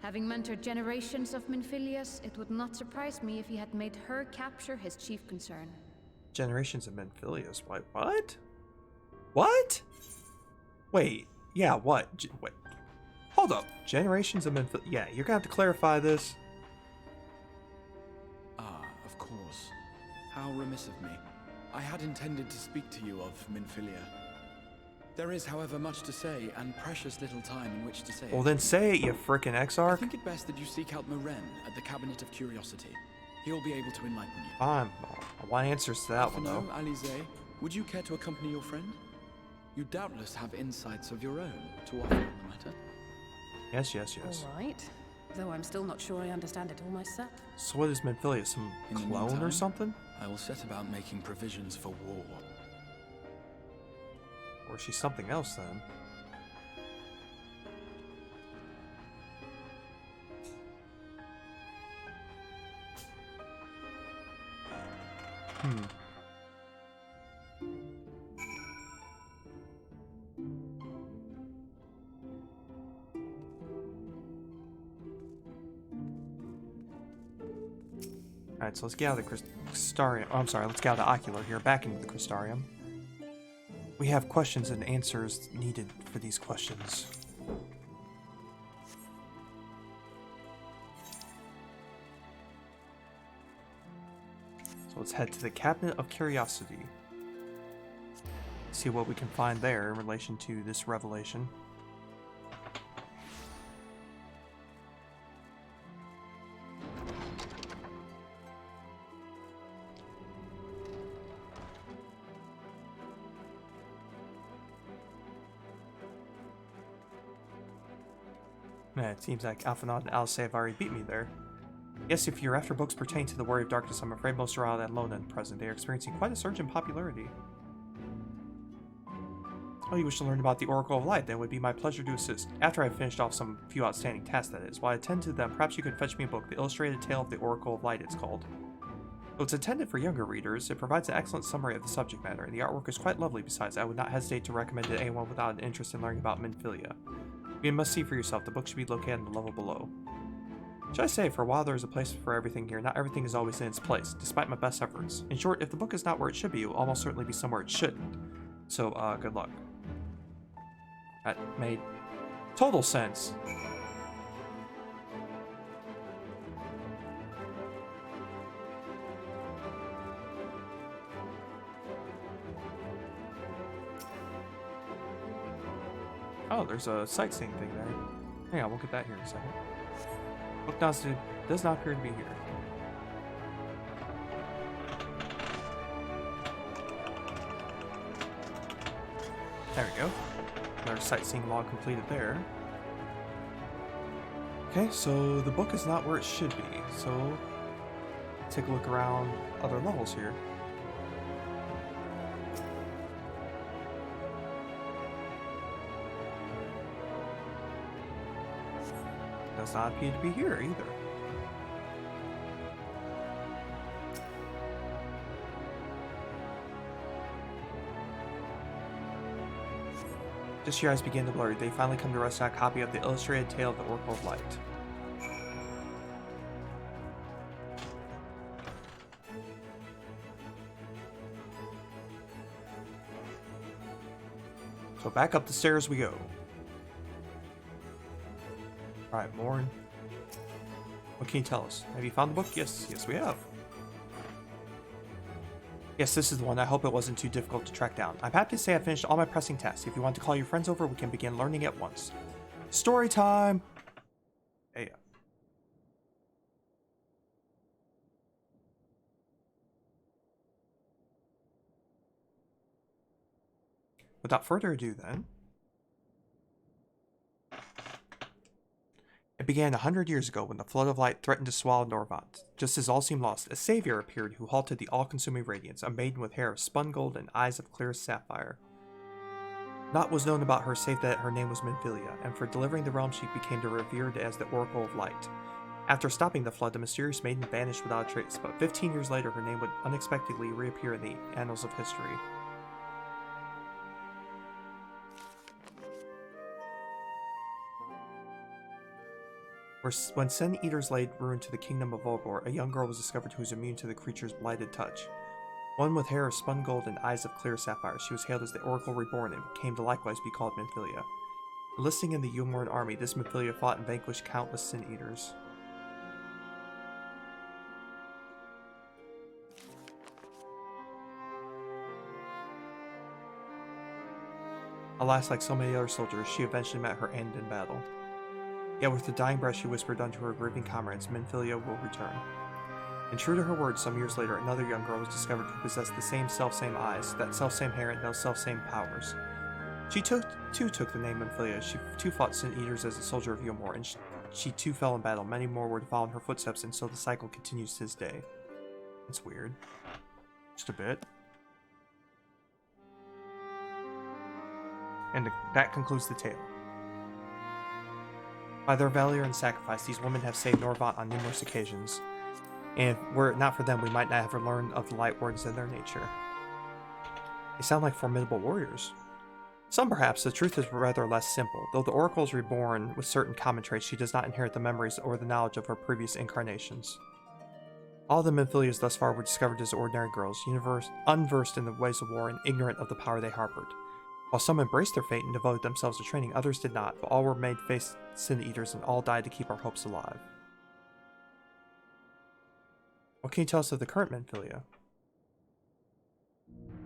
Having mentored generations of Minfilias, it would not surprise me if he had made her capture his chief concern. Generations of Minfilias. Wait, what? What? Wait, yeah, what? Wait. Hold up. Generations of Minfilias. Yeah, you're gonna have to clarify this. Ah, of course. How remiss of me. I had intended to speak to you of Minfilia. There is, however, much to say, and precious little time in which to say Well, it. then say it, you frickin' Exarch. I think it best that you seek out Moren at the Cabinet of Curiosity. He'll be able to enlighten you. I want answers to that one, though. Alize, would you care to accompany your friend? You doubtless have insights of your own to offer on the matter. Yes, yes, yes. All right. Though I'm still not sure I understand it all myself. So what is Minfilia? Some clone or something? I will set about making provisions for war. Or is she something else, then? Alright, so let's get out of the Crystarium. Oh, I'm sorry, let's get out of the Ocular here, back into the Crystarium. We have questions and answers needed for these questions. So let's head to the Cabinet of Curiosity. See what we can find there in relation to this revelation. Man, it seems like Alphanod and Alice have already beat me there. Yes, if you're after books pertaining to the Warrior of Darkness, I'm afraid most are out at loan at present. They are experiencing quite a surge in popularity. Oh, you wish to learn about the Oracle of Light, then it would be my pleasure to assist. After I've finished off some few outstanding tasks, that is. While I attend to them, perhaps you could fetch me a book, The Illustrated Tale of the Oracle of Light, it's called. Though it's intended for younger readers, it provides an excellent summary of the subject matter, and the artwork is quite lovely. Besides, I would not hesitate to recommend it to anyone without an interest in learning about Minfilia. You must see for yourself. The book should be located on the level below. Should I say, for a while there is a place for everything here, not everything is always in its place, despite my best efforts. In short, if the book is not where it should be, it will almost certainly be somewhere it shouldn't. So, good luck. That made total sense. Oh, there's a sightseeing thing there. Hang on, we'll get that here in a second. Book does not appear to be here. There we go. Another sightseeing log completed there. Okay, so the book is not where it should be. So, take a look around other levels here. Does not appear to be here either. Just your eyes begin to blur. They finally come to rest on a copy of the Illustrated Tale of the Oracle of Light. So back up the stairs we go. Alright, Morin. What can you tell us? Have you found the book? Yes, we have. Yes, this is the one. I hope it wasn't too difficult to track down. I'm happy to say I finished all my pressing tasks. If you want to call your friends over, we can begin learning at once. Story time! Hey. Without further ado, then. It began 100 years ago when the flood of light threatened to swallow Norvant. Just as all seemed lost, a savior appeared who halted the all-consuming radiance, a maiden with hair of spun gold and eyes of clearest sapphire. Naught was known about her save that her name was Minfilia, and for delivering the realm she became revered as the Oracle of Light. After stopping the flood, the mysterious maiden vanished without a trace, but 15 years later her name would unexpectedly reappear in the annals of history. When Sin Eaters laid ruin to the kingdom of Volgor, a young girl was discovered who was immune to the creature's blighted touch. One with hair of spun gold and eyes of clear sapphire, she was hailed as the Oracle Reborn and came to likewise be called Minfilia. Enlisting in the Eulmoran army, this Minfilia fought and vanquished countless Sin Eaters. Alas, like so many other soldiers, she eventually met her end in battle. Yet with the dying breath she whispered unto her grieving comrades, Minfilia will return. And true to her words, some years later, another young girl was discovered who possessed the same self-same eyes, that self-same hair, and those self-same powers. She too took the name Minfilia. She too fought Sin Eaters as a soldier of Eulmoran, and she too fell in battle. Many more were to follow in her footsteps, and so the cycle continues to this day. It's weird. Just a bit. And that concludes the tale. By their valor and sacrifice, these women have saved Norvant on numerous occasions, and were it not for them, we might not have learned of the Lightwardens and their nature. They sound like formidable warriors. Some perhaps, the truth is rather less simple. Though the Oracle is reborn with certain common traits, she does not inherit the memories or the knowledge of her previous incarnations. All the Minfilias thus far were discovered as ordinary girls, unversed in the ways of war and ignorant of the power they harbored. While some embraced their fate and devoted themselves to training, others did not, but all were made face Sin Eaters and all died to keep our hopes alive. What can you tell us of the current Minfilia?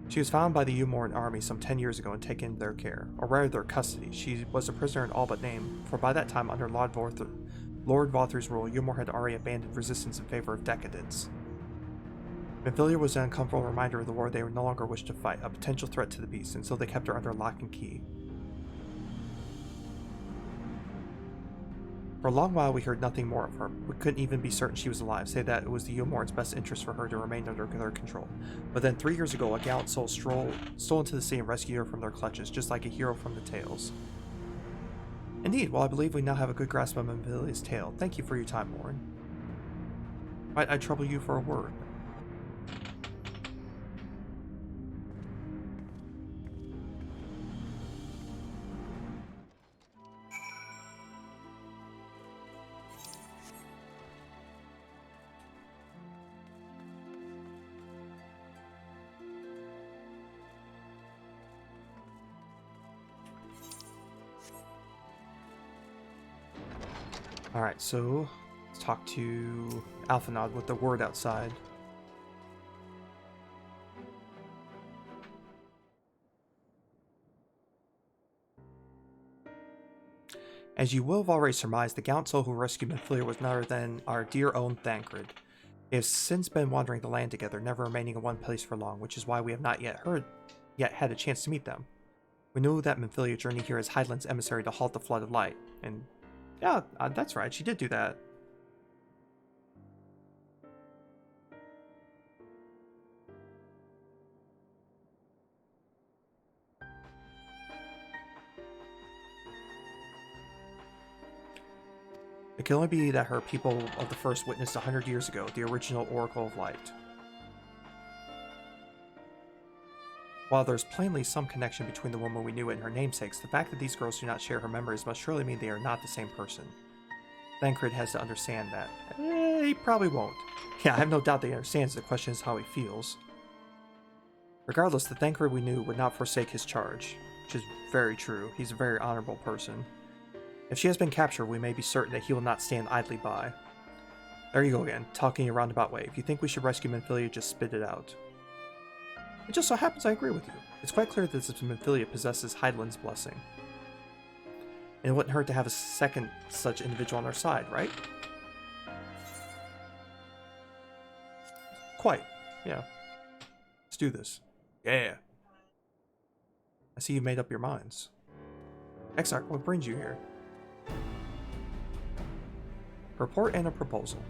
She was found by the Eulmoran army some 10 years ago and taken into their care, or rather their custody. She was a prisoner in all but name, for by that time, under Lord Vother's rule, Eulmoran had already abandoned resistance in favor of decadence. Minfilia was an uncomfortable reminder of the war they no longer wished to fight, a potential threat to the beast, and so they kept her under lock and key. For a long while, we heard nothing more of her. We couldn't even be certain she was alive, say that it was the Eulmoran's best interest for her to remain under their control. But then 3 years ago, a gallant soul stole into the sea and rescued her from their clutches, just like a hero from the tales. Indeed, well, I believe we now have a good grasp of Minfilia's tale. Thank you for your time, Morin. Might I trouble you for a word? Alright, so let's talk to Alphanod with the word outside. As you will have already surmised, the gallant soul who rescued Minfilia was none other than our dear own Thancred. They have since been wandering the land together, never remaining in one place for long, which is why we have not yet had a chance to meet them. We knew that Minfilia journeyed here as Hydaelyn's emissary to halt the flood of light, and yeah, that's right, she did do that. It can only be that her people of the First witnessed 100 years ago, the original Oracle of Light. While there's plainly some connection between the woman we knew and her namesakes, the fact that these girls do not share her memories must surely mean they are not the same person. Thancred has to understand that. He probably won't. Yeah, I have no doubt that he understands. The question is how he feels. Regardless, the Thancred we knew would not forsake his charge, which is very true. He's a very honorable person. If she has been captured, we may be certain that he will not stand idly by. There you go again, talking in a roundabout way. If you think we should rescue Minfilia, just spit it out. It just so happens I agree with you. It's quite clear that this Minfilia possesses Hydaelyn's blessing. And it wouldn't hurt to have a second such individual on our side, right? Quite. Yeah. Let's do this. Yeah. I see you made up your minds. Exarch, what brings you here? Report and a proposal.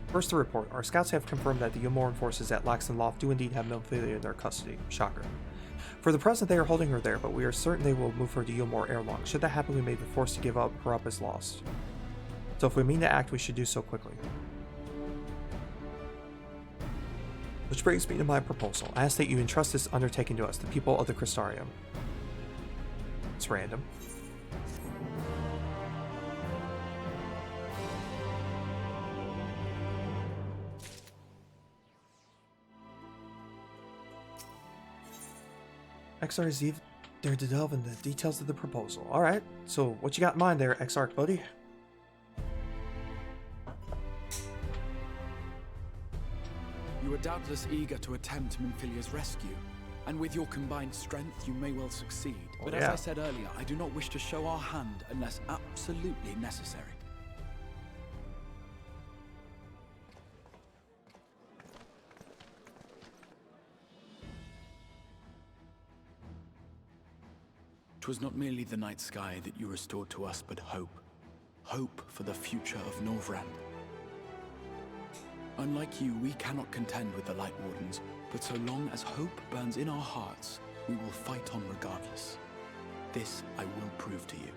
First, the report. Our scouts have confirmed that the Eulmoran forces at Laxenloft do indeed have Minfilia in their custody. Shocker. For the present, they are holding her there, but we are certain they will move her to Eulmor ere long. Should that happen, we may be forced to give her up as lost. So if we mean to act, we should do so quickly. Which brings me to my proposal. I ask that you entrust this undertaking to us, the people of the Crystarium. It's random. Exarch is there to delve into the details of the proposal. Alright, so what you got in mind there, Exarch, buddy? You are doubtless eager to attempt Minfilia's rescue, and with your combined strength, you may well succeed. But as I said earlier, I do not wish to show our hand unless absolutely necessary. It was not merely the night sky that you restored to us, but hope. Hope for the future of Norvrand. Unlike you, we cannot contend with the Lightwardens, but so long as hope burns in our hearts, we will fight on regardless. This I will prove to you.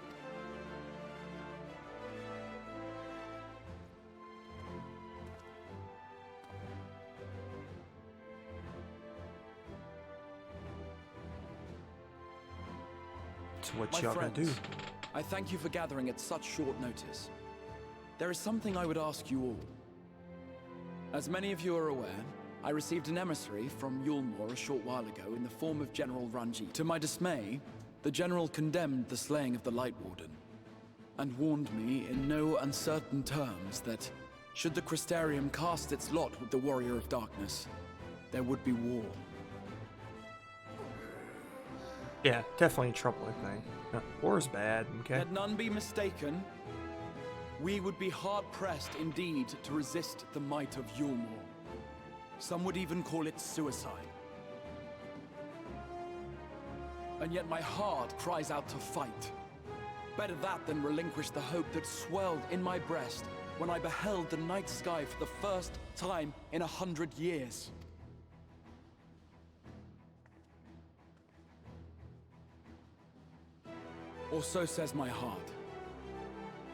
So what y'all gonna do? I thank you for gathering at such short notice. There is something I would ask you all. As many of you are aware, I received an emissary from Eulmor a short while ago in the form of General Ranjit. To my dismay, the General condemned the slaying of the Lightwarden, and warned me in no uncertain terms that, should the Crystarium cast its lot with the Warrior of Darkness, there would be war. Yeah, definitely a troubling thing. War's bad, okay? Let none be mistaken. We would be hard-pressed indeed to resist the might of Eulmor. Some would even call it suicide. And yet my heart cries out to fight. Better that than relinquish the hope that swelled in my breast when I beheld the night sky for the first time in 100 years. Or so says my heart.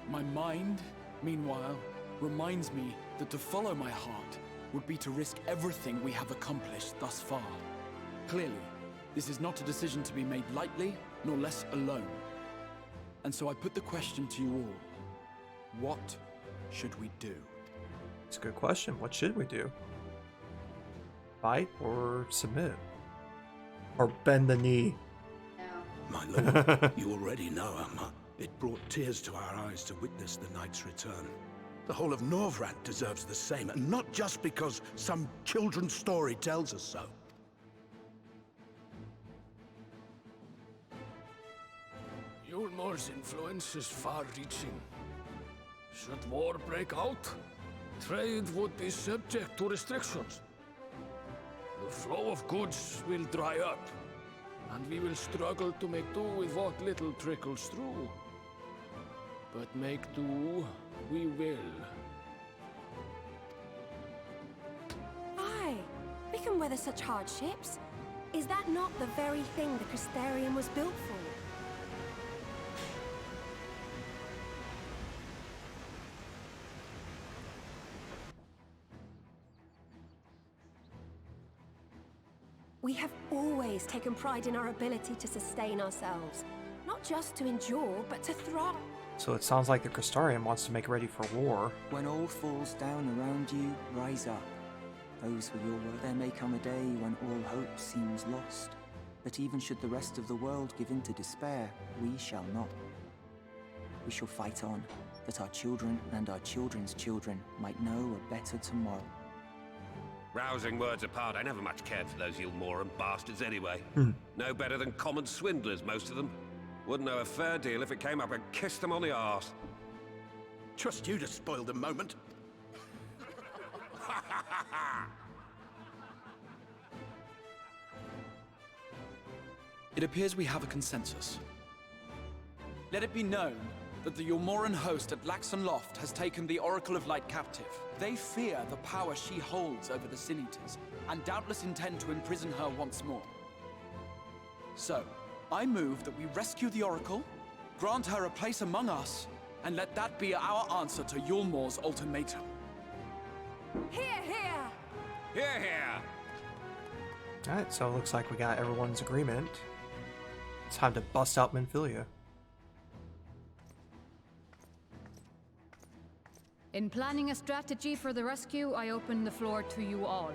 My mind, meanwhile, reminds me that to follow my heart would be to risk everything we have accomplished thus far. Clearly, this is not a decision to be made lightly, nor less alone. And so I put the question to you all. What should we do? It's a good question. What should we do? Fight or submit? Or bend the knee? My lord, you already know, Amma. It brought tears to our eyes to witness the knight's return. The whole of Norvrad deserves the same, and not just because some children's story tells us so. Eulmor's influence is far-reaching. Should war break out, trade would be subject to restrictions. The flow of goods will dry up, and we will struggle to make do with what little trickles through. But make do we will. Aye, we can weather such hardships. Is that not the very thing the Crystarium was built for? We have always taken pride in our ability to sustain ourselves. Not just to endure, but to thrive. So it sounds like the Crystarium wants to make ready for war. When all falls down around you, rise up. Those were your words. There may come a day when all hope seems lost. But even should the rest of the world give in to despair, we shall not. We shall fight on, that our children and our children's children might know a better tomorrow. Rousing words apart, I never much cared for those Eulmoran bastards anyway. No better than common swindlers, most of them. Wouldn't know a fair deal if it came up and kissed them on the arse. Trust you to spoil the moment. It appears we have a consensus. Let it be known that the Eulmoran host at Laxon Loft has taken the Oracle of Light captive. They fear the power she holds over the Sin Eaters, and doubtless intend to imprison her once more. So, I move that we rescue the Oracle, grant her a place among us, and let that be our answer to Eulmor's ultimatum. Hear, hear! Hear, hear! Alright, so it looks like we got everyone's agreement. It's time to bust out Minfilia. In planning a strategy for the rescue, I open the floor to you all.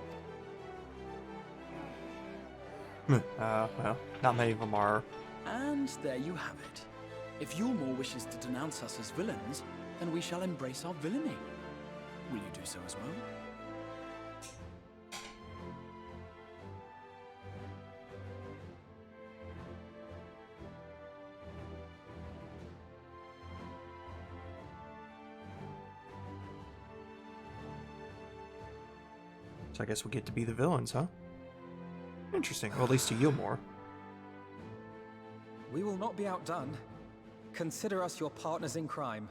Well, not many of them are. And there you have it. If Eulmor wishes to denounce us as villains, then we shall embrace our villainy. Will you do so as well? So I guess we get to be the villains, huh? Interesting, or at least to Eulmor. We will not be outdone. Consider us your partners in crime.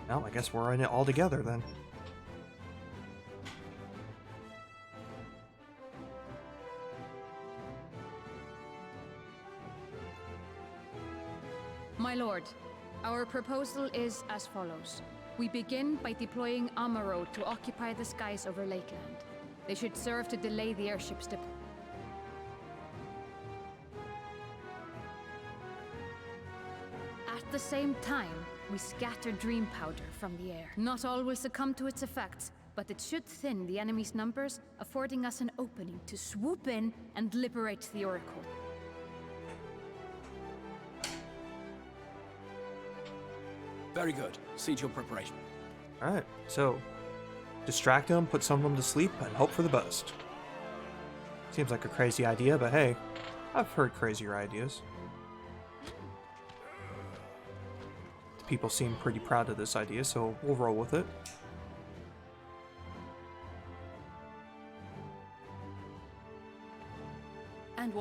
Well, I guess we're in it all together then. My lord, our proposal is as follows. We begin by deploying Amaro to occupy the skies over Lakeland. They should serve to delay the airships to... At the same time, we scatter dream powder from the air. Not all will succumb to its effects, but it should thin the enemy's numbers, affording us an opening to swoop in and liberate the Oracle. Very good. See to your preparation. Alright, so distract them, put some of them to sleep, and hope for the best. Seems like a crazy idea, but hey, I've heard crazier ideas. The people seem pretty proud of this idea, so we'll roll with it.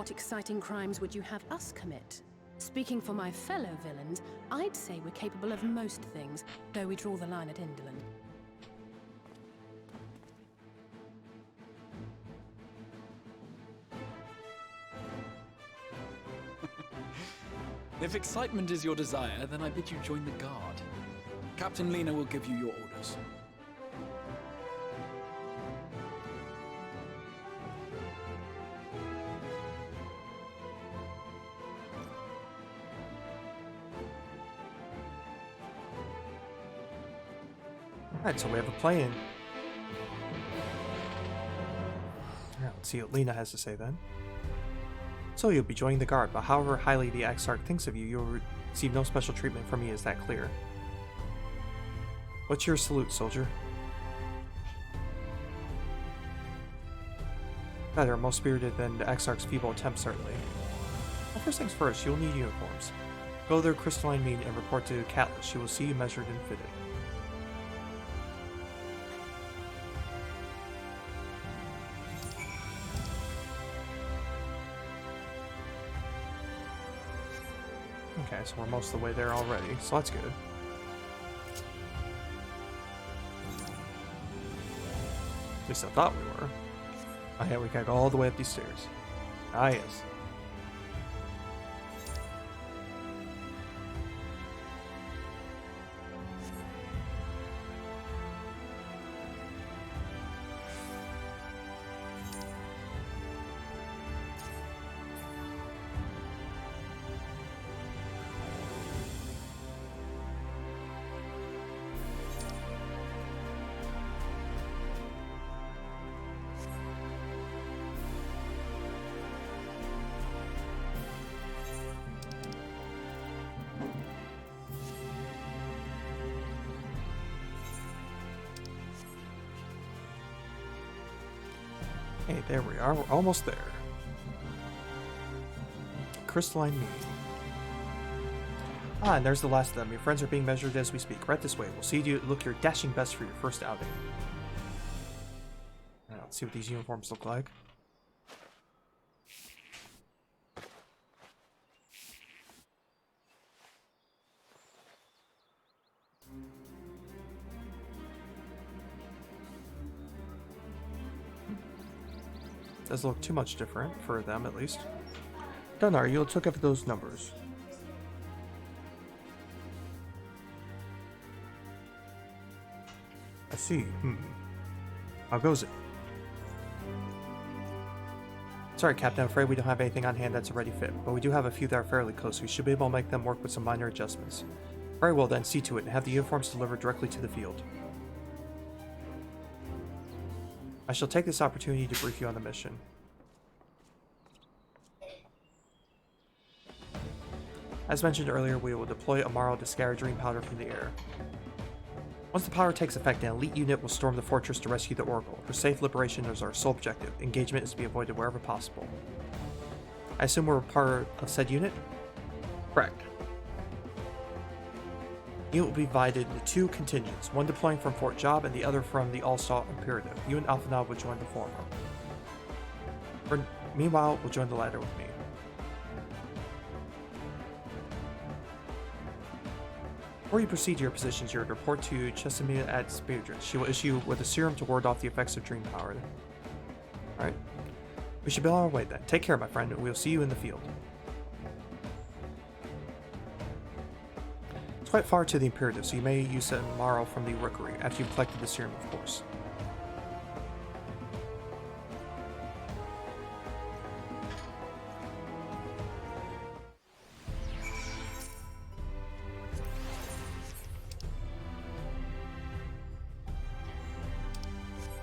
what exciting crimes would you have us commit? Speaking for my fellow villains, I'd say we're capable of most things, though we draw the line at indolent. If excitement is your desire, then I bid you join the guard. Captain Lena will give you your orders. Alright, so we have a plan. Alright, let's see what Lena has to say then. So you'll be joining the guard, but however highly the Exarch thinks of you, you'll receive no special treatment from me, is that clear? What's your salute, soldier? Better, more spirited than the Exarch's feeble attempt, certainly. Well, first things first, you'll need uniforms. Go to their crystalline meeting and report to Catelyn. She will see you measured and fitted. Okay, so we're most of the way there already, so that's good. At least I thought we were. Oh yeah, we gotta go all the way up these stairs. Ah yes. Hey, there we are. We're almost there. Crystalline meeting. Ah, and there's the last of them. Your friends are being measured as we speak. Right this way. We'll see you look your dashing best for your first outing. Alright, let's see what these uniforms look like. Doesn't look too much different, for them at least. Done, are you? Let's look at those numbers. I see. How goes it? Sorry, Captain, I'm afraid we don't have anything on hand that's already fit, but we do have a few that are fairly close. We should be able to make them work with some minor adjustments. Very well then, see to it, and have the uniforms delivered directly to the field. I shall take this opportunity to brief you on the mission. As mentioned earlier, we will deploy Amaro to scatter dream powder from the air. Once the powder takes effect, an elite unit will storm the fortress to rescue the Oracle. Her safe liberation is our sole objective. Engagement is to be avoided wherever possible. I assume we're part of said unit? Correct. The unit will be divided into two contingents, one deploying from Fort Job and the other from the All-Star Imperative. You and Alphanab will join the former. Meanwhile, we'll join the latter with me. Before you proceed to your positions, you're to report to Chesamia at Speardress. She will issue you with a serum to ward off the effects of dream power. Alright. We should be on our way then. Take care, my friend, and we'll see you in the field. It's quite far to the Imperative, so you may use it tomorrow from the Rookery, after you've collected the serum, of course.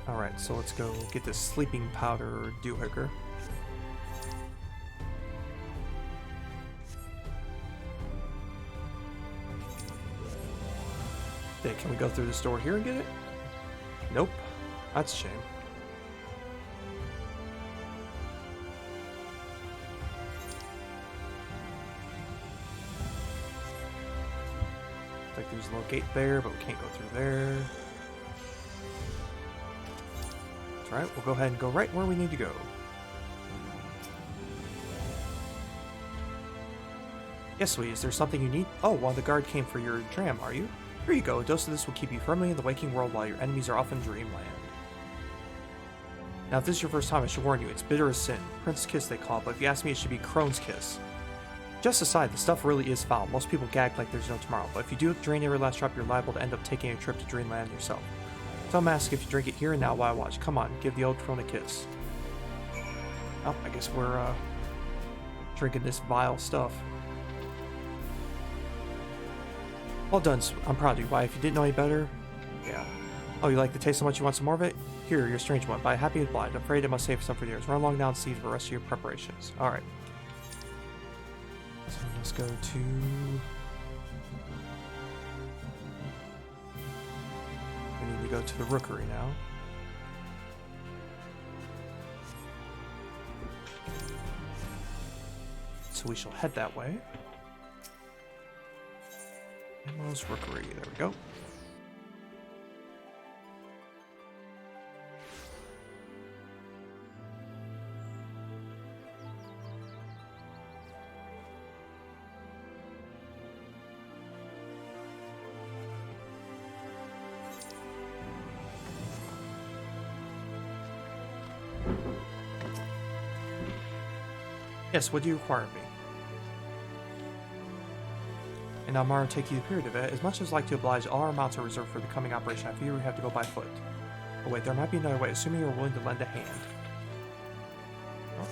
Alright, so let's go get this sleeping powder doohicker. Okay, can we go through this door here and get it? Nope. That's a shame. Looks like there's a little gate there, but we can't go through there. Alright, we'll go ahead and go right where we need to go. Yes, sweetie, is there something you need? Oh, one of the guard came for your dram, are you? Here you go, a dose of this will keep you firmly in the waking world while your enemies are off in dreamland. Now, if this is your first time, I should warn you, it's bitter as sin. Prince's Kiss, they call it, but if you ask me, it should be Crone's Kiss. Just aside, the stuff really is foul. Most people gag like there's no tomorrow, but if you do drain every last drop, you're liable to end up taking a trip to dreamland yourself. So I'm asking if you drink it here and now while I watch. Come on, give the old Crone a kiss. Oh, I guess we're, drinking this vile stuff. Well done, I'm proud of you. Why, if you didn't know any better? Yeah. Oh, you like the taste so much you want some more of it? Here, you're a strange one, but I'm happy to oblige. I'm afraid I must save some for yours. Run along now and see for the rest of your preparations. Alright. So let's go to... We need to go to the Rookery now. So we shall head that way. Emma's Rookery, there we go. Yes, what do you require of me? And now Mara take you the period of it. As much as I'd like to oblige, all our amounts are reserved for the coming operation. I fear we have to go by foot. Oh wait, there might be another way, assuming you're willing to lend a hand. Oh.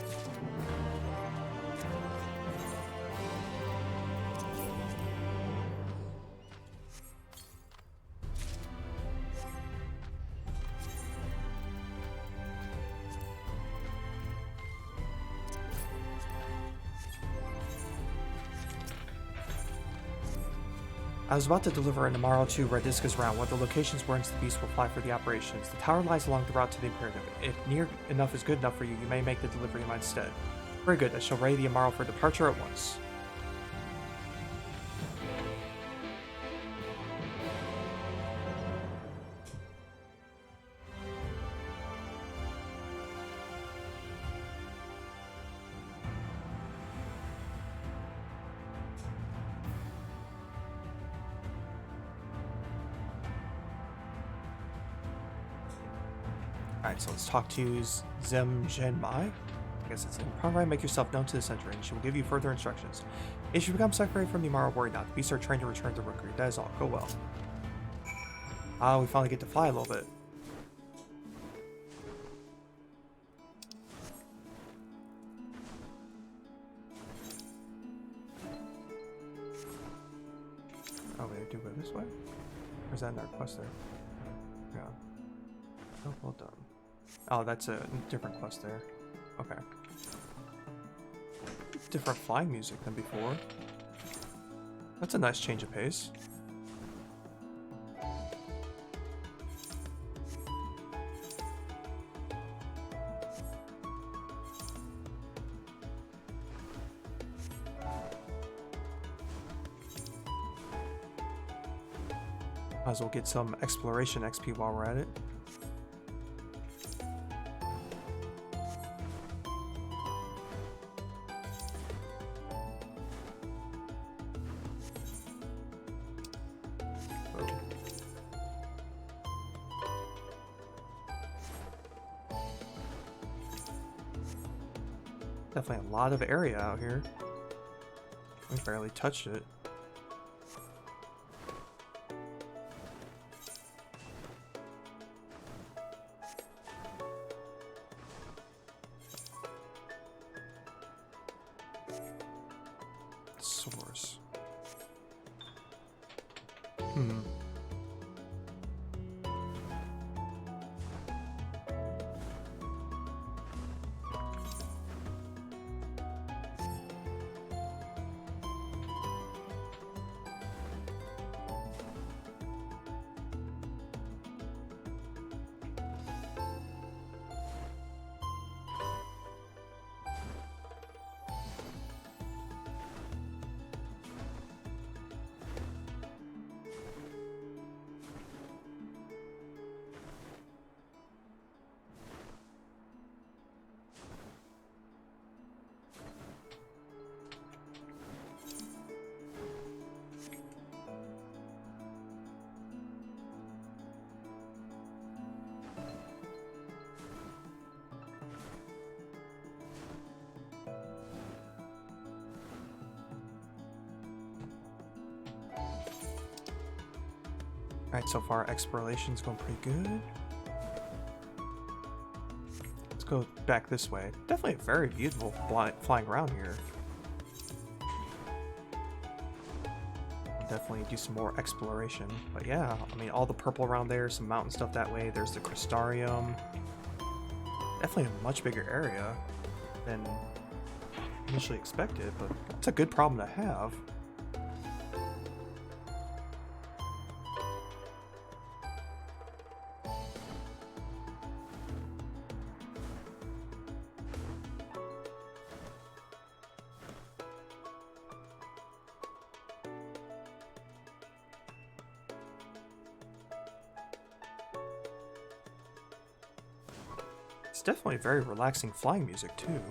I was about to deliver an Amaro to Radisca's round. One of the locations whence the beast will fly for the operations. The tower lies along the route to the Imperative. If near enough is good enough for you, you may make the delivery of mine instead. Very good, I shall ready the Amaro for departure at once. Alright, so let's talk to Zem Zhenmai. I guess it's in Pangrai. Make yourself known to the Centaur, and she will give you further instructions. If you become separated from the Amaro, worry not. The beasts are trained to return to the Rookery. That is all. Go well. Ah, we finally get to fly a little bit. Oh, we do go this way? Or is that another quest there? Yeah. Oh, well done. Oh, that's a different quest there. Okay. Different flying music than before. That's a nice change of pace. Might as well get some exploration XP while we're at it. Definitely a lot of area out here. We barely touched it. Source. Alright, so far exploration's going pretty good. Let's go back this way. Definitely very beautiful flying around here. Definitely do some more exploration. But yeah, I mean, all the purple around there, some mountain stuff that way. There's the Crystarium. Definitely a much bigger area than initially expected, but it's a good problem to have. It's definitely very relaxing flying music too.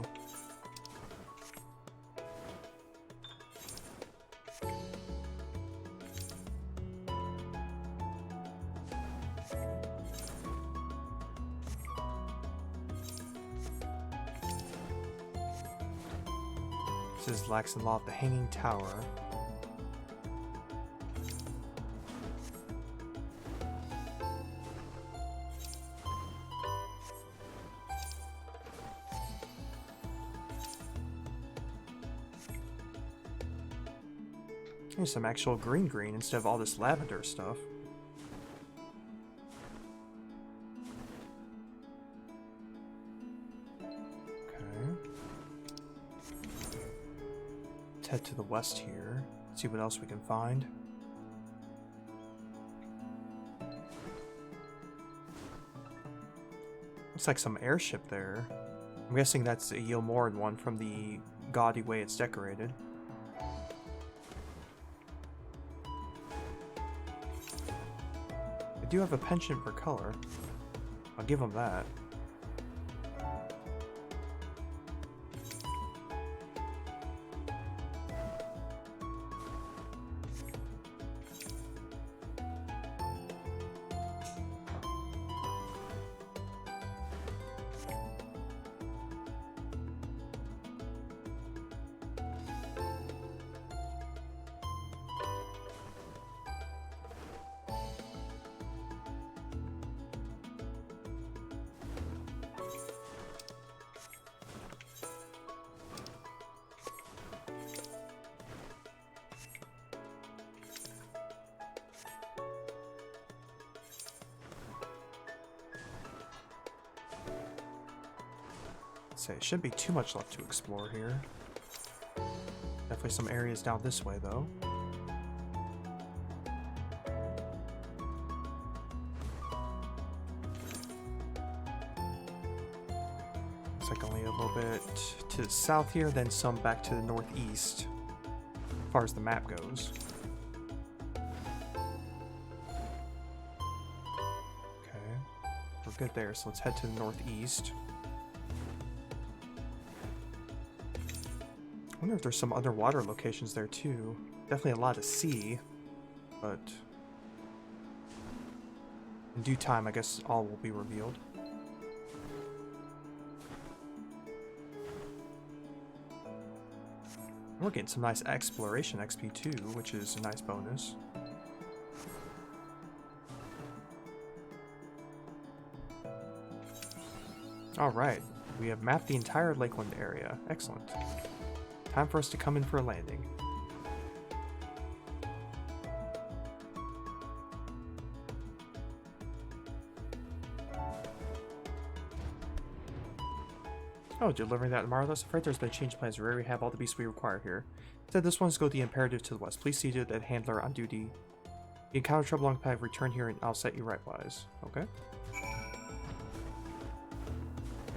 This is Laxon Loft, the Hanging Tower. Here's some actual green instead of all this lavender stuff. Okay. Let's head to the west here. See what else we can find. Looks like some airship there. I'm guessing that's a Eulmoran one from the gaudy way it's decorated. I do have a penchant for color. I'll give them that. Say, it shouldn't be too much left to explore here. Definitely some areas down this way, though. Looks like only a little bit to the south here, then some back to the northeast, as far as the map goes. Okay, we're good there, so let's head to the northeast. I wonder if there's some underwater locations there too. Definitely a lot to see, but in due time, I guess all will be revealed. We're getting some nice exploration XP too, which is a nice bonus. Alright, we have mapped the entire Lakeland area. Excellent. Time for us to come in for a landing. Oh, delivering that tomorrow? That's afraid there's been a change in plans. We already have all the beasts we require here. Instead, this one's go the imperative to the west. Please see to that handler on duty. You encounter trouble along the path, return here and I'll set you rightwise. Okay. I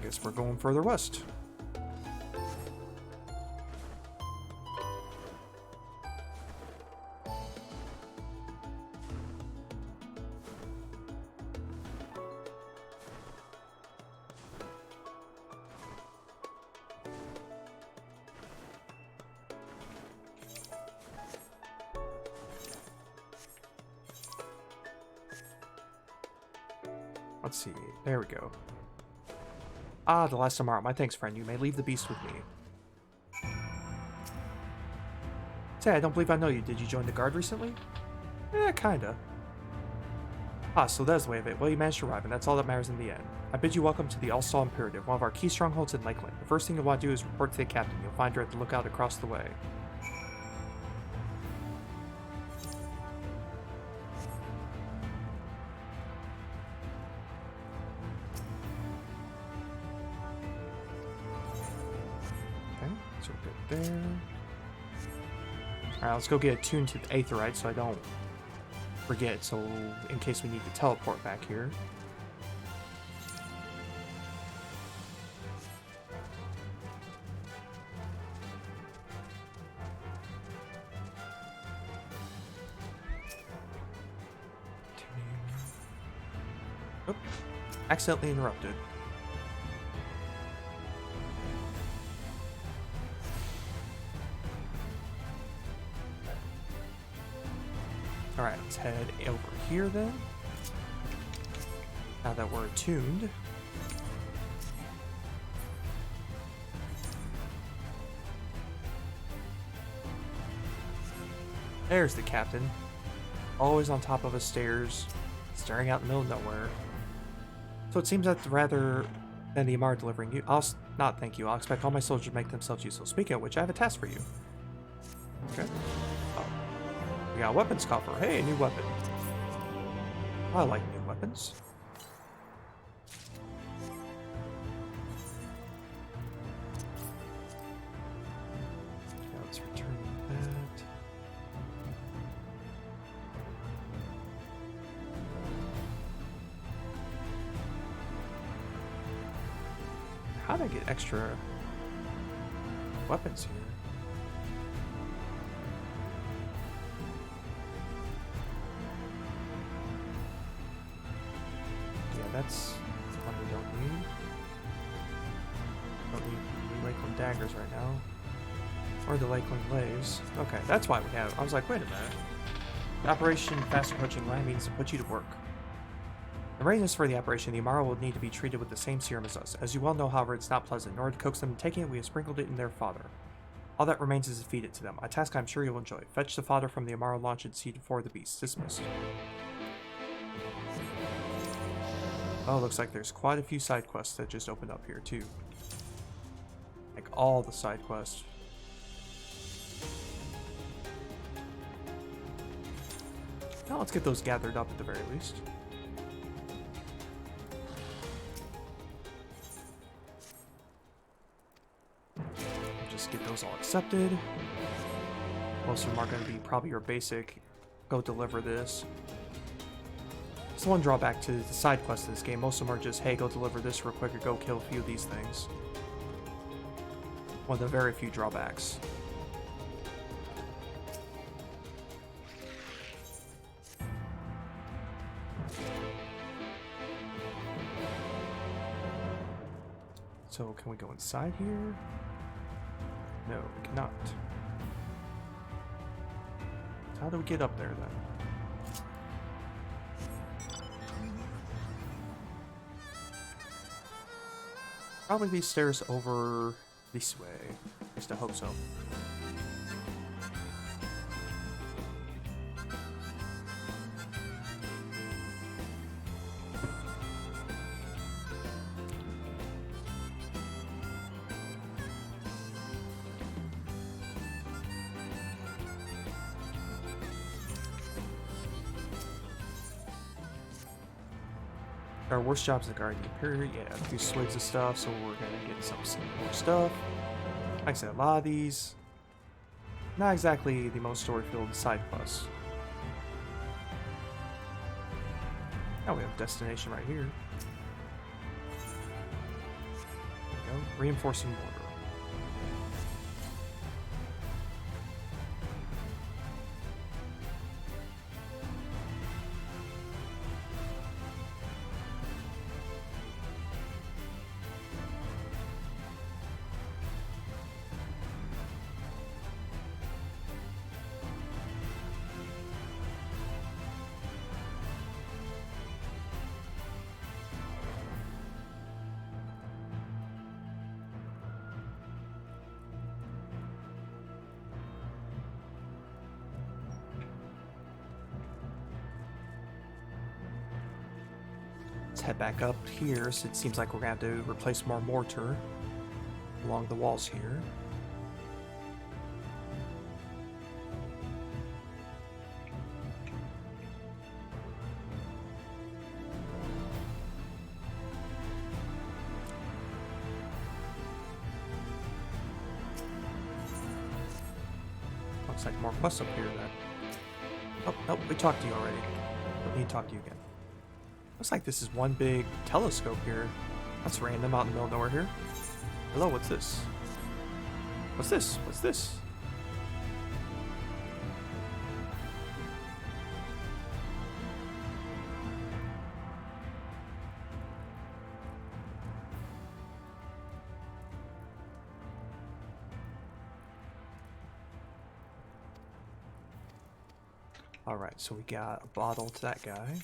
guess we're going further west. Let's see. There we go. Ah, the last tomorrow. My thanks, friend. You may leave the beast with me. Say, I don't believe I know you. Did you join the guard recently? Eh, kinda. Ah, so that's the way of it. Well, you managed to arrive, and that's all that matters in the end. I bid you welcome to the Allstall Imperative, one of our key strongholds in Lakeland. The first thing you'll want to do is report to the captain. You'll find her at the lookout across the way. Okay, so we're good there. Alright, let's go get attuned to the Aetherite so I don't forget, so in case we need to teleport back here. Oop, accidentally interrupted. Alright, let's head over here then. Now that we're attuned. There's the captain. Always on top of his stairs, staring out in the middle of nowhere. So it seems that rather than the Amara delivering you, not thank you. I'll expect all my soldiers to make themselves useful. Speaking of which, I have a task for you. Okay. We got a weapons coffer. Hey, a new weapon. I like new weapons. Okay, let's return that. How did I get extra weapons here? That's one we don't need. Don't need the Lakeland daggers right now. Or the Lakeland glaives. Okay, that's why we have. I was like, wait a minute. Operation Fast Approaching Land means to put you to work. In readiness for the operation, the Amara will need to be treated with the same serum as us. As you well know, however, it's not pleasant. In order to coax them into taking it, we have sprinkled it in their fodder. All that remains is to feed it to them. A task I'm sure you'll enjoy. Fetch the fodder from the Amara launch and seed before the beast. Dismissed. Oh, looks like there's quite a few side quests that just opened up here, too. Like, all the side quests. Now let's get those gathered up at the very least. Just get those all accepted. Most of them are going to be probably your basic, go deliver this. It's the one drawback to the side quests in this game. Most of them are just, hey, go deliver this real quick or go kill a few of these things. One of the very few drawbacks. So, can we go inside here? No, we cannot. So how do we get up there then? Probably these stairs over this way. At least I hope so. Our worst job's the Guardian Imperial. Yeah, a few swigs of stuff, so we're gonna get some more stuff. Like I said, a lot of these, not exactly the most story-filled side quests. Now we have a destination right here. There we go. Reinforcing border. Let's head back up here, so it seems like we're going to have to replace more mortar along the walls here. Looks like more quests up here then. Oh, nope, we talked to you already. Don't need to talk to you again. Looks like this is one big telescope here. That's random out in the middle of nowhere here. Hello, what's this? What's this? What's this? Alright, so we got a bottle to that guy.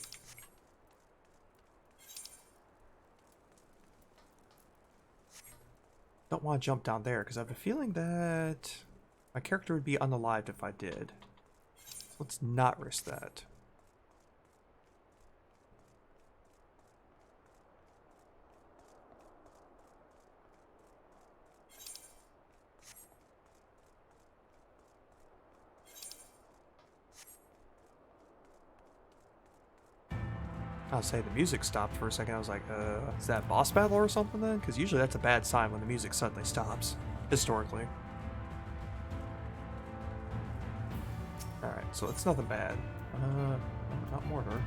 Don't want to jump down there because I have a feeling that my character would be unalived if I did. So let's not risk that. I'll say the music stopped for a second. I was like, is that a boss battle or something then? Because usually that's a bad sign when the music suddenly stops, historically. Alright, so it's nothing bad. Not mortar.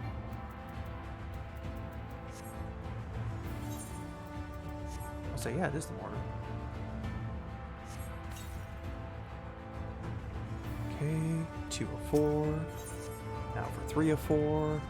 I'll say, yeah, it is the mortar. Okay, 2 of 4. Now for 3 of 4.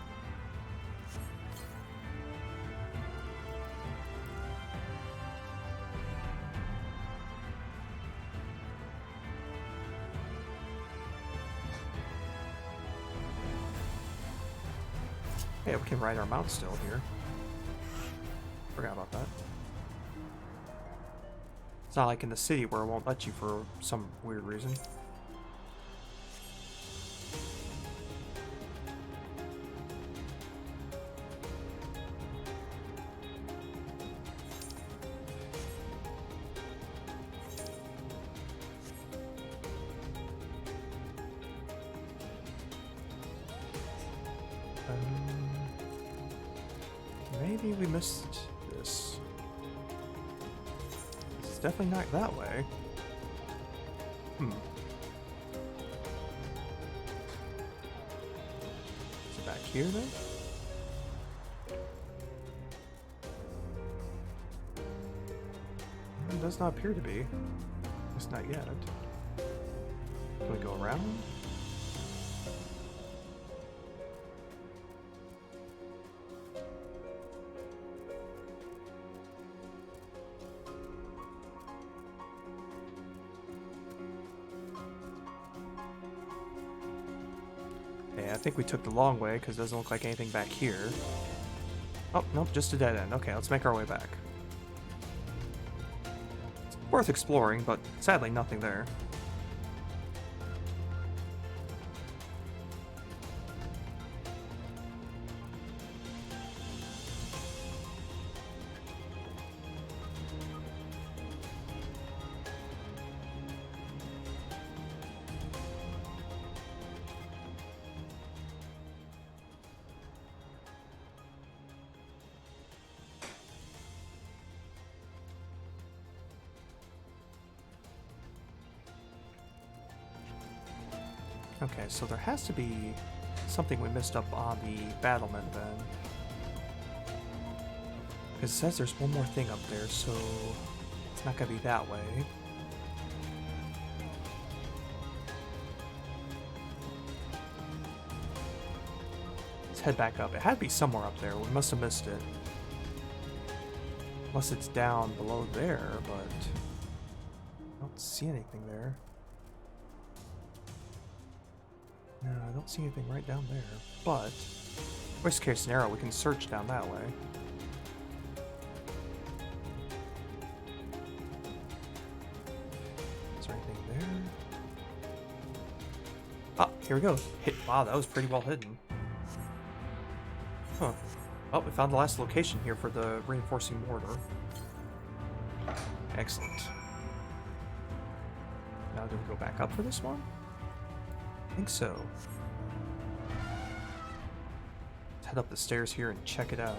Yeah, we can ride our mount still here. Forgot about that. It's not like in the city where it won't let you for some weird reason. Maybe we missed this. It's definitely not that way. Is it back here then? It does not appear to be. At least not yet. Can we go around? I think we took the long way because it doesn't look like anything back here. Oh, nope, just a dead end. Okay, let's make our way back. It's worth exploring, but sadly nothing there. Okay, so there has to be something we missed up on the battlement then. Because it says there's one more thing up there, so it's not going to be that way. Let's head back up. It had to be somewhere up there. We must have missed it. Unless it's down below there, but I don't see anything there. No, I don't see anything right down there, but worst case scenario, we can search down that way. Is there anything there? Ah, here we go. Wow, that was pretty well hidden. Huh. Oh, we found the last location here for the reinforcing mortar. Excellent. Now do we go back up for this one? I think so. Let's head up the stairs here and check it out.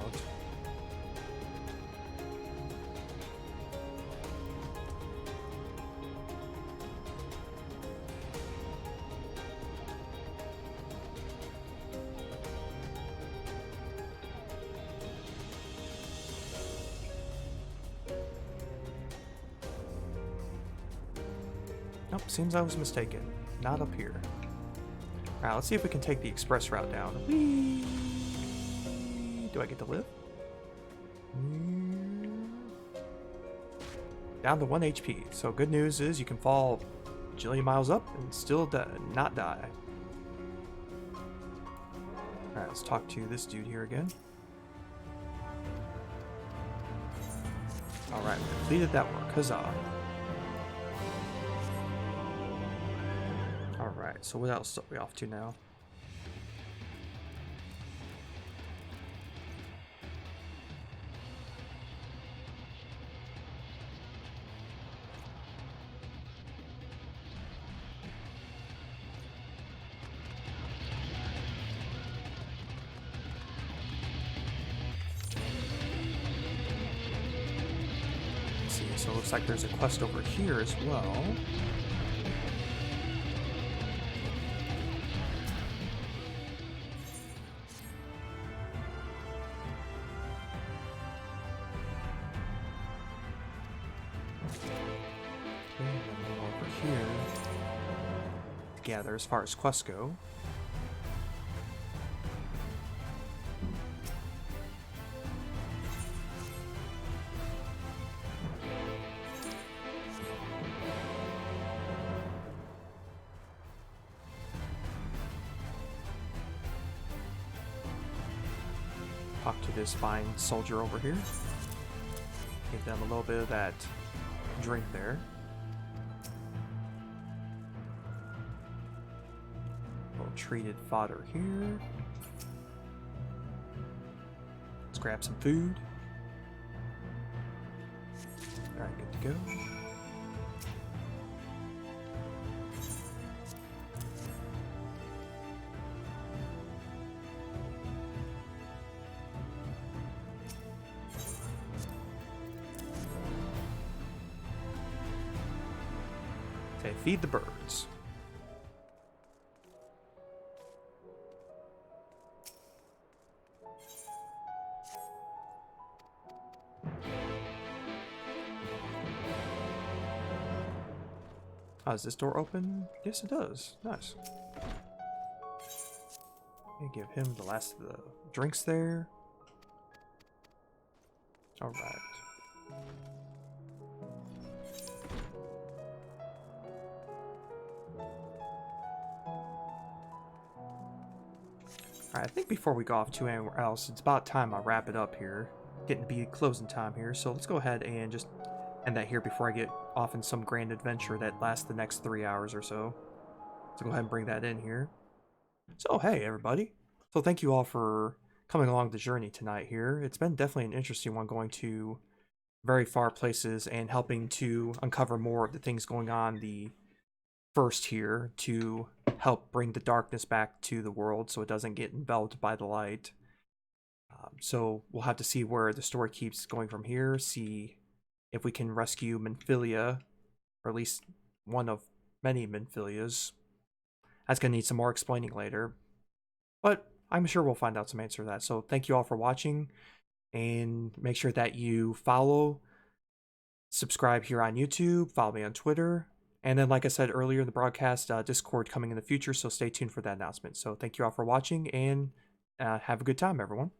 Nope, seems I was mistaken. Not up here. Alright, let's see if we can take the express route down. Whee! Do I get to live? Down to 1 HP. So good news is you can fall a jillion miles up and still not die. Alright, let's talk to this dude here again. Alright, we completed that work. Huzzah. Alright, so what else are we off to now? Let's see, so it looks like there's a quest over here as well. Gather as far as quests go. Talk to this fine soldier over here. Give them a little bit of that drink there. Treated fodder here. Let's grab some food. Alright, good to go. Okay, feed the birds. Oh, does this door open? Yes, it does. Nice. Okay, give him the last of the drinks there. Alright. Alright, I think before we go off to anywhere else, it's about time I wrap it up here. Getting to be closing time here, so let's go ahead and just end that here before I get off in some grand adventure that lasts the next 3 hours or so. So go ahead and bring that in here. So hey everybody. So thank you all for coming along the journey tonight here. It's been definitely an interesting one, going to very far places and helping to uncover more of the things going on the first here to help bring the darkness back to the world so it doesn't get enveloped by the light. So we'll have to see where the story keeps going from here, see if we can rescue Minfilia, or at least one of many Minfilias. That's going to need some more explaining later, but I'm sure we'll find out some answer to that. So thank you all for watching, and make sure that you follow, subscribe here on YouTube, follow me on Twitter, and then like I said earlier in the broadcast, Discord coming in the future, so stay tuned for that announcement. So thank you all for watching, and have a good time, everyone.